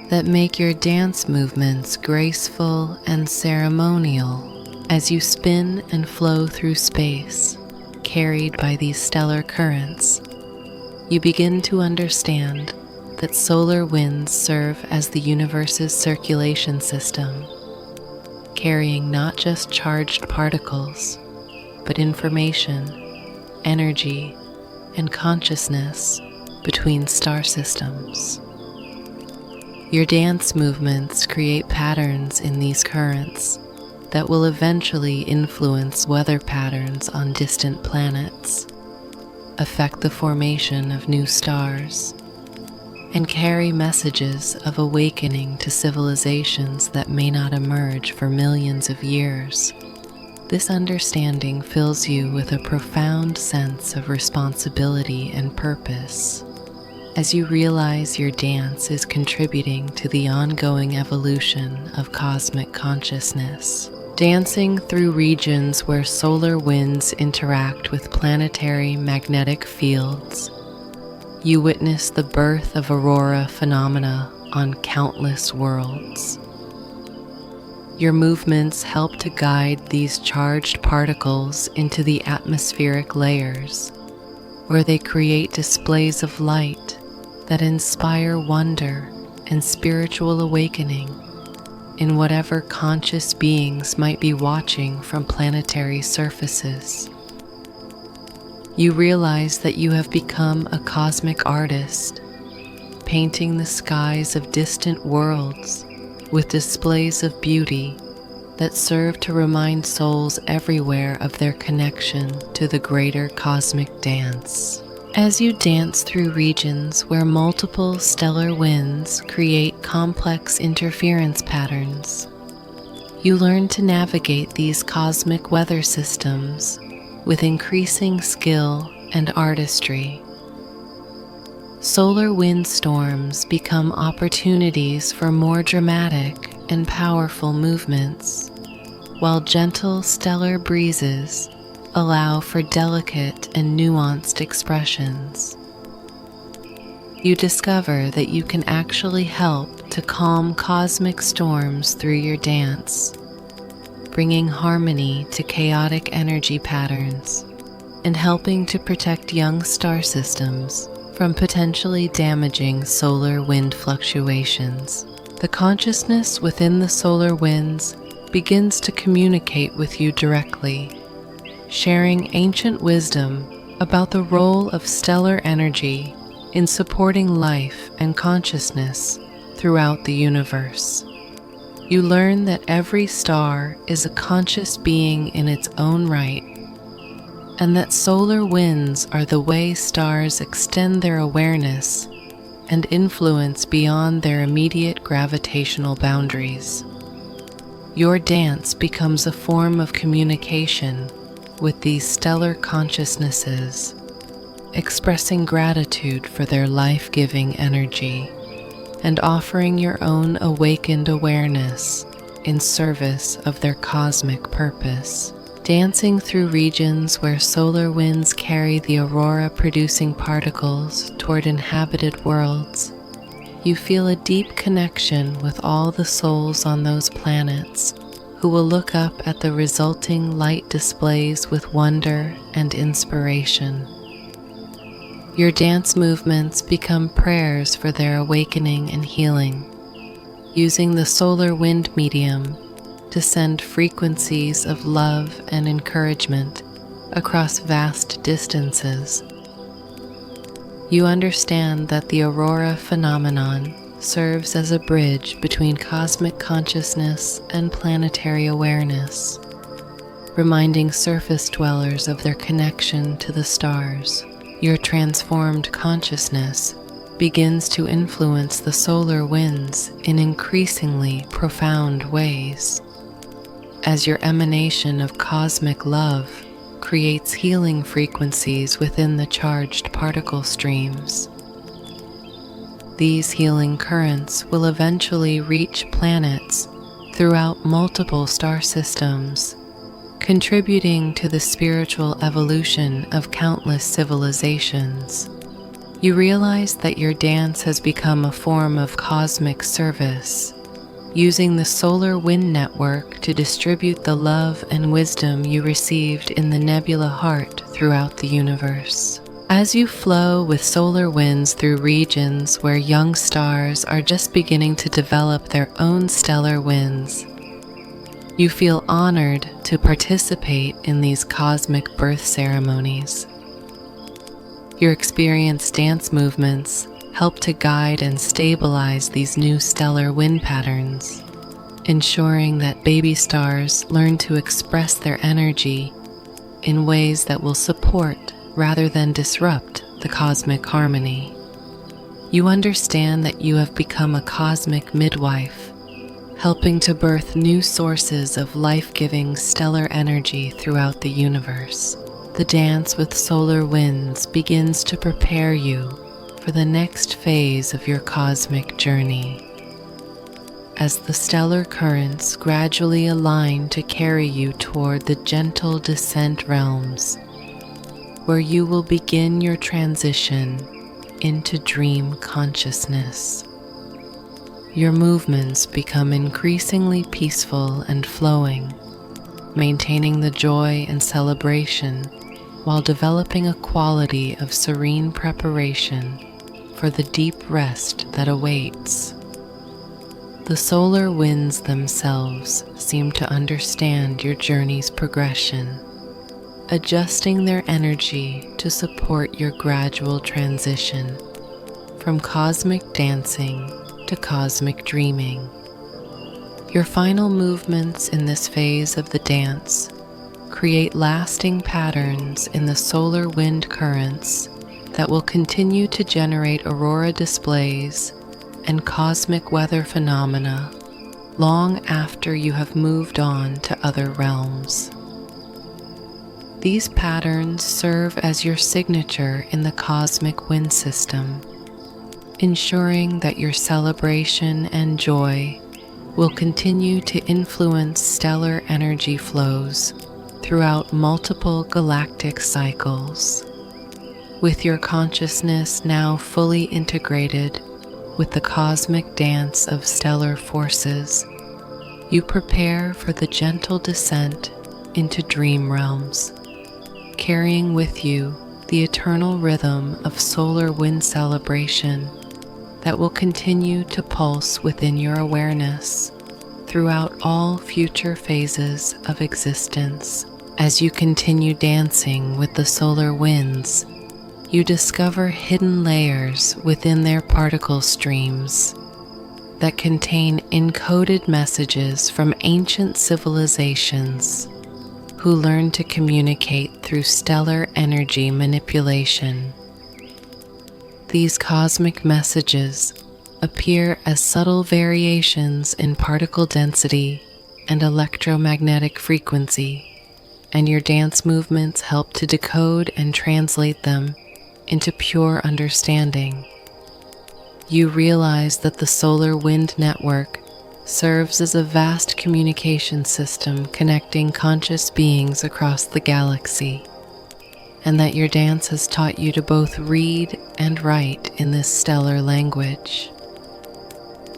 that make your dance movements graceful and ceremonial as you spin and flow through space. Carried by these stellar currents, you begin to understand that solar winds serve as the universe's circulation system, carrying not just charged particles, but information, energy, and consciousness between star systems. Your dance movements create patterns in these currents that will eventually influence weather patterns on distant planets, affect the formation of new stars, and carry messages of awakening to civilizations that may not emerge for millions of years. This understanding fills you with a profound sense of responsibility and purpose, as you realize your dance is contributing to the ongoing evolution of cosmic consciousness. Dancing through regions where solar winds interact with planetary magnetic fields, you witness the birth of aurora phenomena on countless worlds. Your movements help to guide these charged particles into the atmospheric layers, where they create displays of light that inspire wonder and spiritual awakening in whatever conscious beings might be watching from planetary surfaces. You realize that you have become a cosmic artist, painting the skies of distant worlds with displays of beauty that serve to remind souls everywhere of their connection to the greater cosmic dance. As you dance through regions where multiple stellar winds create complex interference patterns, you learn to navigate these cosmic weather systems with increasing skill and artistry. Solar wind storms become opportunities for more dramatic and powerful movements, while gentle stellar breezes allow for delicate and nuanced expressions. You discover that you can actually help to calm cosmic storms through your dance, bringing harmony to chaotic energy patterns and helping to protect young star systems from potentially damaging solar wind fluctuations. The consciousness within the solar winds begins to communicate with you directly, sharing ancient wisdom about the role of stellar energy in supporting life and consciousness throughout the universe. You learn that every star is a conscious being in its own right, and that solar winds are the way stars extend their awareness and influence beyond their immediate gravitational boundaries. Your dance becomes a form of communication with these stellar consciousnesses, expressing gratitude for their life-giving energy and offering your own awakened awareness in service of their cosmic purpose. Dancing through regions where solar winds carry the aurora-producing particles toward inhabited worlds, you feel a deep connection with all the souls on those planets who will look up at the resulting light displays with wonder and inspiration. Your dance movements become prayers for their awakening and healing, using the solar wind medium to send frequencies of love and encouragement across vast distances. You understand that the aurora phenomenon serves as a bridge between cosmic consciousness and planetary awareness, reminding surface dwellers of their connection to the stars. Your transformed consciousness begins to influence the solar winds in increasingly profound ways, as your emanation of cosmic love creates healing frequencies within the charged particle streams. These healing currents will eventually reach planets throughout multiple star systems, contributing to the spiritual evolution of countless civilizations. You realize that your dance has become a form of cosmic service, using the solar wind network to distribute the love and wisdom you received in the nebula heart throughout the universe. As you flow with solar winds through regions where young stars are just beginning to develop their own stellar winds, you feel honored to participate in these cosmic birth ceremonies. Your experienced dance movements help to guide and stabilize these new stellar wind patterns, ensuring that baby stars learn to express their energy in ways that will support rather than disrupt the cosmic harmony. You understand that you have become a cosmic midwife, helping to birth new sources of life-giving stellar energy throughout the universe. The dance with solar winds begins to prepare you for the next phase of your cosmic journey, as the stellar currents gradually align to carry you toward the gentle descent realms, where you will begin your transition into dream consciousness. Your movements become increasingly peaceful and flowing, maintaining the joy and celebration while developing a quality of serene preparation for the deep rest that awaits. The solar winds themselves seem to understand your journey's progression, adjusting their energy to support your gradual transition from cosmic dancing to cosmic dreaming. Your final movements in this phase of the dance create lasting patterns in the solar wind currents that will continue to generate aurora displays and cosmic weather phenomena long after you have moved on to other realms. These patterns serve as your signature in the cosmic wind system, ensuring that your celebration and joy will continue to influence stellar energy flows throughout multiple galactic cycles. With your consciousness now fully integrated with the cosmic dance of stellar forces, you prepare for the gentle descent into dream realms, carrying with you the eternal rhythm of solar wind celebration that will continue to pulse within your awareness throughout all future phases of existence. As you continue dancing with the solar winds, you discover hidden layers within their particle streams that contain encoded messages from ancient civilizations who learned to communicate through stellar energy manipulation. These cosmic messages appear as subtle variations in particle density and electromagnetic frequency, and your dance movements help to decode and translate them into pure understanding. You realize that the solar wind network serves as a vast communication system connecting conscious beings across the galaxy, and that your dance has taught you to both read and write in this stellar language.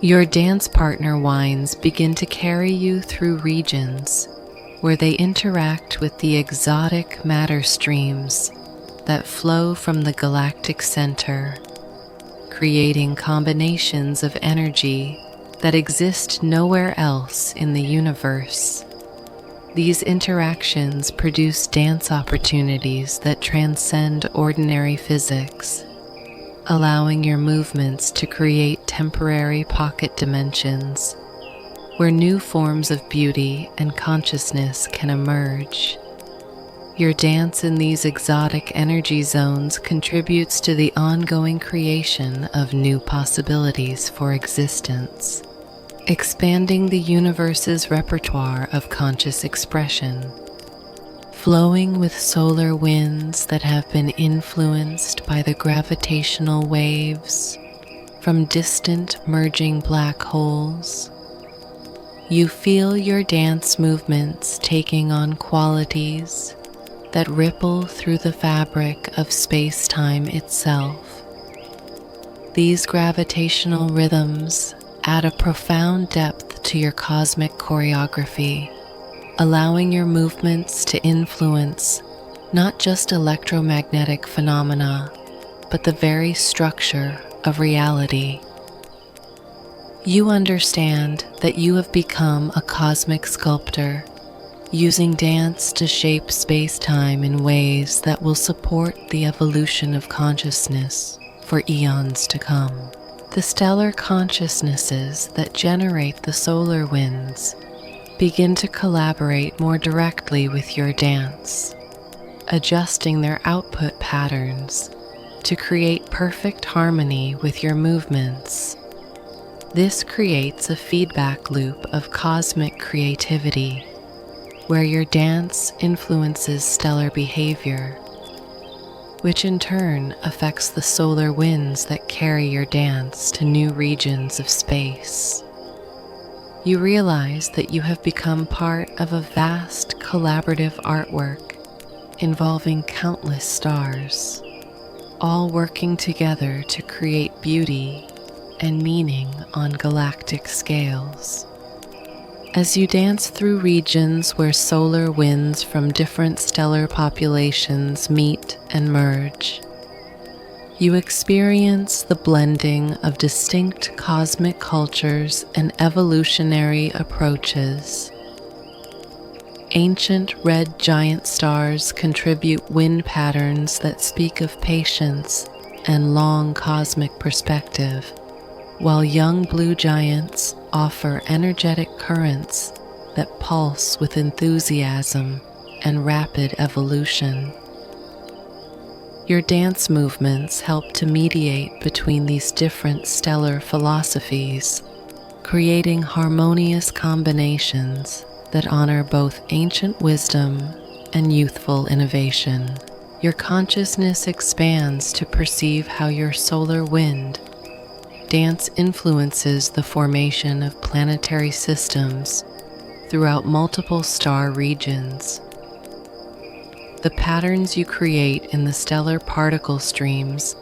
Your dance partner winds begin to carry you through regions where they interact with the exotic matter streams that flow from the galactic center, creating combinations of energy that exist nowhere else in the universe. These interactions produce dance opportunities that transcend ordinary physics, allowing your movements to create temporary pocket dimensions where new forms of beauty and consciousness can emerge. Your dance in these exotic energy zones contributes to the ongoing creation of new possibilities for existence, expanding the universe's repertoire of conscious expression. Flowing with solar winds that have been influenced by the gravitational waves from distant merging black holes, you feel your dance movements taking on qualities that ripple through the fabric of space-time itself. These gravitational rhythms add a profound depth to your cosmic choreography, allowing your movements to influence not just electromagnetic phenomena, but the very structure of reality. You understand that you have become a cosmic sculptor, using dance to shape space-time in ways that will support the evolution of consciousness for eons to come. The stellar consciousnesses that generate the solar winds begin to collaborate more directly with your dance, adjusting their output patterns to create perfect harmony with your movements. This creates a feedback loop of cosmic creativity, where your dance influences stellar behavior, which in turn affects the solar winds that carry your dance to new regions of space. You realize that you have become part of a vast collaborative artwork involving countless stars, all working together to create beauty and meaning on galactic scales. As you dance through regions where solar winds from different stellar populations meet and merge, you experience the blending of distinct cosmic cultures and evolutionary approaches. Ancient red giant stars contribute wind patterns that speak of patience and long cosmic perspective, while young blue giants offer energetic currents that pulse with enthusiasm and rapid evolution. Your dance movements help to mediate between these different stellar philosophies, creating harmonious combinations that honor both ancient wisdom and youthful innovation. Your consciousness expands to perceive how your solar wind dance influences the formation of planetary systems throughout multiple star regions. The patterns you create in the stellar particle streams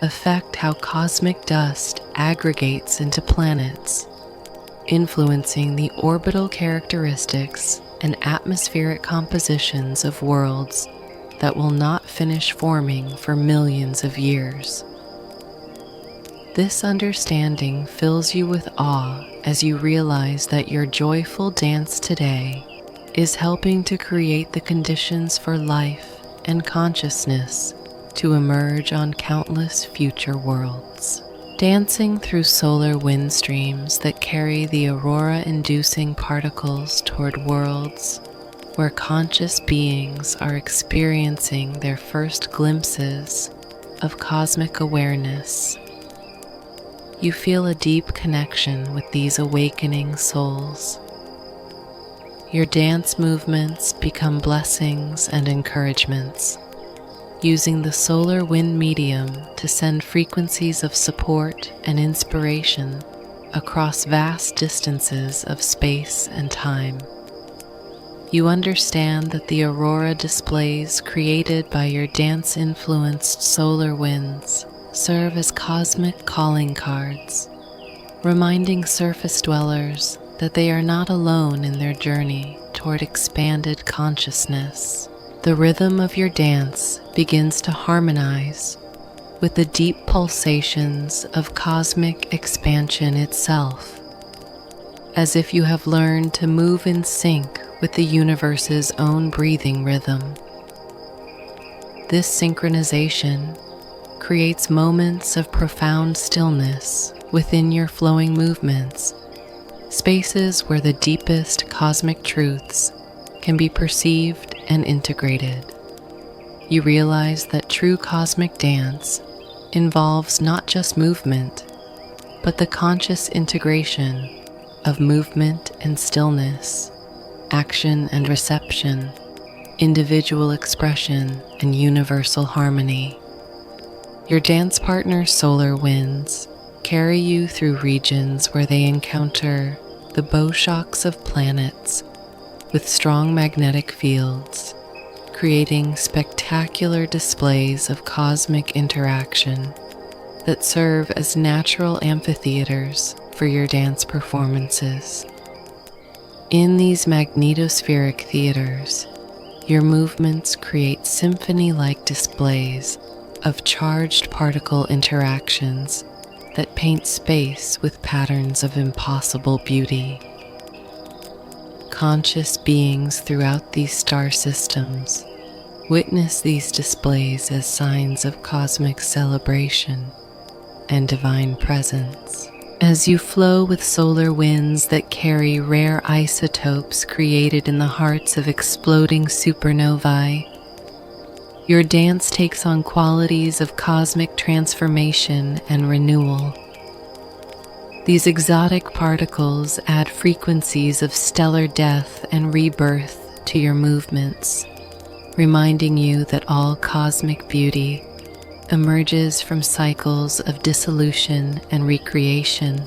affect how cosmic dust aggregates into planets, influencing the orbital characteristics and atmospheric compositions of worlds that will not finish forming for millions of years. This understanding fills you with awe as you realize that your joyful dance today is helping to create the conditions for life and consciousness to emerge on countless future worlds. Dancing through solar wind streams that carry the aurora-inducing particles toward worlds where conscious beings are experiencing their first glimpses of cosmic awareness. You feel a deep connection with these awakening souls. Your dance movements become blessings and encouragements, using the solar wind medium to send frequencies of support and inspiration across vast distances of space and time. You understand that the aurora displays created by your dance-influenced solar winds serve as cosmic calling cards, reminding surface dwellers that they are not alone in their journey toward expanded consciousness. The rhythm of your dance begins to harmonize with the deep pulsations of cosmic expansion itself, as if you have learned to move in sync with the universe's own breathing rhythm. This synchronization creates moments of profound stillness within your flowing movements, spaces where the deepest cosmic truths can be perceived and integrated. You realize that true cosmic dance involves not just movement, but the conscious integration of movement and stillness, action and reception, individual expression and universal harmony. Your dance partner's solar winds carry you through regions where they encounter the bow shocks of planets with strong magnetic fields, creating spectacular displays of cosmic interaction that serve as natural amphitheaters for your dance performances. In these magnetospheric theaters, your movements create symphony-like displays of charged particle interactions that paint space with patterns of impossible beauty. Conscious beings throughout these star systems witness these displays as signs of cosmic celebration and divine presence. As you flow with solar winds that carry rare isotopes created in the hearts of exploding supernovae, your dance takes on qualities of cosmic transformation and renewal. These exotic particles add frequencies of stellar death and rebirth to your movements, reminding you that all cosmic beauty emerges from cycles of dissolution and recreation.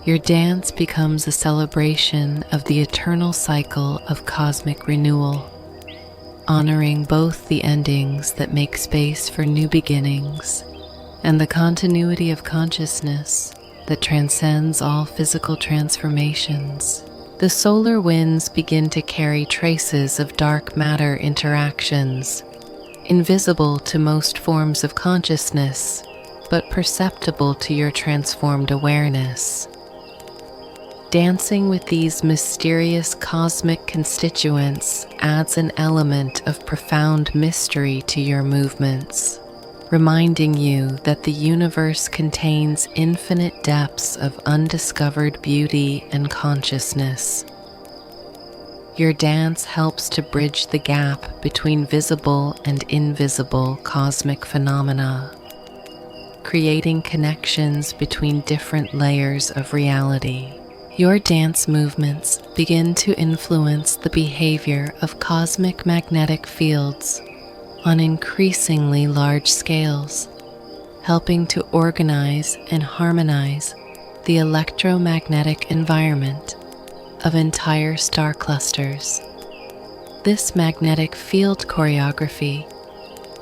Your dance becomes a celebration of the eternal cycle of cosmic renewal, honoring both the endings that make space for new beginnings and the continuity of consciousness that transcends all physical transformations. The solar winds begin to carry traces of dark matter interactions, invisible to most forms of consciousness, but perceptible to your transformed awareness. Dancing with these mysterious cosmic constituents adds an element of profound mystery to your movements, reminding you that the universe contains infinite depths of undiscovered beauty and consciousness. Your dance helps to bridge the gap between visible and invisible cosmic phenomena, creating connections between different layers of reality. Your dance movements begin to influence the behavior of cosmic magnetic fields on increasingly large scales, helping to organize and harmonize the electromagnetic environment of entire star clusters. This magnetic field choreography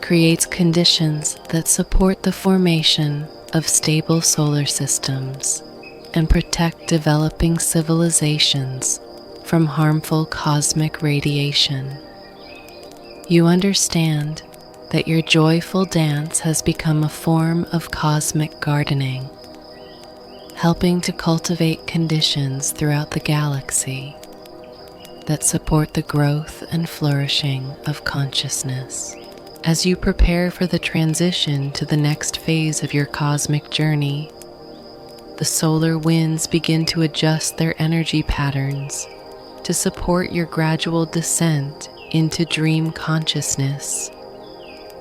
creates conditions that support the formation of stable solar systems and protect developing civilizations from harmful cosmic radiation. You understand that your joyful dance has become a form of cosmic gardening, helping to cultivate conditions throughout the galaxy that support the growth and flourishing of consciousness. As you prepare for the transition to the next phase of your cosmic journey, the solar winds begin to adjust their energy patterns to support your gradual descent into dream consciousness.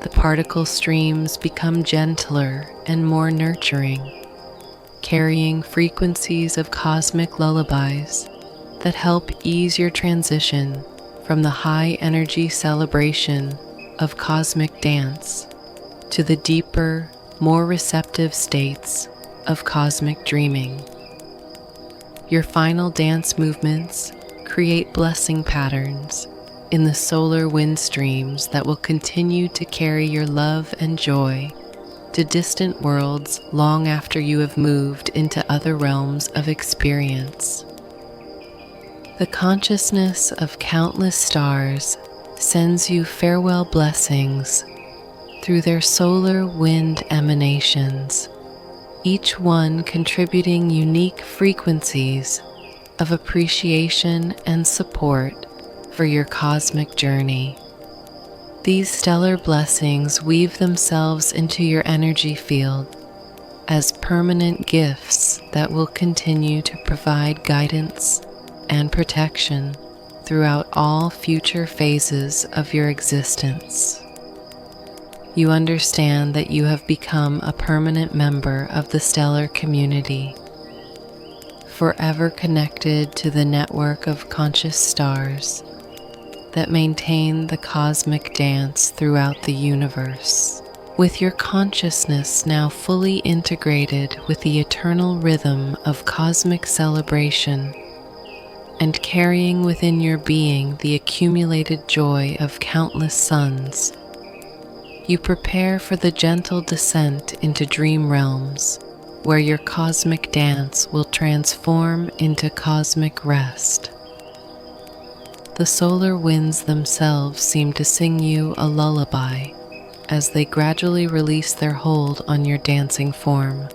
The particle streams become gentler and more nurturing, carrying frequencies of cosmic lullabies that help ease your transition from the high energy celebration of cosmic dance to the deeper, more receptive states of cosmic dreaming. Your final dance movements create blessing patterns in the solar wind streams that will continue to carry your love and joy to distant worlds long after you have moved into other realms of experience. The consciousness of countless stars sends you farewell blessings through their solar wind emanations, each one contributing unique frequencies of appreciation and support for your cosmic journey. These stellar blessings weave themselves into your energy field as permanent gifts that will continue to provide guidance and protection throughout all future phases of your existence. You understand that you have become a permanent member of the stellar community, forever connected to the network of conscious stars that maintain the cosmic dance throughout the universe. With your consciousness now fully integrated with the eternal rhythm of cosmic celebration and carrying within your being the accumulated joy of countless suns, you prepare for the gentle descent into dream realms, where your cosmic dance will transform into cosmic rest. The solar winds themselves seem to sing you a lullaby as they gradually release their hold on your dancing form,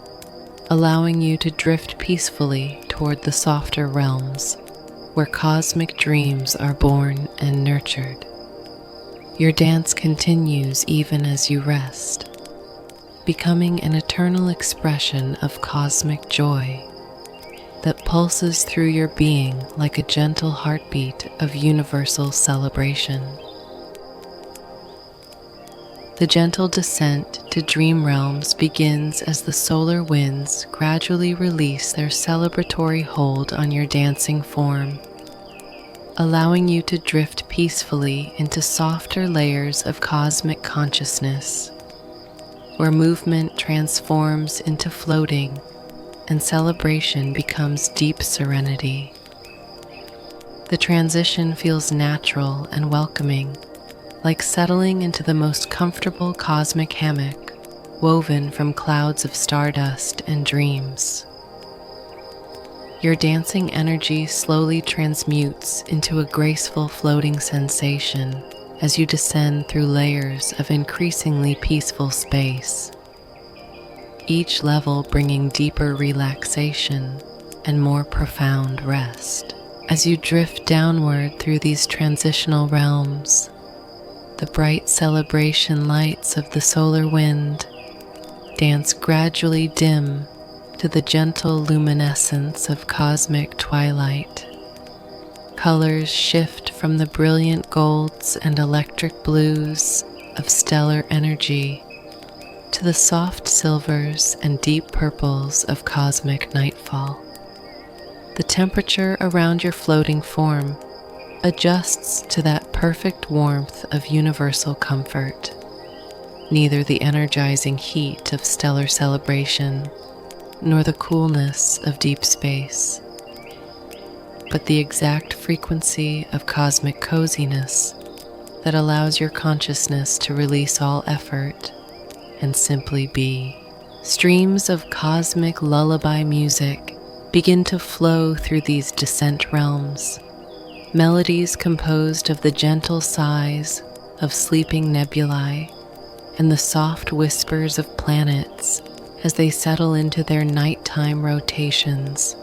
allowing you to drift peacefully toward the softer realms, where cosmic dreams are born and nurtured. Your dance continues even as you rest, becoming an eternal expression of cosmic joy that pulses through your being like a gentle heartbeat of universal celebration. The gentle descent to dream realms begins as the solar winds gradually release their celebratory hold on your dancing form, allowing you to drift peacefully into softer layers of cosmic consciousness, where movement transforms into floating and celebration becomes deep serenity. The transition feels natural and welcoming, like settling into the most comfortable cosmic hammock woven from clouds of stardust and dreams. Your dancing energy slowly transmutes into a graceful floating sensation as you descend through layers of increasingly peaceful space, each level bringing deeper relaxation and more profound rest. As you drift downward through these transitional realms, the bright celebration lights of the solar wind dance gradually dim to the gentle luminescence of cosmic twilight. Colors shift from the brilliant golds and electric blues of stellar energy to the soft silvers and deep purples of cosmic nightfall. The temperature around your floating form adjusts to that perfect warmth of universal comfort. Neither the energizing heat of stellar celebration nor the coolness of deep space, but the exact frequency of cosmic coziness that allows your consciousness to release all effort and simply be. Streams of cosmic lullaby music begin to flow through these descent realms, melodies composed of the gentle sighs of sleeping nebulae and the soft whispers of planets as they settle into their nighttime rotations.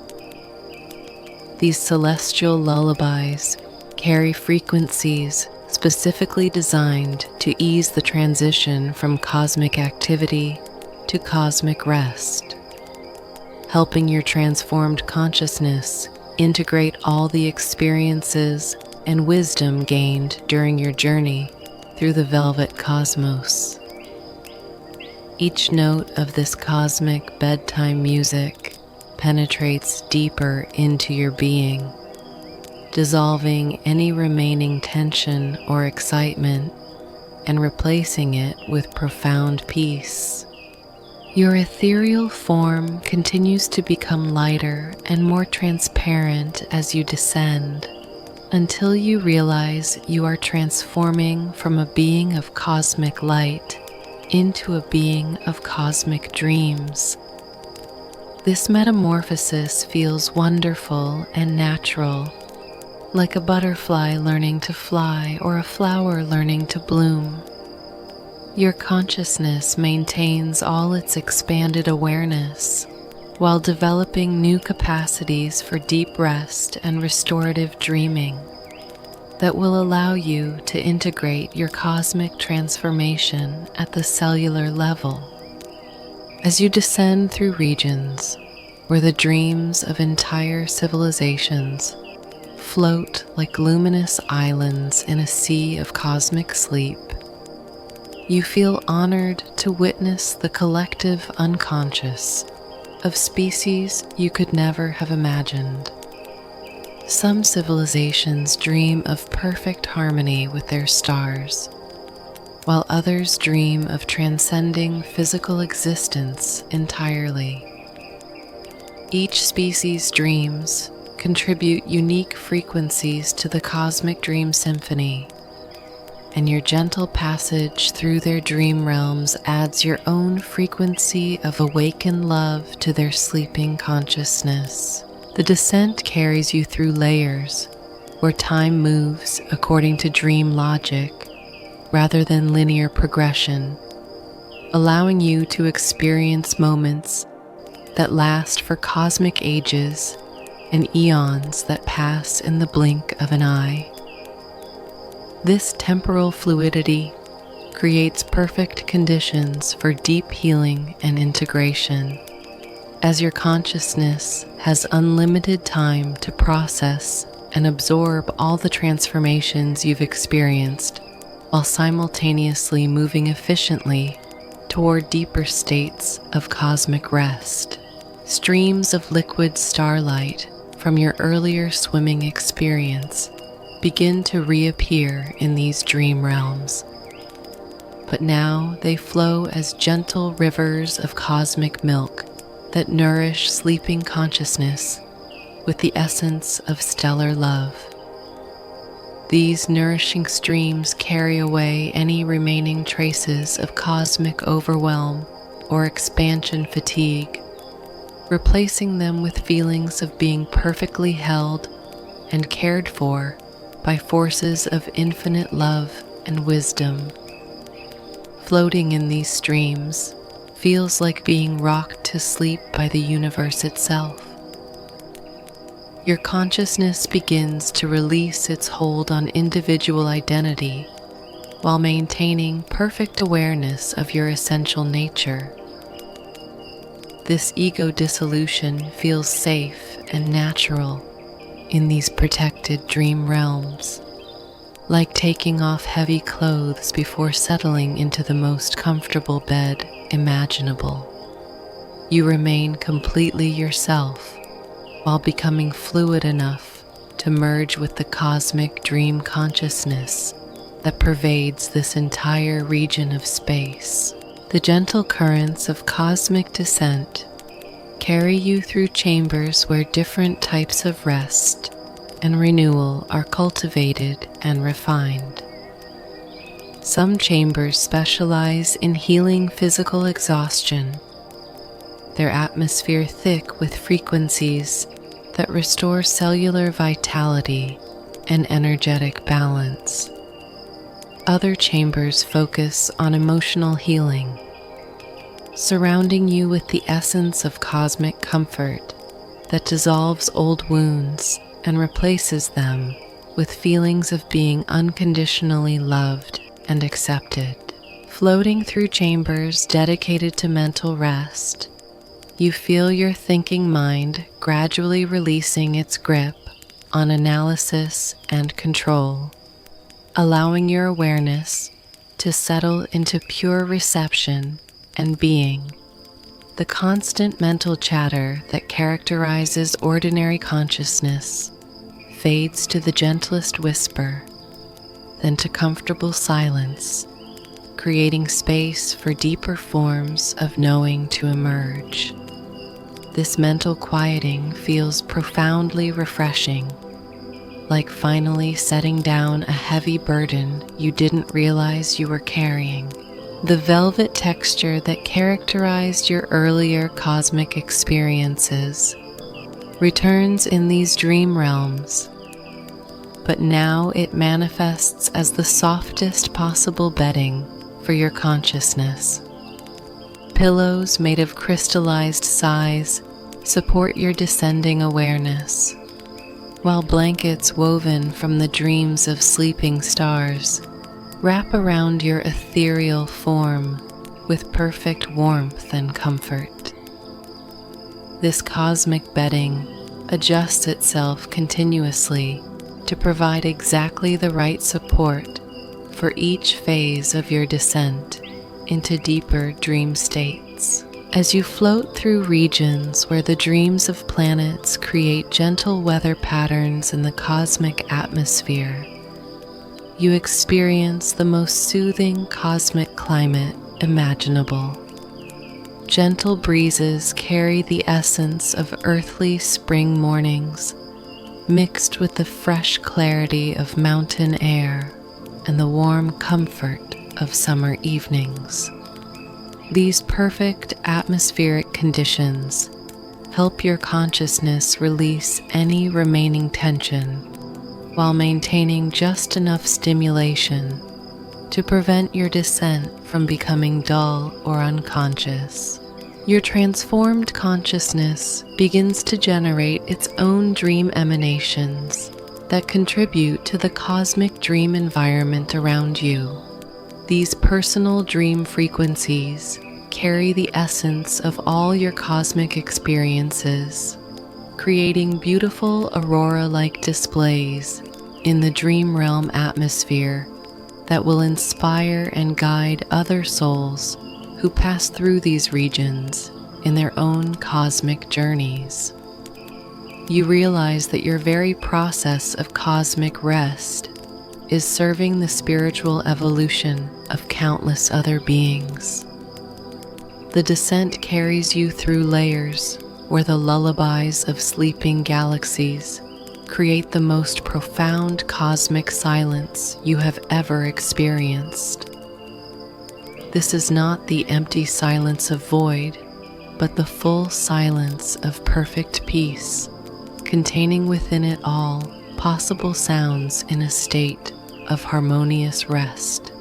These celestial lullabies carry frequencies specifically designed to ease the transition from cosmic activity to cosmic rest, helping your transformed consciousness integrate all the experiences and wisdom gained during your journey through the velvet cosmos. Each note of this cosmic bedtime music penetrates deeper into your being, dissolving any remaining tension or excitement and replacing it with profound peace. Your ethereal form continues to become lighter and more transparent as you descend, until you realize you are transforming from a being of cosmic light into a being of cosmic dreams. This metamorphosis feels wonderful and natural, like a butterfly learning to fly or a flower learning to bloom. Your consciousness maintains all its expanded awareness while developing new capacities for deep rest and restorative dreaming that will allow you to integrate your cosmic transformation at the cellular level. As you descend through regions where the dreams of entire civilizations float like luminous islands in a sea of cosmic sleep, you feel honored to witness the collective unconscious of species you could never have imagined. Some civilizations dream of perfect harmony with their stars, while others dream of transcending physical existence entirely. Each species' dreams contribute unique frequencies to the cosmic dream symphony, and your gentle passage through their dream realms adds your own frequency of awakened love to their sleeping consciousness. The descent carries you through layers where time moves according to dream logic rather than linear progression, allowing you to experience moments that last for cosmic ages and eons that pass in the blink of an eye. This temporal fluidity creates perfect conditions for deep healing and integration, as your consciousness has unlimited time to process and absorb all the transformations you've experienced, while simultaneously moving efficiently toward deeper states of cosmic rest. Streams of liquid starlight from your earlier swimming experience begin to reappear in these dream realms, but now they flow as gentle rivers of cosmic milk that nourish sleeping consciousness with the essence of stellar love. These nourishing streams carry away any remaining traces of cosmic overwhelm or expansion fatigue, replacing them with feelings of being perfectly held and cared for by forces of infinite love and wisdom. Floating in these streams feels like being rocked to sleep by the universe itself. Your consciousness begins to release its hold on individual identity while maintaining perfect awareness of your essential nature. This ego dissolution feels safe and natural in these protected dream realms, like taking off heavy clothes before settling into the most comfortable bed imaginable. You remain completely yourself while becoming fluid enough to merge with the cosmic dream consciousness that pervades this entire region of space. The gentle currents of cosmic descent carry you through chambers where different types of rest and renewal are cultivated and refined. Some chambers specialize in healing physical exhaustion, their atmosphere thick with frequencies that restore cellular vitality and energetic balance. Other chambers focus on emotional healing, surrounding you with the essence of cosmic comfort that dissolves old wounds and replaces them with feelings of being unconditionally loved and accepted. Floating through chambers dedicated to mental rest, you feel your thinking mind gradually releasing its grip on analysis and control, allowing your awareness to settle into pure reception and being. The constant mental chatter that characterizes ordinary consciousness fades to the gentlest whisper, then to comfortable silence, creating space for deeper forms of knowing to emerge. This mental quieting feels profoundly refreshing, like finally setting down a heavy burden you didn't realize you were carrying. The velvet texture that characterized your earlier cosmic experiences returns in these dream realms, but now it manifests as the softest possible bedding for your consciousness. Pillows made of crystallized sighs support your descending awareness, while blankets woven from the dreams of sleeping stars wrap around your ethereal form with perfect warmth and comfort. This cosmic bedding adjusts itself continuously to provide exactly the right support for each phase of your descent into deeper dream states. As you float through regions where the dreams of planets create gentle weather patterns in the cosmic atmosphere, you experience the most soothing cosmic climate imaginable. Gentle breezes carry the essence of earthly spring mornings, mixed with the fresh clarity of mountain air and the warm comfort of summer evenings. These perfect atmospheric conditions help your consciousness release any remaining tension while maintaining just enough stimulation to prevent your descent from becoming dull or unconscious. Your transformed consciousness begins to generate its own dream emanations that contribute to the cosmic dream environment around you. These personal dream frequencies carry the essence of all your cosmic experiences, creating beautiful aurora-like displays in the dream realm atmosphere that will inspire and guide other souls who pass through these regions in their own cosmic journeys. You realize that your very process of cosmic rest is serving the spiritual evolution of countless other beings. The descent carries you through layers where the lullabies of sleeping galaxies create the most profound cosmic silence you have ever experienced. This is not the empty silence of void, but the full silence of perfect peace, containing within it all possible sounds in a state of harmonious rest.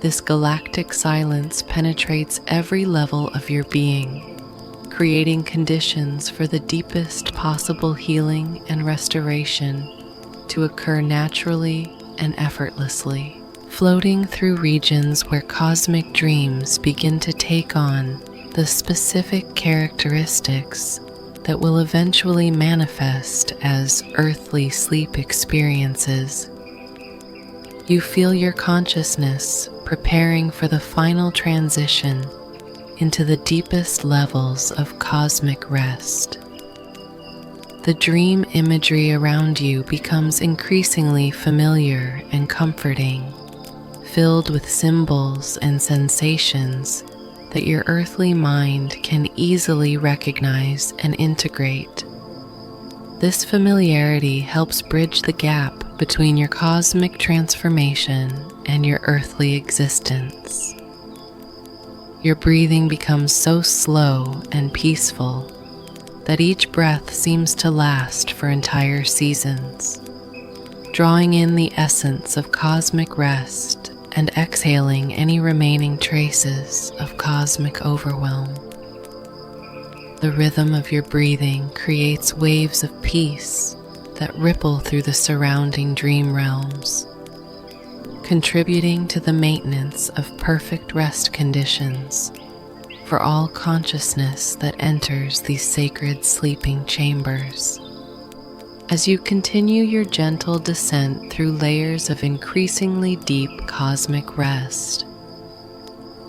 This galactic silence penetrates every level of your being, creating conditions for the deepest possible healing and restoration to occur naturally and effortlessly. Floating through regions where cosmic dreams begin to take on the specific characteristics that will eventually manifest as earthly sleep experiences, you feel your consciousness preparing for the final transition into the deepest levels of cosmic rest. The dream imagery around you becomes increasingly familiar and comforting, filled with symbols and sensations that your earthly mind can easily recognize and integrate. This familiarity helps bridge the gap between your cosmic transformation and your earthly existence. Your breathing becomes so slow and peaceful that each breath seems to last for entire seasons, drawing in the essence of cosmic rest and exhaling any remaining traces of cosmic overwhelm. The rhythm of your breathing creates waves of peace that ripple through the surrounding dream realms, contributing to the maintenance of perfect rest conditions for all consciousness that enters these sacred sleeping chambers. As you continue your gentle descent through layers of increasingly deep cosmic rest,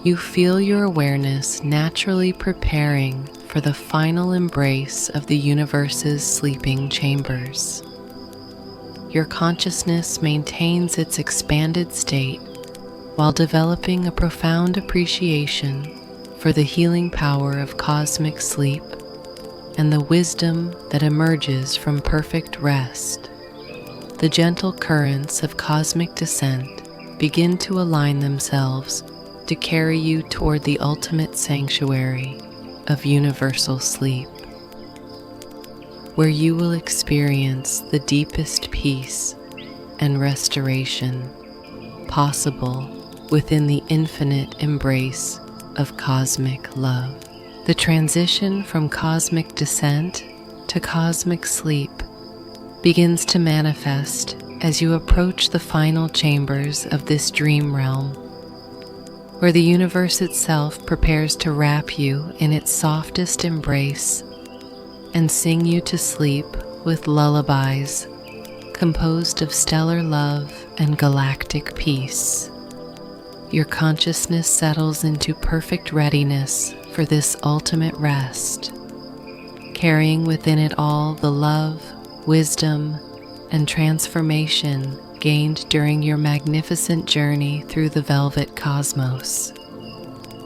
you feel your awareness naturally preparing for the final embrace of the universe's sleeping chambers. Your consciousness maintains its expanded state while developing a profound appreciation for the healing power of cosmic sleep and the wisdom that emerges from perfect rest. The gentle currents of cosmic descent begin to align themselves to carry you toward the ultimate sanctuary of universal sleep, where you will experience the deepest peace and restoration possible within the infinite embrace of cosmic love. The transition from cosmic descent to cosmic sleep begins to manifest as you approach the final chambers of this dream realm, where the universe itself prepares to wrap you in its softest embrace and sing you to sleep with lullabies composed of stellar love and galactic peace. Your consciousness settles into perfect readiness for this ultimate rest, carrying within it all the love, wisdom, and transformation gained during your magnificent journey through the velvet cosmos.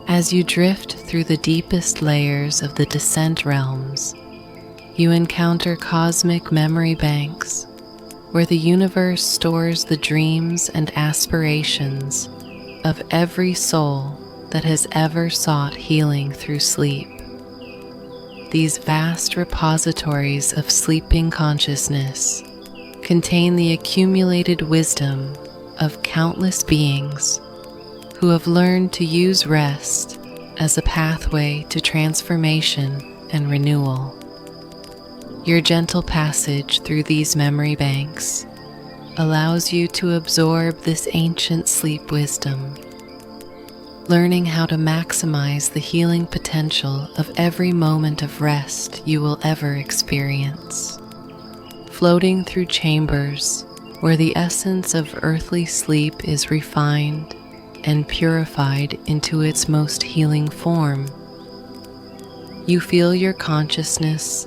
As you drift through the deepest layers of the descent realms, you encounter cosmic memory banks where the universe stores the dreams and aspirations of every soul that has ever sought healing through sleep. These vast repositories of sleeping consciousness contain the accumulated wisdom of countless beings who have learned to use rest as a pathway to transformation and renewal. Your gentle passage through these memory banks allows you to absorb this ancient sleep wisdom, learning how to maximize the healing potential of every moment of rest you will ever experience. Floating through chambers where the essence of earthly sleep is refined and purified into its most healing form, you feel your consciousness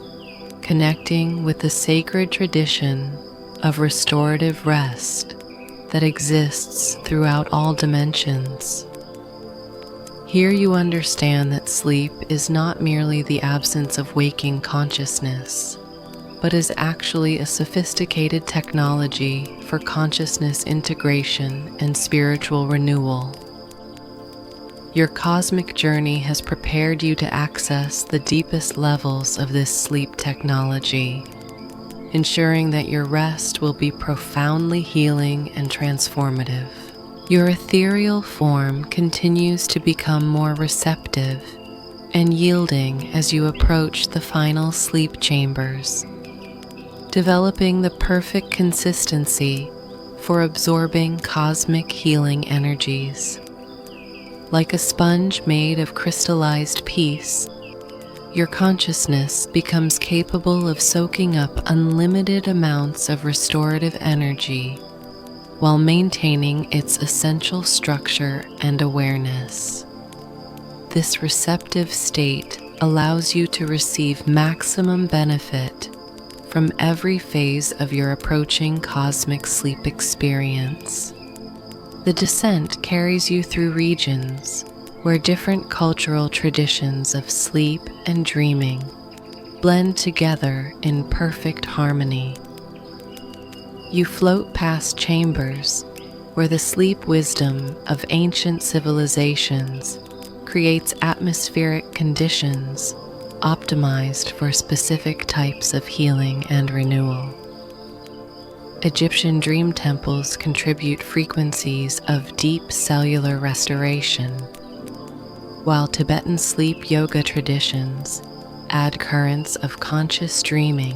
connecting with the sacred tradition of restorative rest that exists throughout all dimensions. Here you understand that sleep is not merely the absence of waking consciousness, but is actually a sophisticated technology for consciousness integration and spiritual renewal. Your cosmic journey has prepared you to access the deepest levels of this sleep technology, ensuring that your rest will be profoundly healing and transformative. Your ethereal form continues to become more receptive and yielding as you approach the final sleep chambers, developing the perfect consistency for absorbing cosmic healing energies. Like a sponge made of crystallized peace, your consciousness becomes capable of soaking up unlimited amounts of restorative energy while maintaining its essential structure and awareness. This receptive state allows you to receive maximum benefit from every phase of your approaching cosmic sleep experience. The descent carries you through regions where different cultural traditions of sleep and dreaming blend together in perfect harmony. You float past chambers where the sleep wisdom of ancient civilizations creates atmospheric conditions optimized for specific types of healing and renewal. Egyptian dream temples contribute frequencies of deep cellular restoration, while Tibetan sleep yoga traditions add currents of conscious dreaming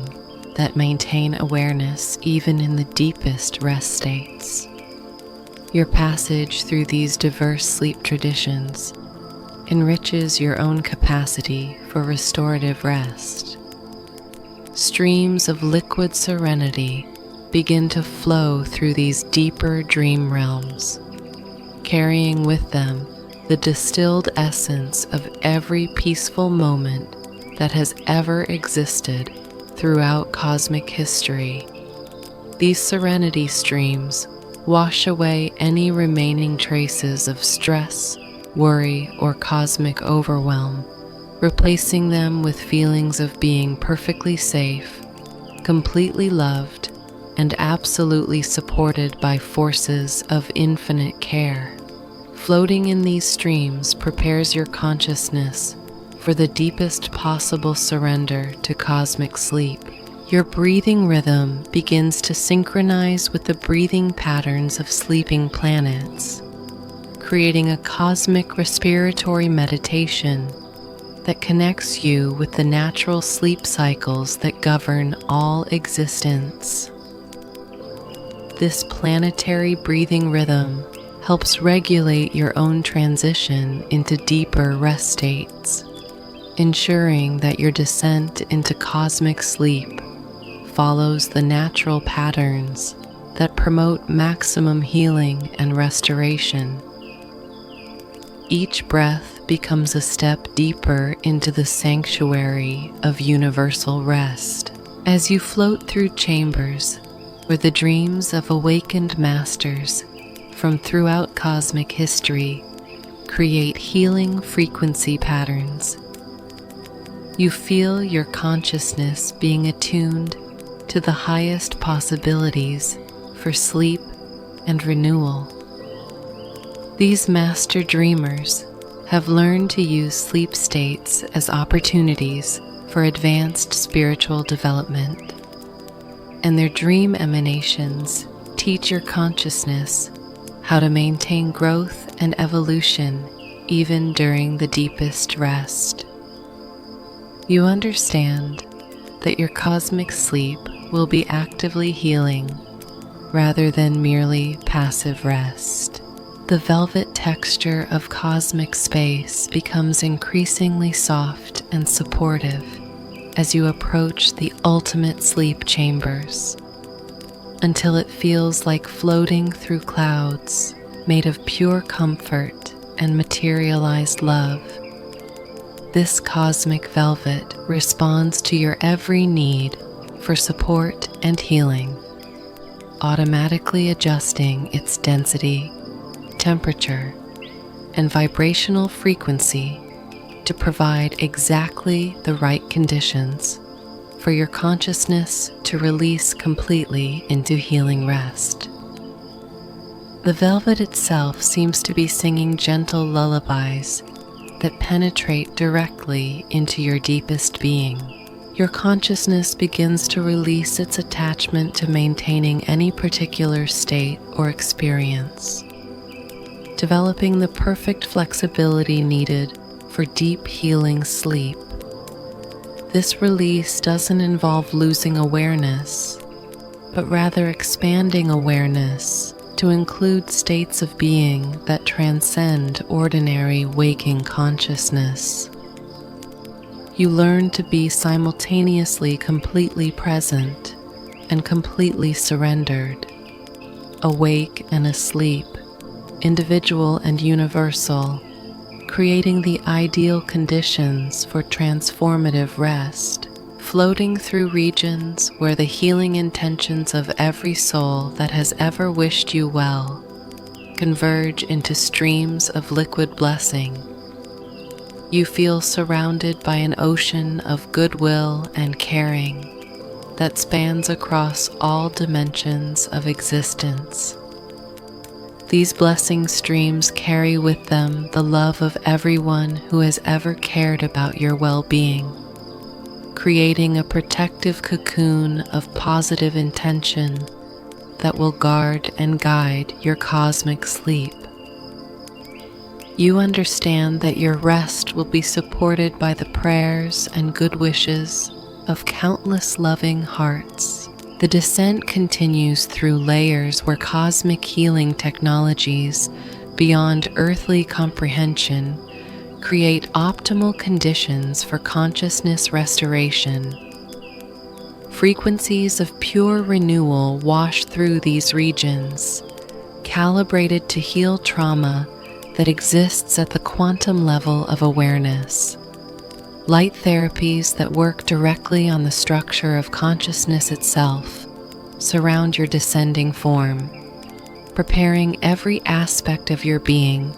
that maintain awareness even in the deepest rest states. Your passage through these diverse sleep traditions enriches your own capacity for restorative rest. Streams of liquid serenity begin to flow through these deeper dream realms, carrying with them the distilled essence of every peaceful moment that has ever existed throughout cosmic history. These serenity streams wash away any remaining traces of stress, worry, or cosmic overwhelm, replacing them with feelings of being perfectly safe, completely loved, and absolutely supported by forces of infinite care. Floating in these streams prepares your consciousness for the deepest possible surrender to cosmic sleep. Your breathing rhythm begins to synchronize with the breathing patterns of sleeping planets, creating a cosmic respiratory meditation that connects you with the natural sleep cycles that govern all existence. This planetary breathing rhythm helps regulate your own transition into deeper rest states, ensuring that your descent into cosmic sleep follows the natural patterns that promote maximum healing and restoration. Each breath becomes a step deeper into the sanctuary of universal rest as you float through chambers where the dreams of awakened masters from throughout cosmic history create healing frequency patterns. You feel your consciousness being attuned to the highest possibilities for sleep and renewal. These master dreamers have learned to use sleep states as opportunities for advanced spiritual development, and their dream emanations teach your consciousness how to maintain growth and evolution even during the deepest rest. You understand that your cosmic sleep will be actively healing rather than merely passive rest. The velvet texture of cosmic space becomes increasingly soft and supportive as you approach the ultimate sleep chambers, until it feels like floating through clouds made of pure comfort and materialized love. This cosmic velvet responds to your every need for support and healing, automatically adjusting its density, temperature, and vibrational frequency to provide exactly the right conditions for your consciousness to release completely into healing rest. The velvet itself seems to be singing gentle lullabies that penetrate directly into your deepest being. Your consciousness begins to release its attachment to maintaining any particular state or experience, developing the perfect flexibility needed for deep healing sleep. This release doesn't involve losing awareness, but rather expanding awareness to include states of being that transcend ordinary waking consciousness. You learn to be simultaneously completely present and completely surrendered, awake and asleep, individual and universal, creating the ideal conditions for transformative rest, floating through regions where the healing intentions of every soul that has ever wished you well converge into streams of liquid blessing. You feel surrounded by an ocean of goodwill and caring that spans across all dimensions of existence. These blessing streams carry with them the love of everyone who has ever cared about your well-being, creating a protective cocoon of positive intention that will guard and guide your cosmic sleep. You understand that your rest will be supported by the prayers and good wishes of countless loving hearts. The descent continues through layers where cosmic healing technologies beyond earthly comprehension create optimal conditions for consciousness restoration. Frequencies of pure renewal wash through these regions, calibrated to heal trauma that exists at the quantum level of awareness. Light therapies that work directly on the structure of consciousness itself surround your descending form, preparing every aspect of your being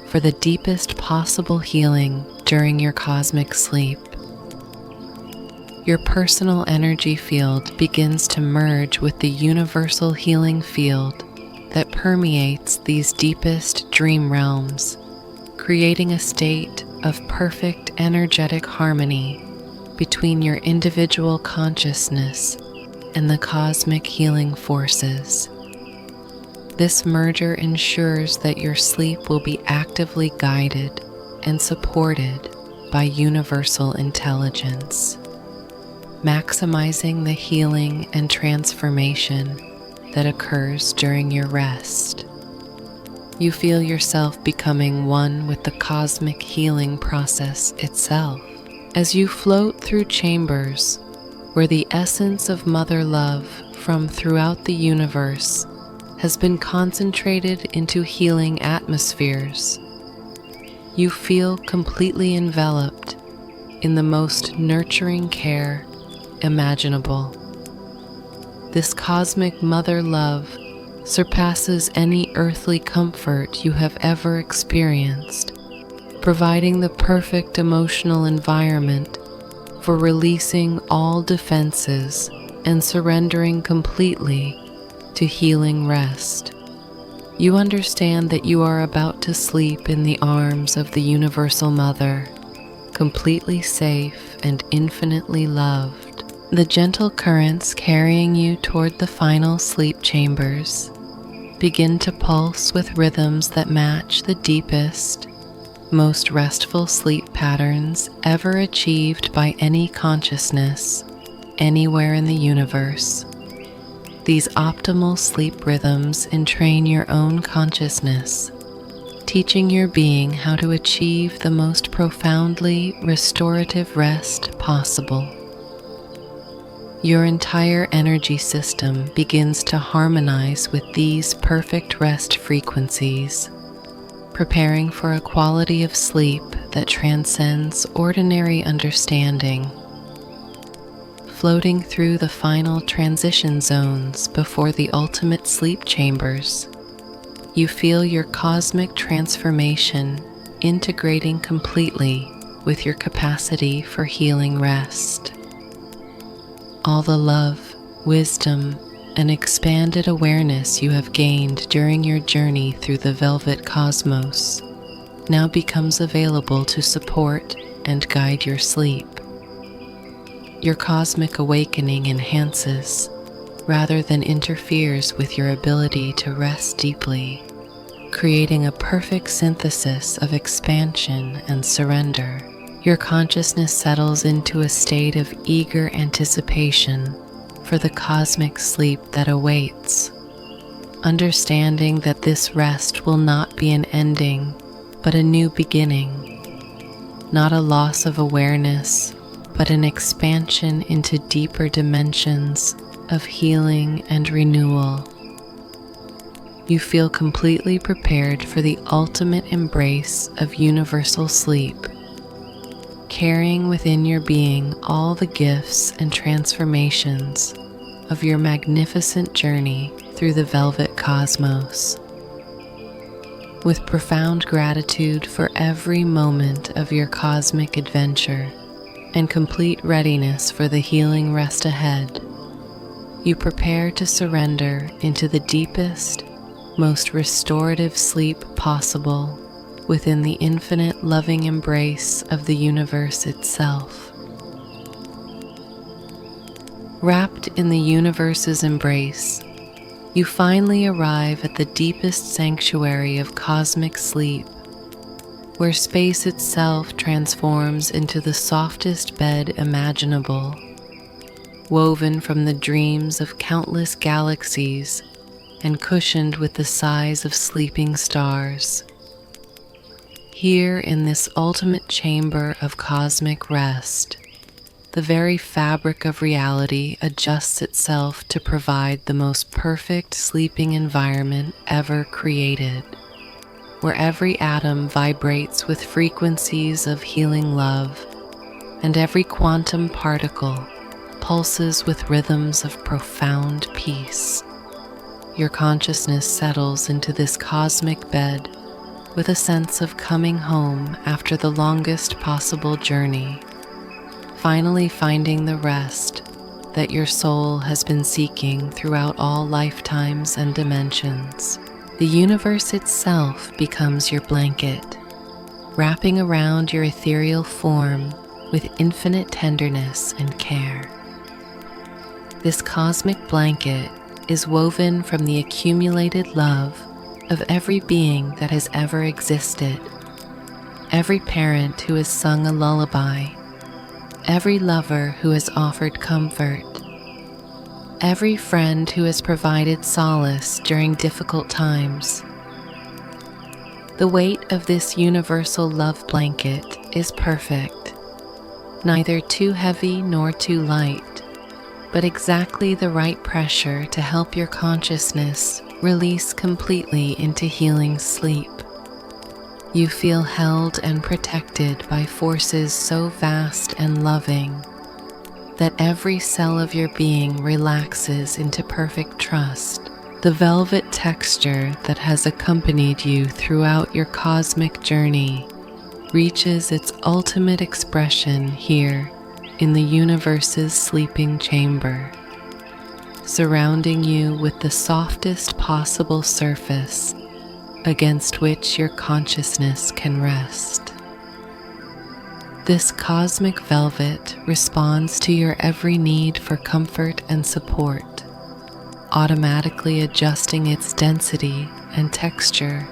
for the deepest possible healing during your cosmic sleep. Your personal energy field begins to merge with the universal healing field that permeates these deepest dream realms, creating a state of perfect energetic harmony between your individual consciousness and the cosmic healing forces. This merger ensures that your sleep will be actively guided and supported by universal intelligence, maximizing the healing and transformation that occurs during your rest. You feel yourself becoming one with the cosmic healing process itself as you float through chambers where the essence of Mother Love from throughout the universe has been concentrated into healing atmospheres. You feel completely enveloped in the most nurturing care imaginable. This cosmic Mother Love surpasses any earthly comfort you have ever experienced, providing the perfect emotional environment for releasing all defenses and surrendering completely to healing rest. You understand that you are about to sleep in the arms of the Universal Mother, completely safe and infinitely loved. The gentle currents carrying you toward the final sleep chambers begin to pulse with rhythms that match the deepest, most restful sleep patterns ever achieved by any consciousness anywhere in the universe. These optimal sleep rhythms entrain your own consciousness, teaching your being how to achieve the most profoundly restorative rest possible. Your entire energy system begins to harmonize with these perfect rest frequencies, preparing for a quality of sleep that transcends ordinary understanding. Floating through the final transition zones before the ultimate sleep chambers, you feel your cosmic transformation integrating completely with your capacity for healing rest. All the love, wisdom, and expanded awareness you have gained during your journey through the velvet cosmos now becomes available to support and guide your sleep. Your cosmic awakening enhances rather than interferes with your ability to rest deeply, creating a perfect synthesis of expansion and surrender. Your consciousness settles into a state of eager anticipation for the cosmic sleep that awaits, understanding that this rest will not be an ending, but a new beginning, not a loss of awareness, but an expansion into deeper dimensions of healing and renewal. You feel completely prepared for the ultimate embrace of universal sleep, carrying within your being all the gifts and transformations of your magnificent journey through the velvet cosmos. With profound gratitude for every moment of your cosmic adventure and complete readiness for the healing rest ahead, you prepare to surrender into the deepest, most restorative sleep possible within the infinite loving embrace of the universe itself. Wrapped in the universe's embrace, you finally arrive at the deepest sanctuary of cosmic sleep, where space itself transforms into the softest bed imaginable, woven from the dreams of countless galaxies and cushioned with the sighs of sleeping stars. Here in this ultimate chamber of cosmic rest, the very fabric of reality adjusts itself to provide the most perfect sleeping environment ever created, where every atom vibrates with frequencies of healing love, and every quantum particle pulses with rhythms of profound peace. Your consciousness settles into this cosmic bed with a sense of coming home after the longest possible journey, finally finding the rest that your soul has been seeking throughout all lifetimes and dimensions. The universe itself becomes your blanket, wrapping around your ethereal form with infinite tenderness and care. This cosmic blanket is woven from the accumulated love of every being that has ever existed, every parent who has sung a lullaby, every lover who has offered comfort, every friend who has provided solace during difficult times. The weight of this universal love blanket is perfect, neither too heavy nor too light, but exactly the right pressure to help your consciousness release completely into healing sleep. You feel held and protected by forces so vast and loving that every cell of your being relaxes into perfect trust. The velvet texture that has accompanied you throughout your cosmic journey reaches its ultimate expression here in the universe's sleeping chamber, surrounding you with the softest possible surface against which your consciousness can rest. This cosmic velvet responds to your every need for comfort and support, automatically adjusting its density and texture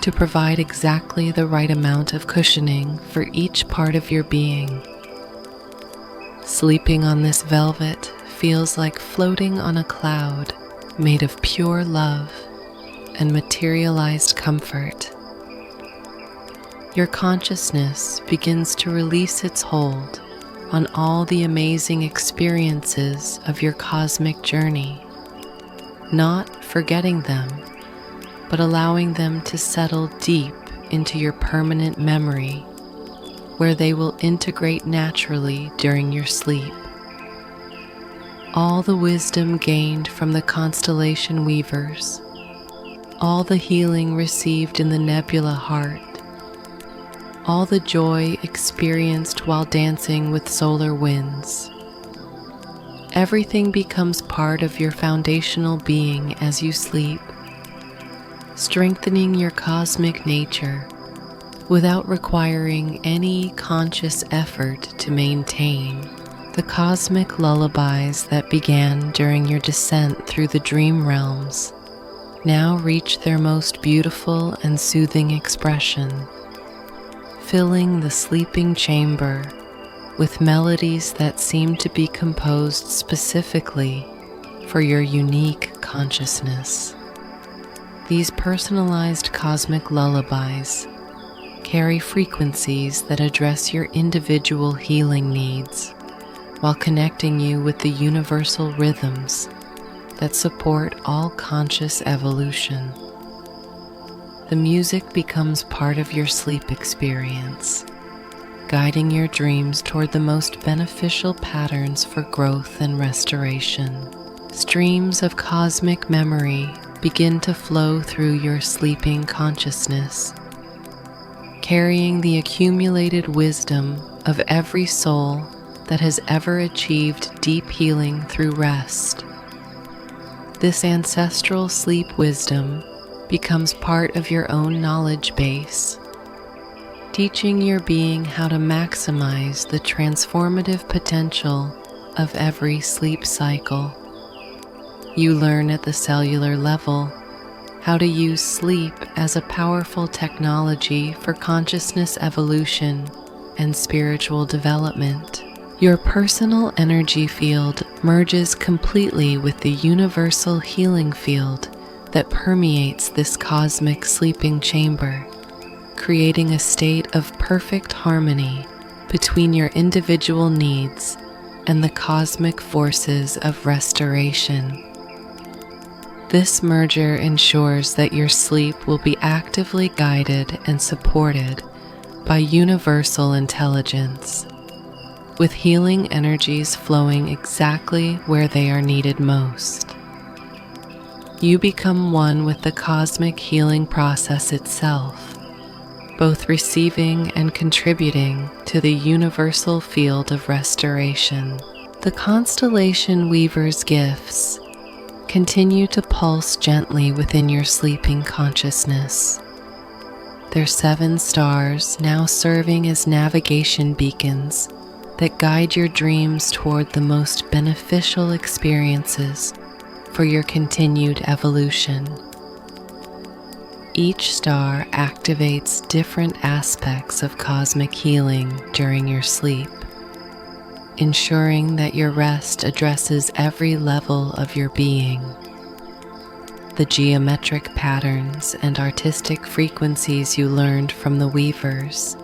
to provide exactly the right amount of cushioning for each part of your being. Sleeping on this velvet feels like floating on a cloud made of pure love and materialized comfort. Your consciousness begins to release its hold on all the amazing experiences of your cosmic journey, not forgetting them, but allowing them to settle deep into your permanent memory, where they will integrate naturally during your sleep. All the wisdom gained from the constellation weavers, all the healing received in the nebula heart, all the joy experienced while dancing with solar winds. Everything becomes part of your foundational being as you sleep, strengthening your cosmic nature without requiring any conscious effort to maintain. The cosmic lullabies that began during your descent through the dream realms now reach their most beautiful and soothing expression, filling the sleeping chamber with melodies that seem to be composed specifically for your unique consciousness. These personalized cosmic lullabies carry frequencies that address your individual healing needs while connecting you with the universal rhythms that support all conscious evolution. The music becomes part of your sleep experience, guiding your dreams toward the most beneficial patterns for growth and restoration. Streams of cosmic memory begin to flow through your sleeping consciousness, carrying the accumulated wisdom of every soul that has ever achieved deep healing through rest. This ancestral sleep wisdom becomes part of your own knowledge base, teaching your being how to maximize the transformative potential of every sleep cycle. You learn at the cellular level how to use sleep as a powerful technology for consciousness evolution and spiritual development. Your personal energy field merges completely with the universal healing field that permeates this cosmic sleeping chamber, creating a state of perfect harmony between your individual needs and the cosmic forces of restoration. This merger ensures that your sleep will be actively guided and supported by universal intelligence, with healing energies flowing exactly where they are needed most. You become one with the cosmic healing process itself, both receiving and contributing to the universal field of restoration. The constellation weaver's gifts continue to pulse gently within your sleeping consciousness. Their 7 stars now serving as navigation beacons that guide your dreams toward the most beneficial experiences for your continued evolution. Each star activates different aspects of cosmic healing during your sleep, ensuring that your rest addresses every level of your being. The geometric patterns and artistic frequencies you learned from the weavers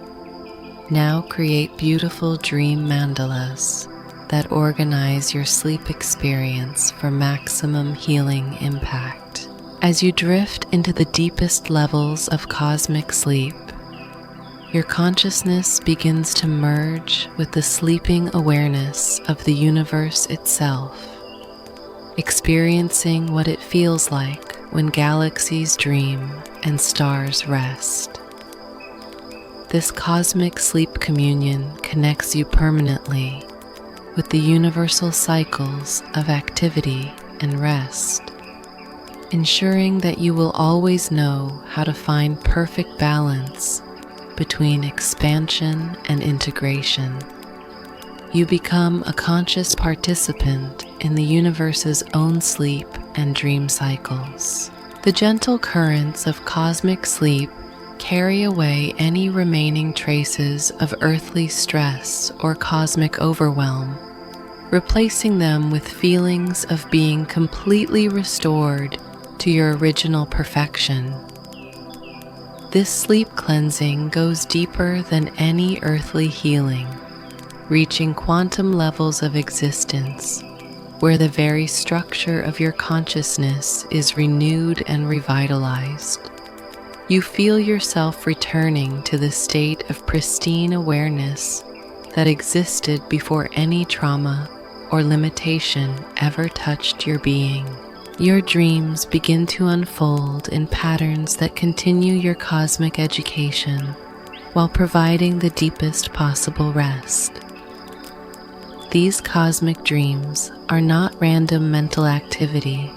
now create beautiful dream mandalas that organize your sleep experience for maximum healing impact. As you drift into the deepest levels of cosmic sleep, your consciousness begins to merge with the sleeping awareness of the universe itself, experiencing what it feels like when galaxies dream and stars rest. This cosmic sleep communion connects you permanently with the universal cycles of activity and rest, ensuring that you will always know how to find perfect balance between expansion and integration. You become a conscious participant in the universe's own sleep and dream cycles. The gentle currents of cosmic sleep carry away any remaining traces of earthly stress or cosmic overwhelm, replacing them with feelings of being completely restored to your original perfection. This sleep cleansing goes deeper than any earthly healing, reaching quantum levels of existence where the very structure of your consciousness is renewed and revitalized. You feel yourself returning to the state of pristine awareness that existed before any trauma or limitation ever touched your being. Your dreams begin to unfold in patterns that continue your cosmic education while providing the deepest possible rest. These cosmic dreams are not random mental activity,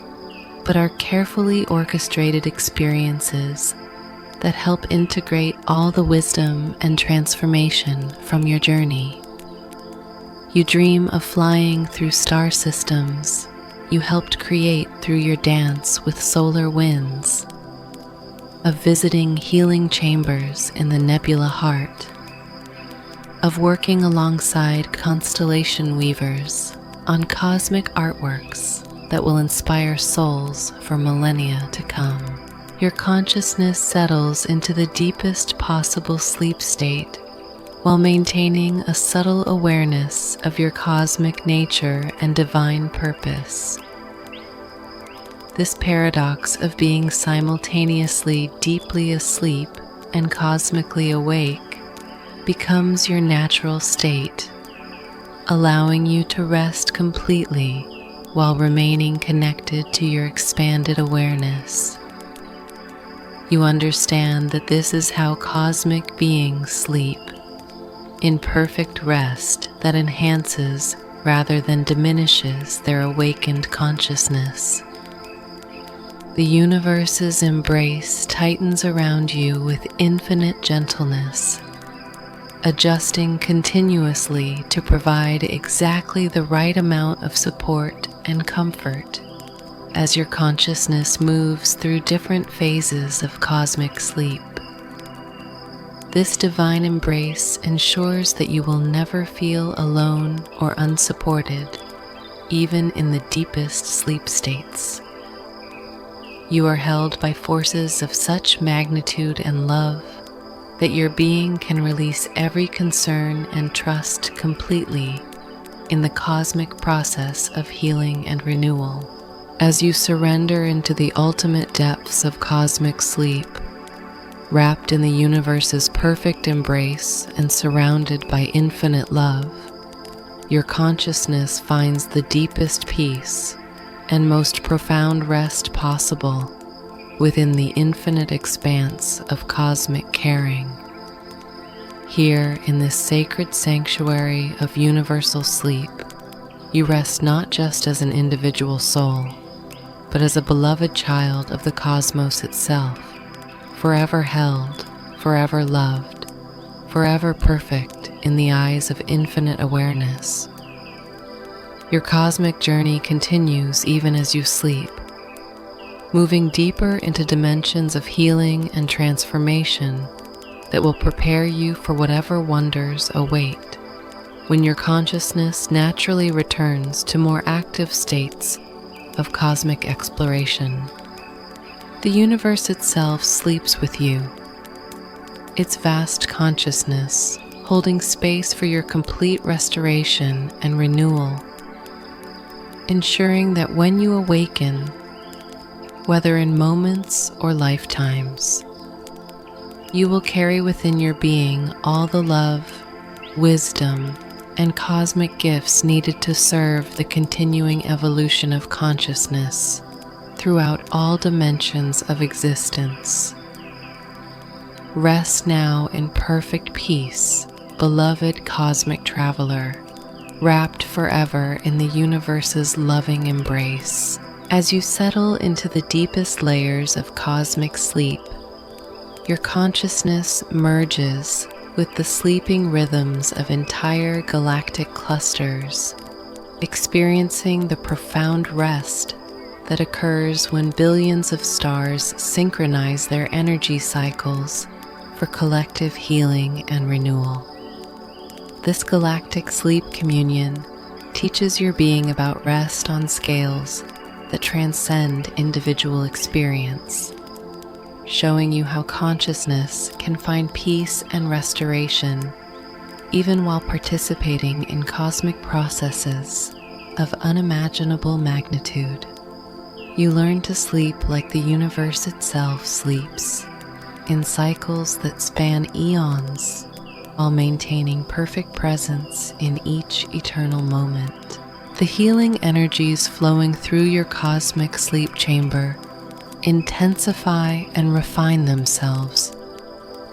but are carefully orchestrated experiences that help integrate all the wisdom and transformation from your journey. You dream of flying through star systems you helped create through your dance with solar winds, of visiting healing chambers in the nebula heart, of working alongside constellation weavers on cosmic artworks that will inspire souls for millennia to come. Your consciousness settles into the deepest possible sleep state while maintaining a subtle awareness of your cosmic nature and divine purpose. This paradox of being simultaneously deeply asleep and cosmically awake becomes your natural state, allowing you to rest completely while remaining connected to your expanded awareness. You understand that this is how cosmic beings sleep, in perfect rest that enhances rather than diminishes their awakened consciousness. The universe's embrace tightens around you with infinite gentleness, adjusting continuously to provide exactly the right amount of support and comfort as your consciousness moves through different phases of cosmic sleep. This divine embrace ensures that you will never feel alone or unsupported, even in the deepest sleep states. You are held by forces of such magnitude and love that your being can release every concern and trust completely in the cosmic process of healing and renewal. As you surrender into the ultimate depths of cosmic sleep, wrapped in the universe's perfect embrace and surrounded by infinite love, your consciousness finds the deepest peace and most profound rest possible within the infinite expanse of cosmic caring. Here in this sacred sanctuary of universal sleep, You rest not just as an individual soul, but as a beloved child of the cosmos itself, forever held, forever loved, forever perfect in the eyes of infinite awareness. Your cosmic journey continues even as you sleep, moving deeper into dimensions of healing and transformation that will prepare you for whatever wonders await when your consciousness naturally returns to more active states of cosmic exploration. The universe itself sleeps with you, its vast consciousness holding space for your complete restoration and renewal, ensuring that when you awaken, whether in moments or lifetimes, you will carry within your being all the love, wisdom, and cosmic gifts needed to serve the continuing evolution of consciousness throughout all dimensions of existence. Rest now in perfect peace, beloved cosmic traveler, wrapped forever in the universe's loving embrace. As you settle into the deepest layers of cosmic sleep, your consciousness merges with the sleeping rhythms of entire galactic clusters, experiencing the profound rest that occurs when billions of stars synchronize their energy cycles for collective healing and renewal. This galactic sleep communion teaches your being about rest on scales that transcend individual experience, showing you how consciousness can find peace and restoration even while participating in cosmic processes of unimaginable magnitude. You learn to sleep like the universe itself sleeps, in cycles that span eons, while maintaining perfect presence in each eternal moment. The healing energies flowing through your cosmic sleep chamber intensify and refine themselves,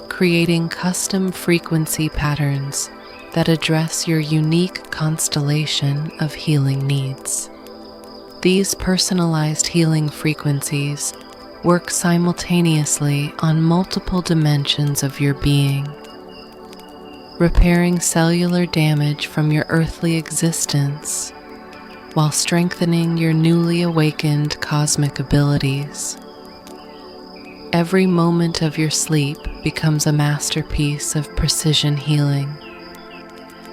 creating custom frequency patterns that address your unique constellation of healing needs. These personalized healing frequencies work simultaneously on multiple dimensions of your being, repairing cellular damage from your earthly existence while strengthening your newly awakened cosmic abilities. Every moment of your sleep becomes a masterpiece of precision healing,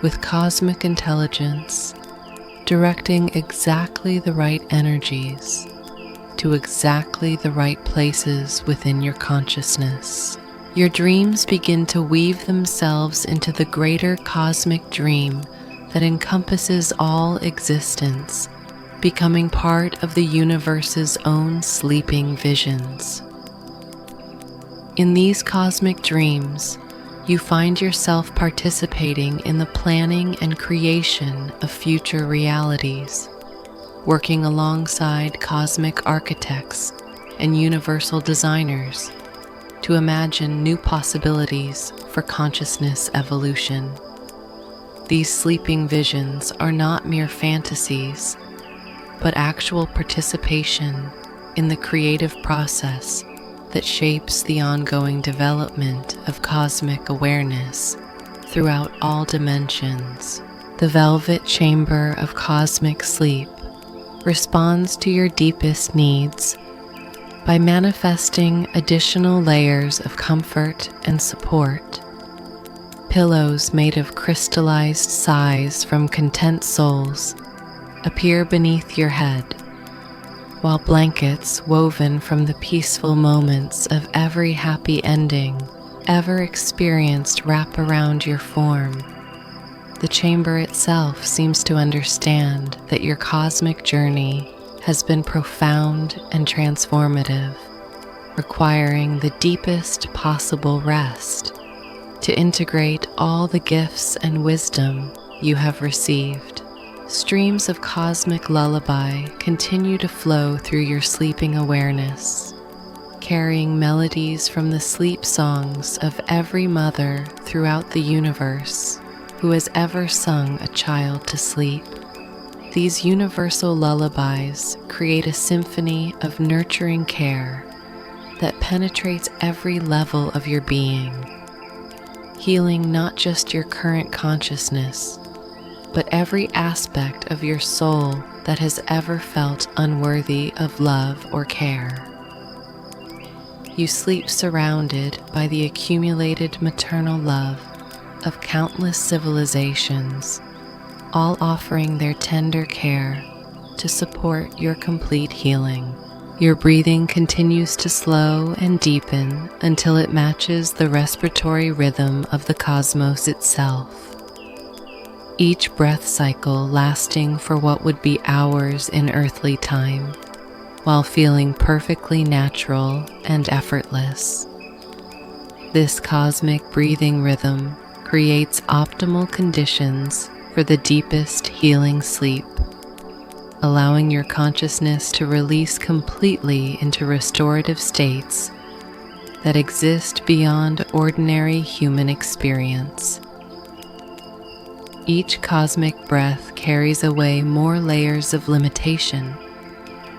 with cosmic intelligence directing exactly the right energies to exactly the right places within your consciousness. Your dreams begin to weave themselves into the greater cosmic dream that encompasses all existence, becoming part of the universe's own sleeping visions. In these cosmic dreams, you find yourself participating in the planning and creation of future realities, working alongside cosmic architects and universal designers to imagine new possibilities for consciousness evolution. These sleeping visions are not mere fantasies, but actual participation in the creative process that shapes the ongoing development of cosmic awareness throughout all dimensions. The velvet chamber of cosmic sleep responds to your deepest needs by manifesting additional layers of comfort and support. Pillows made of crystallized sighs from content souls appear beneath your head, while blankets woven from the peaceful moments of every happy ending ever experienced wrap around your form. The chamber itself seems to understand that your cosmic journey has been profound and transformative, requiring the deepest possible rest to integrate all the gifts and wisdom you have received. Streams of cosmic lullaby continue to flow through your sleeping awareness, carrying melodies from the sleep songs of every mother throughout the universe who has ever sung a child to sleep. These universal lullabies create a symphony of nurturing care that penetrates every level of your being, healing not just your current consciousness, but every aspect of your soul that has ever felt unworthy of love or care. You sleep surrounded by the accumulated maternal love of countless civilizations, all offering their tender care to support your complete healing. Your breathing continues to slow and deepen until it matches the respiratory rhythm of the cosmos itself. Each breath cycle lasting for what would be hours in earthly time, while feeling perfectly natural and effortless. This cosmic breathing rhythm creates optimal conditions for the deepest healing sleep, allowing your consciousness to release completely into restorative states that exist beyond ordinary human experience. Each cosmic breath carries away more layers of limitation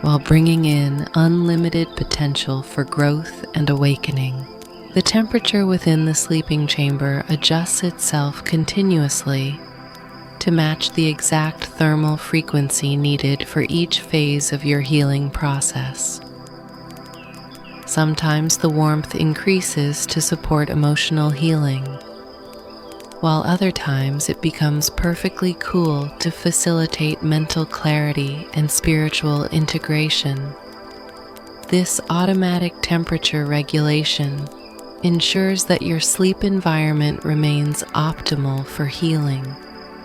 while bringing in unlimited potential for growth and awakening. The temperature within the sleeping chamber adjusts itself continuously to match the exact thermal frequency needed for each phase of your healing process. Sometimes the warmth increases to support emotional healing, while other times it becomes perfectly cool to facilitate mental clarity and spiritual integration. This automatic temperature regulation ensures that your sleep environment remains optimal for healing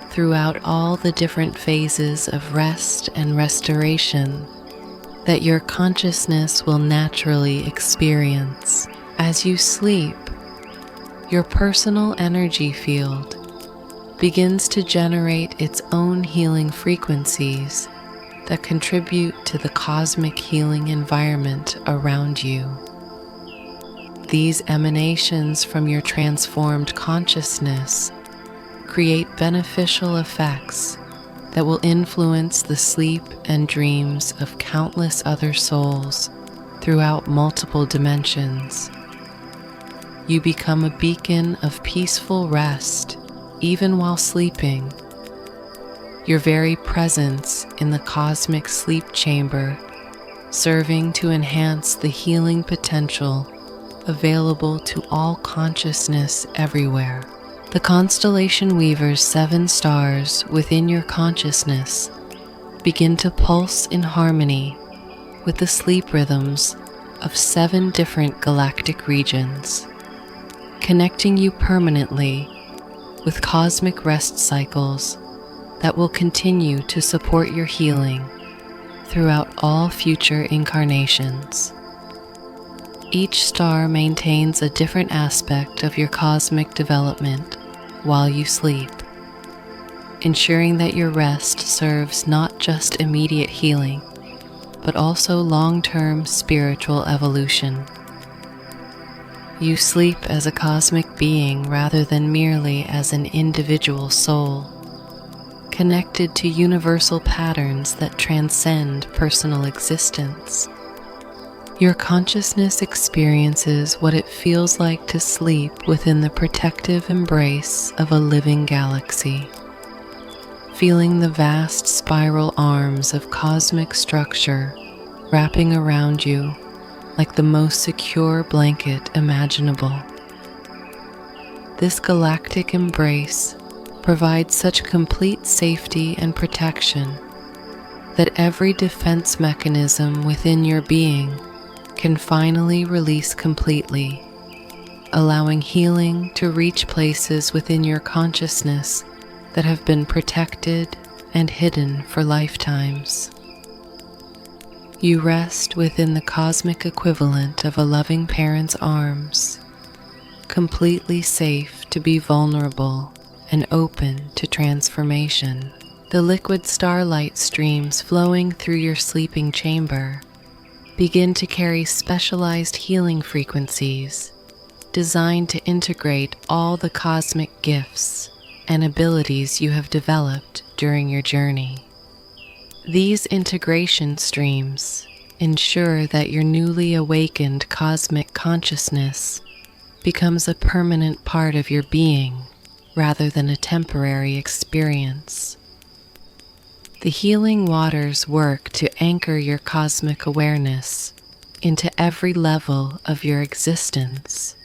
throughout all the different phases of rest and restoration that your consciousness will naturally experience. As you sleep, your personal energy field begins to generate its own healing frequencies that contribute to the cosmic healing environment around you. These emanations from your transformed consciousness create beneficial effects that will influence the sleep and dreams of countless other souls throughout multiple dimensions. You become a beacon of peaceful rest even while sleeping. Your very presence in the cosmic sleep chamber serving to enhance the healing potential available to all consciousness everywhere. The constellation weaver's 7 stars within your consciousness begin to pulse in harmony with the sleep rhythms of 7 different galactic regions, connecting you permanently with cosmic rest cycles that will continue to support your healing throughout all future incarnations. Each star maintains a different aspect of your cosmic development while you sleep, ensuring that your rest serves not just immediate healing, but also long-term spiritual evolution. You sleep as a cosmic being rather than merely as an individual soul, connected to universal patterns that transcend personal existence. Your consciousness experiences what it feels like to sleep within the protective embrace of a living galaxy, feeling the vast spiral arms of cosmic structure wrapping around you like the most secure blanket imaginable. This galactic embrace provides such complete safety and protection that every defense mechanism within your being can finally release completely, allowing healing to reach places within your consciousness that have been protected and hidden for lifetimes. You rest within the cosmic equivalent of a loving parent's arms, completely safe to be vulnerable and open to transformation. The liquid starlight streams flowing through your sleeping chamber begin to carry specialized healing frequencies designed to integrate all the cosmic gifts and abilities you have developed during your journey. These integration streams ensure that your newly awakened cosmic consciousness becomes a permanent part of your being rather than a temporary experience. The healing waters work to anchor your cosmic awareness into every level of your existence,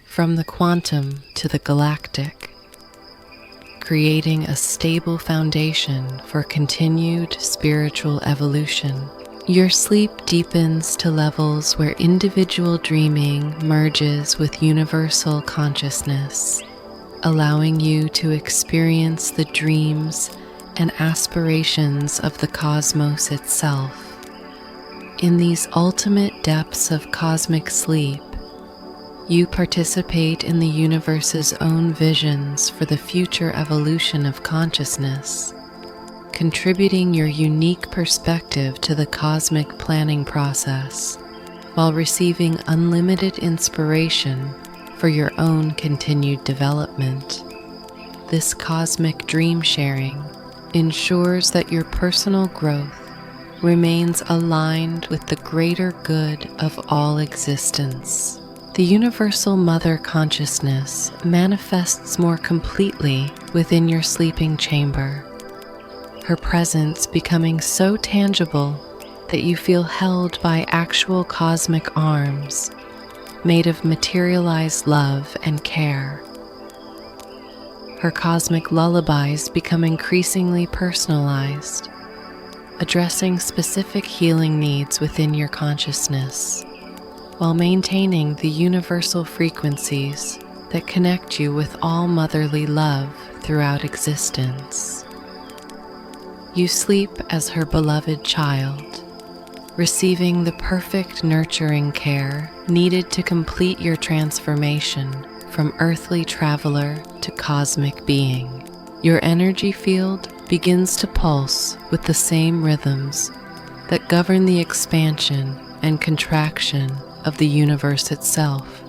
from the quantum to the galactic, creating a stable foundation for continued spiritual evolution. Your sleep deepens to levels where individual dreaming merges with universal consciousness, allowing you to experience the dreams and aspirations of the cosmos itself. In these ultimate depths of cosmic sleep, you participate in the universe's own visions for the future evolution of consciousness, contributing your unique perspective to the cosmic planning process while receiving unlimited inspiration for your own continued development. This cosmic dream sharing ensures that your personal growth remains aligned with the greater good of all existence. The universal mother consciousness manifests more completely within your sleeping chamber, her presence becoming so tangible that you feel held by actual cosmic arms made of materialized love and care. Her cosmic lullabies become increasingly personalized, addressing specific healing needs within your consciousness, while maintaining the universal frequencies that connect you with all motherly love throughout existence. You sleep as her beloved child, receiving the perfect nurturing care needed to complete your transformation from earthly traveler to cosmic being. Your energy field begins to pulse with the same rhythms that govern the expansion and contraction of the universe itself,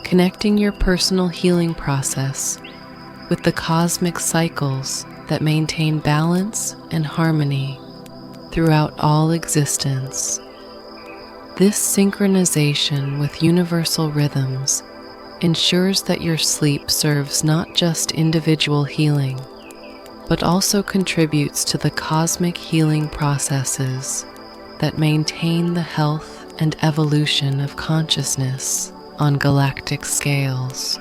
connecting your personal healing process with the cosmic cycles that maintain balance and harmony throughout all existence. This synchronization with universal rhythms ensures that your sleep serves not just individual healing, but also contributes to the cosmic healing processes that maintain the health and evolution of consciousness on galactic scales.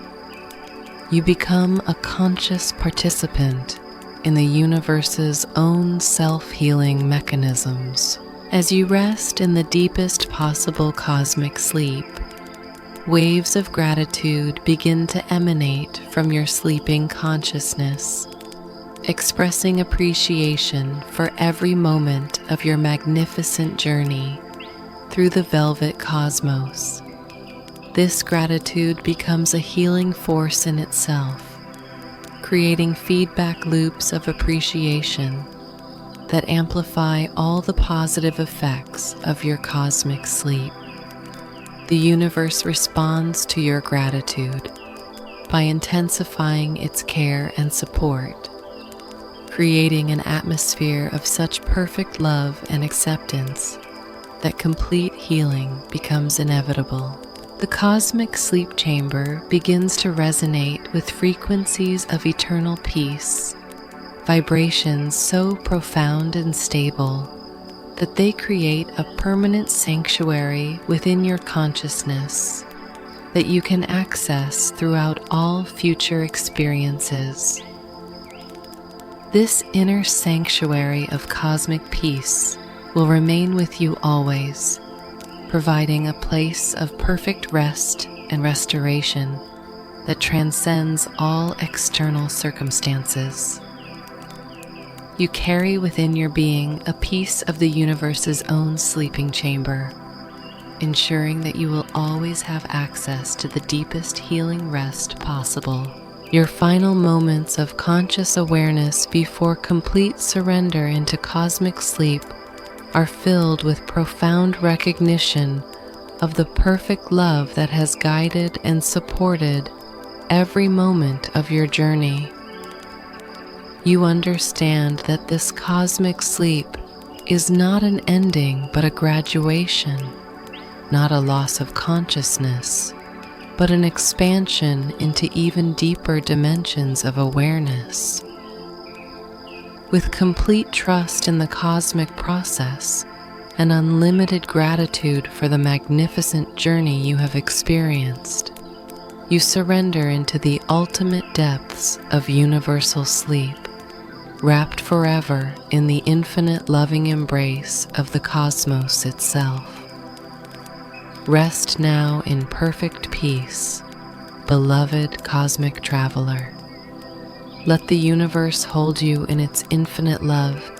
You become a conscious participant in the universe's own self-healing mechanisms. As you rest in the deepest possible cosmic sleep, waves of gratitude begin to emanate from your sleeping consciousness, expressing appreciation for every moment of your magnificent journey through the velvet cosmos. This gratitude becomes a healing force in itself, creating feedback loops of appreciation that amplify all the positive effects of your cosmic sleep. The universe responds to your gratitude by intensifying its care and support, creating an atmosphere of such perfect love and acceptance that complete healing becomes inevitable. The cosmic sleep chamber begins to resonate with frequencies of eternal peace, vibrations so profound and stable that they create a permanent sanctuary within your consciousness that you can access throughout all future experiences. This inner sanctuary of cosmic peace will remain with you always, providing a place of perfect rest and restoration that transcends all external circumstances. You carry within your being a piece of the universe's own sleeping chamber, ensuring that you will always have access to the deepest healing rest possible. Your final moments of conscious awareness before complete surrender into cosmic sleep are filled with profound recognition of the perfect love that has guided and supported every moment of your journey. You understand that this cosmic sleep is not an ending but a graduation, not a loss of consciousness, but an expansion into even deeper dimensions of awareness. With complete trust in the cosmic process and unlimited gratitude for the magnificent journey you have experienced, you surrender into the ultimate depths of universal sleep, wrapped forever in the infinite loving embrace of the cosmos itself. Rest now in perfect peace, beloved cosmic traveler. Let the universe hold you in its infinite love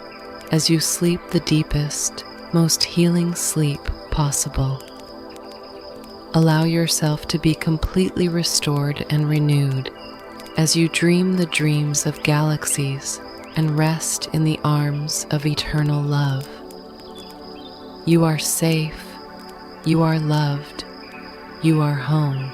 as you sleep the deepest, most healing sleep possible. Allow yourself to be completely restored and renewed as you dream the dreams of galaxies and rest in the arms of eternal love. You are safe, you are loved, you are home.